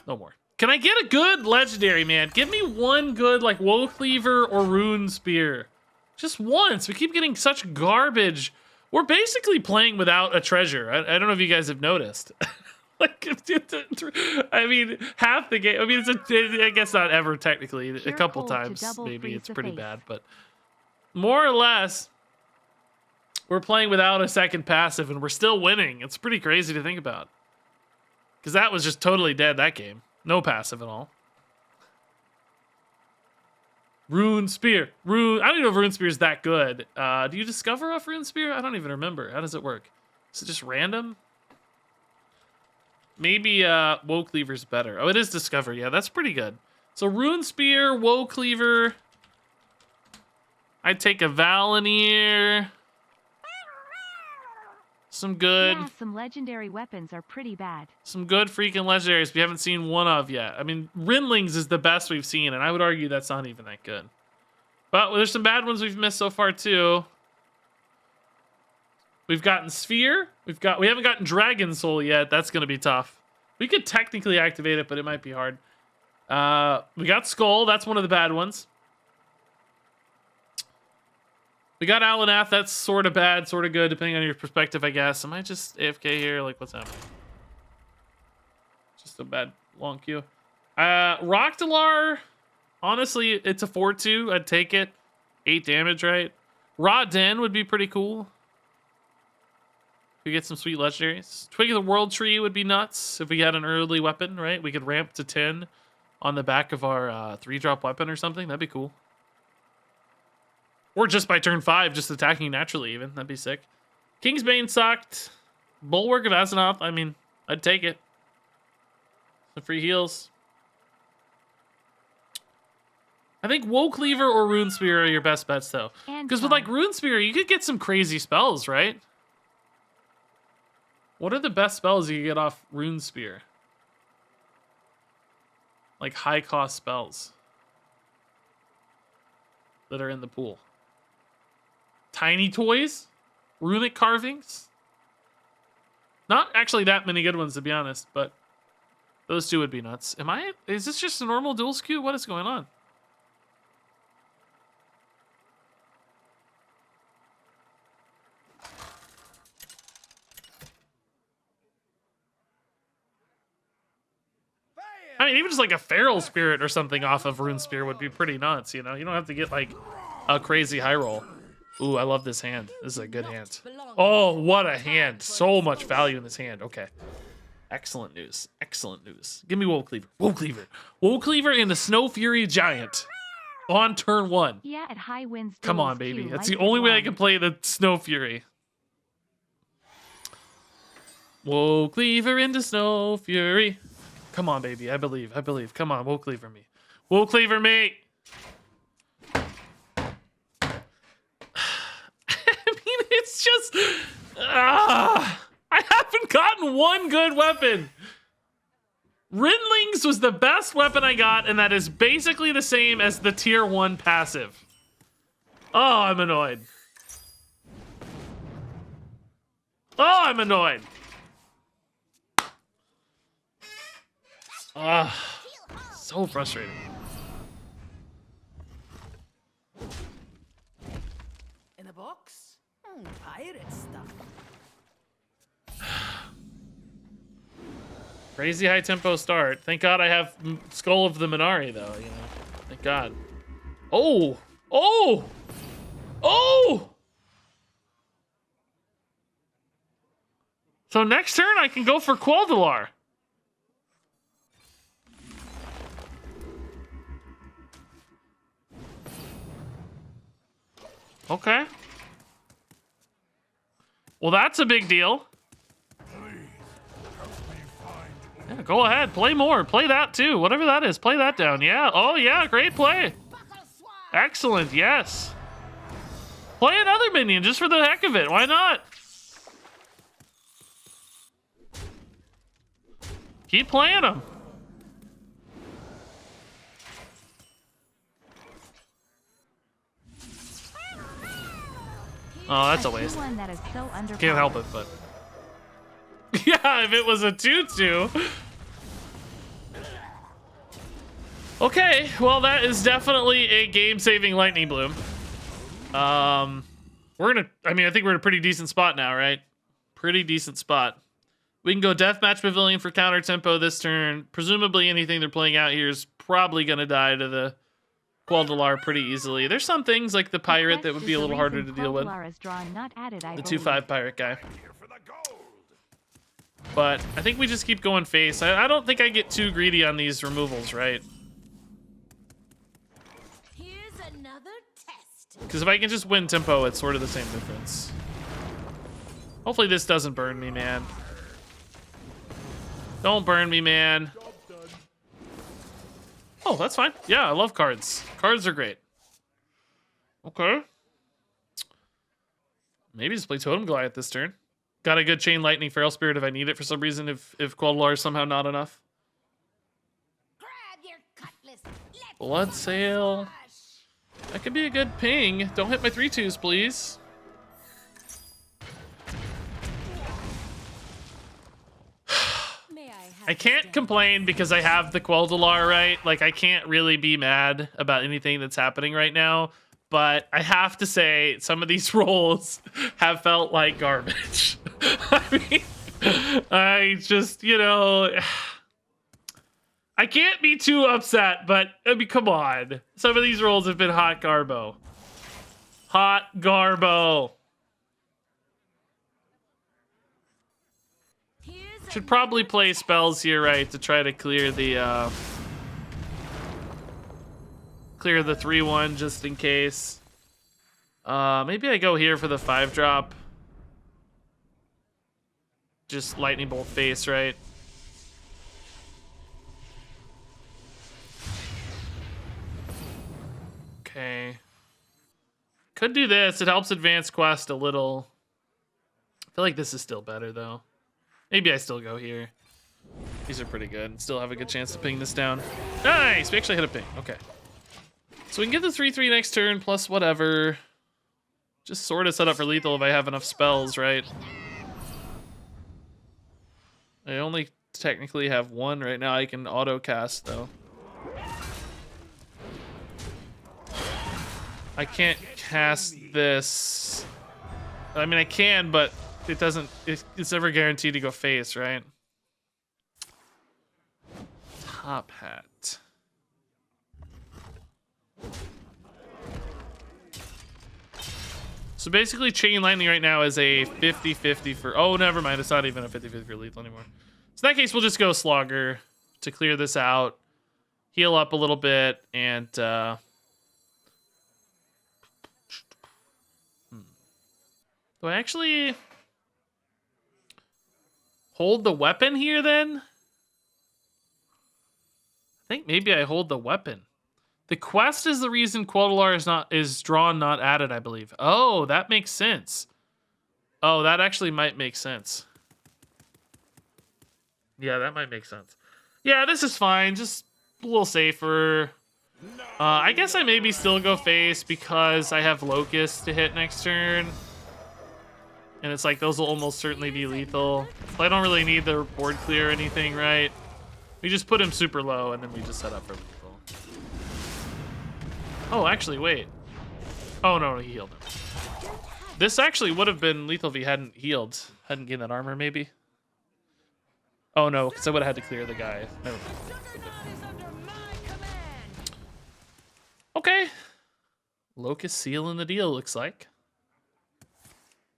No more. Can I get a good legendary, man? Give me one good, like, Woe Cleaver or Rune Spear. Just once. We keep getting such garbage. We're basically playing without a treasure. I don't know if you guys have noticed. Like, I mean, half the game. I mean, I guess not ever, technically. A couple times, maybe it's pretty bad. But more or less, we're playing without a second passive, and we're still winning. It's pretty crazy to think about. Because that was just totally dead, that game. No passive at all. Rune Spear. I don't even know if Rune Spear is that good. Do you discover off Rune Spear? I don't even remember. How does it work? Is it just random? Maybe Woe Cleaver's better. Oh, it is Discover. Yeah, that's pretty good. So Rune Spear, Woe Cleaver. I'd take a Valenier. Some good. Yeah, some legendary weapons are pretty bad. Some good freaking legendaries we haven't seen one of yet. I mean, Rinlings is the best we've seen, and I would argue that's not even that good. But there's some bad ones we've missed so far too. We've gotten Sphere. We haven't gotten Dragon Soul yet. That's gonna be tough. We could technically activate it, but it might be hard. We got Skull. That's one of the bad ones. We got Alanath. That's sort of bad, sort of good, depending on your perspective, I guess. Am I just AFK here? Like, what's happening? Just a bad long queue. Rockdalar, honestly, it's a 4/2. I'd take it. 8 damage, right? Raw Den would be pretty cool. We get some sweet legendaries. Twig of the World Tree would be nuts if we had an early weapon, right? We could ramp to 10. on the back of our 3-drop weapon or something. That'd be cool. Or just by turn 5, just attacking naturally even. That'd be sick. Kingsbane sucked. Bulwark of Azeroth, I mean, I'd take it. Some free heals. I think Woe Cleaver or Rune Spear are your best bets, though. Because with, like, Rune Spear, you could get some crazy spells, right? What are the best spells you can get off Rune Spear? Like, high-cost spells that are in the pool. Tiny toys? Runic carvings? Not actually that many good ones, to be honest, but those two would be nuts. Is this just a normal Duels queue? What is going on? I mean, even just like a Feral Spirit or something off of Rune Spear would be pretty nuts, you know? You don't have to get like a crazy high roll. Ooh, I love this hand. This is a good hand. Oh, what a hand. So much value in this hand. Okay. Excellent news. Excellent news. Give me Woe Cleaver. Woe Cleaver. Woe Cleaver and the Snow Fury Giant on turn 1. Yeah, at high winds. Come on, baby. That's the only way I can play the Snow Fury. Woe Cleaver into Snow Fury. Come on, baby. I believe. I believe. Come on. Woe Cleaver me. Woe Cleaver me. I mean, it's just... I haven't gotten one good weapon. Rinlings was the best weapon I got, and that is basically the same as the tier 1 passive. Oh, I'm annoyed. Oh, I'm annoyed. So frustrating. In a box? Pirate stuff. Crazy high tempo start. Thank God I have Skull of the Minari, though, you know. Thank God. Oh! Oh! Oh! So next turn I can go for Quel'Dalar. Okay. Well, that's a big deal. Yeah, go ahead. Play more. Play that, too. Whatever that is. Play that down. Yeah. Oh, yeah. Great play. Excellent. Yes. Play another minion just for the heck of it. Why not? Keep playing them. Oh, that's a waste. That is so Can't help it, but... yeah, if it was a 2-2. Okay, well, that is definitely a game-saving Lightning Bloom. I think we're in a pretty decent spot now, right? Pretty decent spot. We can go Deathmatch Pavilion for counter tempo this turn. Presumably anything they're playing out here is probably going to die to the Quel'Dalar pretty easily. There's some things like the pirate that would be a little harder to deal with. The 2/5 pirate guy. But I think we just keep going face. I don't think I get too greedy on these removals, right? Here's another test. Because if I can just win tempo, it's sort of the same difference. Hopefully this doesn't burn me, man. Don't burn me, man. Oh, that's fine. Yeah, I love cards. Cards are great. Okay. Maybe just play Totem Goliath this turn. Got a good Chain Lightning Feral Spirit if I need it for some reason, if Quel'Dalar is somehow not enough. Grab your cutlass. Let's Blood Sail. That could be a good ping. Don't hit my 3/2s, please. May I have I can't complain because I have the Quel'Dalar, right? Like, I can't really be mad about anything that's happening right now. But I have to say, some of these rolls have felt like garbage. I mean, I just, you know... I can't be too upset, but, I mean, come on. Some of these rolls have been hot garbo. Hot garbo. Should probably play spells here, right, to try to clear the clear the 3/1 just in case. Maybe I go here for the 5-drop. Just lightning bolt face, right? Okay. Could do this. It helps advance quest a little. I feel like this is still better, though. Maybe I still go here. These are pretty good. Still have a good chance to ping this down. Nice! We actually hit a ping. Okay. So we can get the 3/3 next turn, plus whatever. Just sort of set up for lethal if I have enough spells, right? I only technically have one right now I can auto-cast, though. I can't cast this. I mean, I can, but it doesn't... It's never guaranteed to go face, right? Top hat. So basically, Chain Lightning right now is a 50-50 for... Oh, never mind. It's not even a 50-50 for lethal anymore. So in that case, we'll just go Slogger to clear this out. Heal up a little bit, and... Do I actually hold the weapon here then? I think maybe I hold the weapon. The quest is the reason Quel'Dallar is drawn, not added, I believe. Oh, that makes sense. Oh, that actually might make sense. Yeah, that might make sense. Yeah, this is fine. Just a little safer. I guess I maybe still go face because I have Locust to hit next turn. And it's like, those will almost certainly be lethal. I don't really need the board clear or anything, right? We just put him super low, and then we just set up for lethal. Oh, actually, wait. Oh, no, he healed him. This actually would have been lethal if he hadn't healed. Hadn't gained that armor, maybe? Oh, no, because I would have had to clear the guy. Never mind. Okay. Locust seal in the deal, looks like.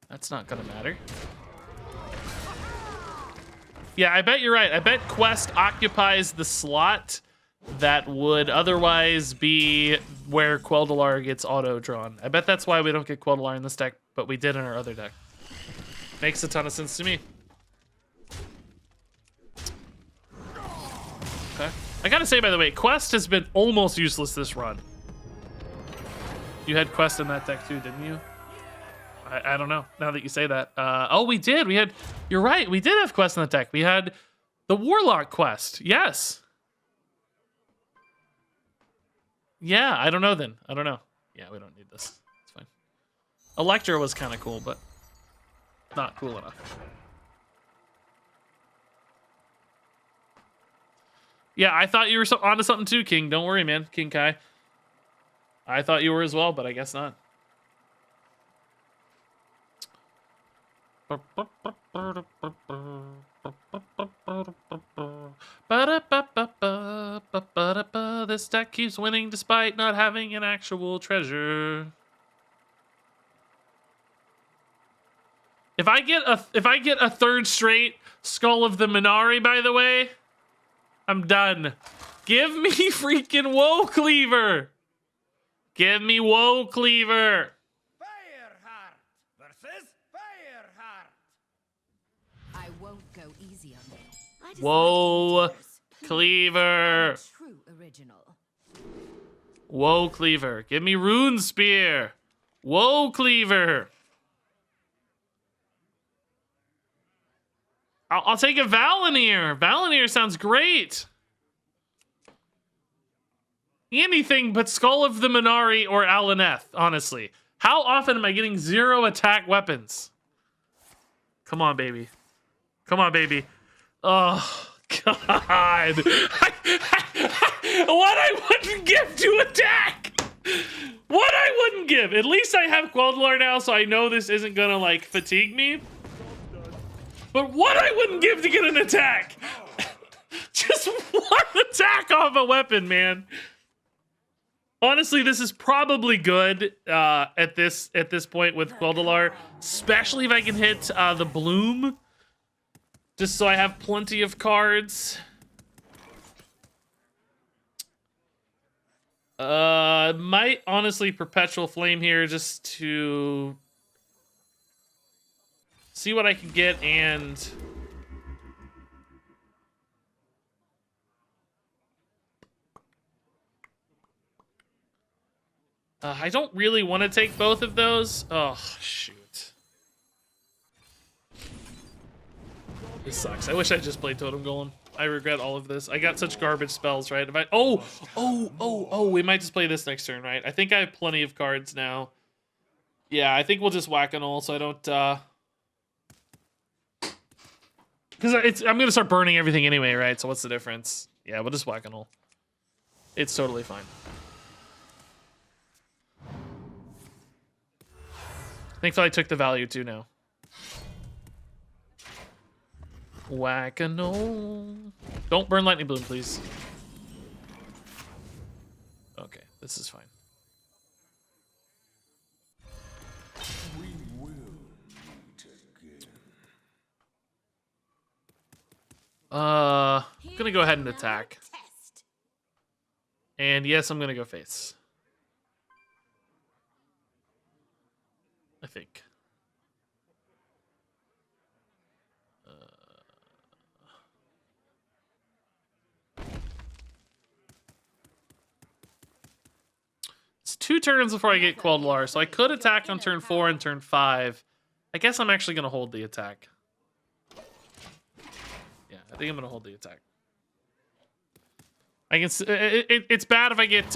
That's not gonna matter. Yeah, I bet you're right. I bet Quest occupies the slot that would otherwise be where Quel'Dallar gets auto-drawn. I bet that's why we don't get Quel'Dallar in this deck, but we did in our other deck. Makes a ton of sense to me. Okay. I gotta say, by the way, Quest has been almost useless this run. You had Quest in that deck too, didn't you? I don't know, now that you say that. Oh, we did. We had... You're right. We did have Quest in the deck. We had the Warlock Quest. Yes. Yeah, I don't know then. I don't know. Yeah, we don't need this. It's fine. Electra was kind of cool, but not cool enough. Yeah, I thought you were onto something too, King. Don't worry, man. King Kai. I thought you were as well, but I guess not. This deck keeps winning despite not having an actual treasure. If I get a third straight Skull of the Minari, by the way, I'm done. Give me freaking Woe Cleaver. Give me Woe Cleaver. Whoa, Cleaver. True original. Whoa, Cleaver. Give me Rune Spear. Whoa, Cleaver. I'll take a Valenier. Valenier sounds great. Anything but Skull of the Minari or Alaneth, honestly. How often am I getting 0 attack weapons? Come on, baby. Come on, baby. Oh, God. What I wouldn't give to attack. What I wouldn't give. At least I have Quel'Dallar now, so I know this isn't going to, like, fatigue me. But what I wouldn't give to get an attack. Just one attack off a weapon, man. Honestly, this is probably good at this point with Quel'Dallar, especially if I can hit the Bloom. Just so I have plenty of cards. Might honestly Perpetual Flame here just to see what I can get, and I don't really want to take both of those. Oh, shoot. This sucks. I wish I just played Totem Golem. I regret all of this. I got such garbage spells, right? If I we might just play this next turn, right? I think I have plenty of cards now. Yeah, I think we'll just whack and all so I don't because I'm gonna start burning everything anyway, right? So what's the difference? Yeah, we'll just whack and all. It's totally fine. Thankfully I took the value too now. Whack-a-no. Don't burn Lightning Bloom, please. Okay, this is fine. We will meet again. I'm gonna go ahead and Here's attack. another test. And yes, I'm gonna go face. I think. It's 2 turns before I get Queldalar, so I could attack on turn 4 and turn 5. I guess I'm actually gonna hold the attack. Yeah, I think I'm gonna hold the attack. I can. It's bad if I get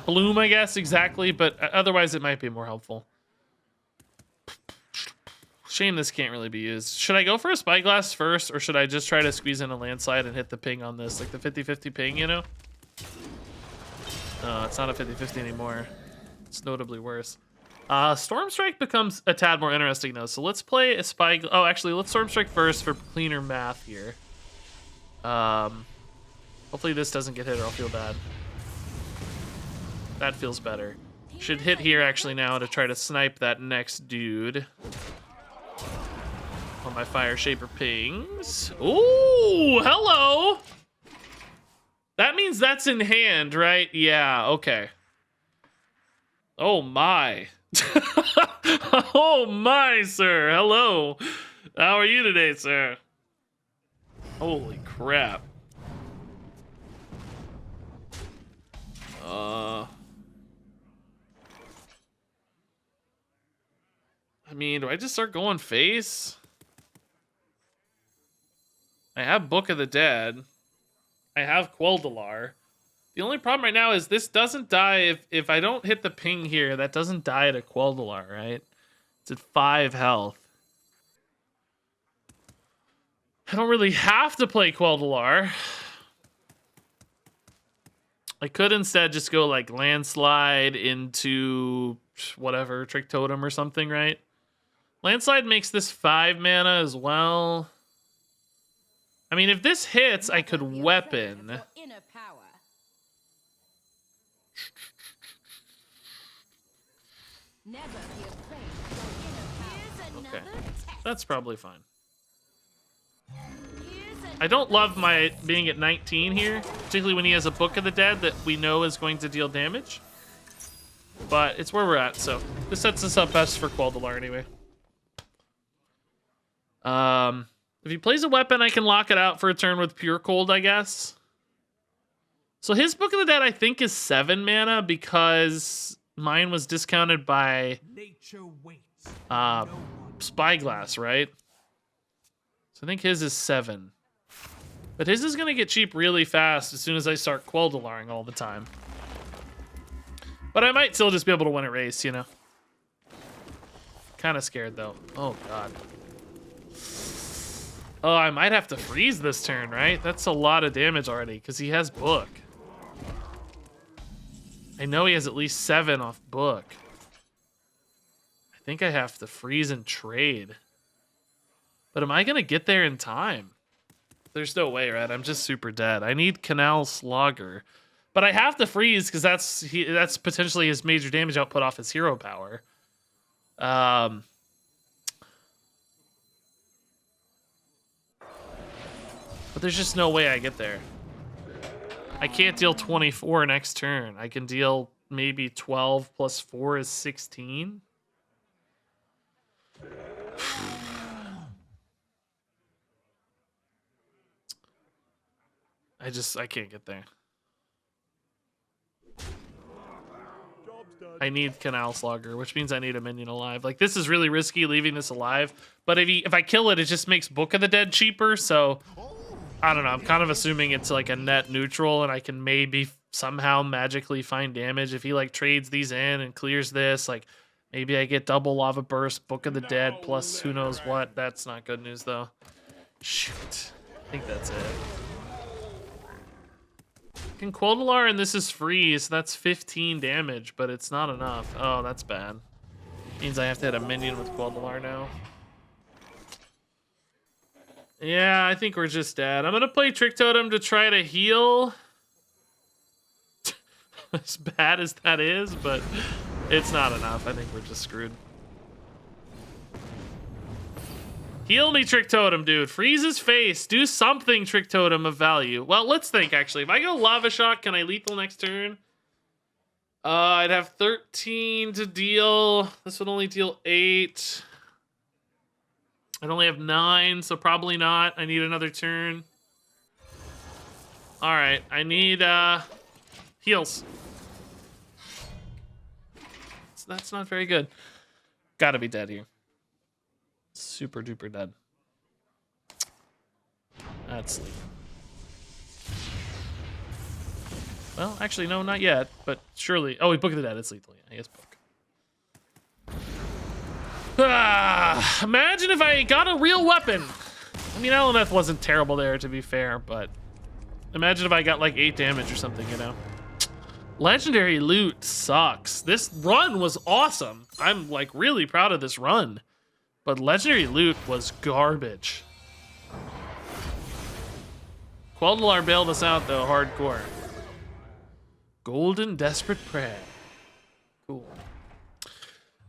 Bloom, I guess, exactly, but otherwise it might be more helpful. Shame this can't really be used. Should I go for a Spyglass first, or should I just try to squeeze in a Landslide and hit the ping on this? Like the 50-50 ping, you know? No, it's not a 50-50 anymore. It's notably worse. Storm Strike becomes a tad more interesting, though. So let's play a Spyglass. Oh, actually, let's Storm Strike first for cleaner math here. Hopefully this doesn't get hit or I'll feel bad. That feels better. Should hit here, actually, now to try to snipe that next dude. On my Fire Shaper pings. Ooh, hello! That means that's in hand, right? Yeah, okay. Oh my. Oh my, sir. Hello. How are you today, sir? Holy crap. I mean, do I just start going face? I have Book of the Dead. I have Queldalar. The only problem right now is this doesn't die if I don't hit the ping here. That doesn't die to Queldalar, right? It's at 5 health. I don't really have to play Queldalar. I could instead just go like Landslide into whatever, Trick Totem or something, right? Landslide makes this 5 mana as well. I mean, if this hits, I could weapon. Inner power. Never be afraid of your inner power. Okay, that's probably fine. I don't love my being at 19 here, particularly when he has a Book of the Dead that we know is going to deal damage. But it's where we're at, so this sets us up best for Queldalar anyway. If he plays a weapon, I can lock it out for a turn with Pure Cold, I guess. So his Book of the Dead, I think, is 7 mana because mine was discounted by Spyglass, right? So I think his is 7. But his is going to get cheap really fast as soon as I start Queldalaring all the time. But I might still just be able to win a race, you know? Kind of scared, though. Oh, God. Oh, I might have to freeze this turn, right? That's a lot of damage already, because he has Book. I know he has at least 7 off Book. I think I have to freeze and trade. But am I going to get there in time? There's no way, right? I'm just super dead. I need Canal Slogger. But I have to freeze because that's potentially his major damage output off his hero power. But there's just no way I get there. I can't deal 24 next turn. I can deal maybe 12 plus 4 is 16. I can't get there. I need Canal Slugger, which means I need a minion alive. Like, this is really risky leaving this alive, but if I kill it, it just makes Book of the Dead cheaper, so I don't know. I'm kind of assuming it's like a net neutral, and I can maybe somehow magically find damage if he like trades these in and clears this. Like, maybe I get double Lava Burst, Book of the Dead, plus who knows what. That's not good news, though. Shoot. I think that's it. Can Quotalar, and this is free, so that's 15 damage, but it's not enough. Oh, that's bad. Means I have to hit a minion with Quotalar now. Yeah, I think we're just dead. I'm gonna play Trick Totem to try to heal. As bad as that is, but it's not enough. I think we're just screwed. Heal me, Trick Totem, dude. Freeze his face. Do something, Trick Totem, of value. Well, let's think, actually. If I go Lava Shock, can I lethal next turn? I'd have 13 to deal. This would only deal 8. I'd only have 9, so probably not. I need another turn. All right, I need heals. So that's not very good. Gotta be dead here. Super duper dead. That's sleep. Well, actually, no, not yet, but surely. Oh, we Book of the Dead. It's lethal. Yeah, he has Book. Imagine if I got a real weapon. I mean, Alameth wasn't terrible there, to be fair, but imagine if I got like 8 damage or something, you know? Legendary loot sucks. This run was awesome. I'm like really proud of this run. But legendary loot was garbage. Queldalar bailed us out, though, hardcore. Golden Desperate Prey. Cool.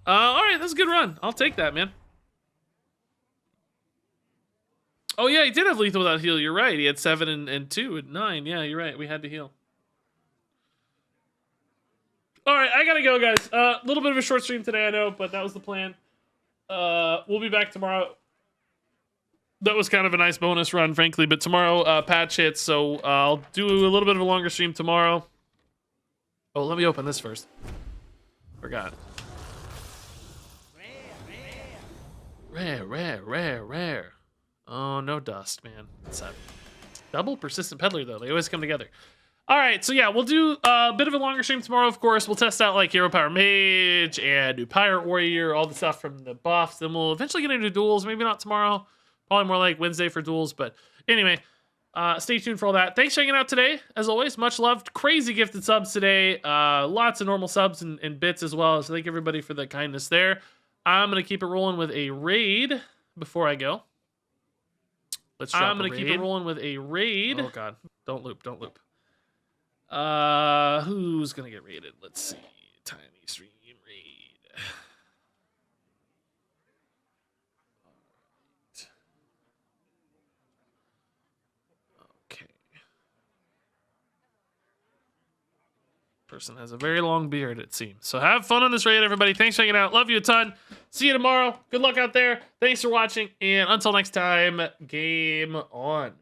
All right, that's a good run. I'll take that, man. Oh, yeah, he did have lethal without heal. You're right. He had 7 and 2 and 9. Yeah, you're right. We had to heal. All right, I gotta go, guys. A little bit of a short stream today, I know, but that was the plan. We'll be back tomorrow. That was kind of a nice bonus run, frankly, but tomorrow patch hits, so I'll do a little bit of a longer stream tomorrow. Oh, let me open this first. Forgot. Rare. Oh, no dust, man. That's sad. Double Persistent Peddler, though. They always come together. All right, so yeah, we'll do a bit of a longer stream tomorrow, of course. We'll test out like Hero Power Mage and new Pirate Warrior, all the stuff from the buffs. Then we'll eventually get into duels. Maybe not tomorrow. Probably more like Wednesday for duels. But anyway, stay tuned for all that. Thanks for hanging out today. As always, much loved. Crazy gifted subs today. Lots of normal subs and bits as well. So thank everybody for the kindness there. I'm going to keep it rolling with a raid before I go. I'm going to keep it rolling with a raid. Oh, God. Don't loop. Who's gonna get raided? Let's see. Tiny stream raid. Okay. Person has a very long beard, it seems. So have fun on this raid, everybody. Thanks for hanging out. Love you a ton. See you tomorrow. Good luck out there. Thanks for watching. And until next time, game on.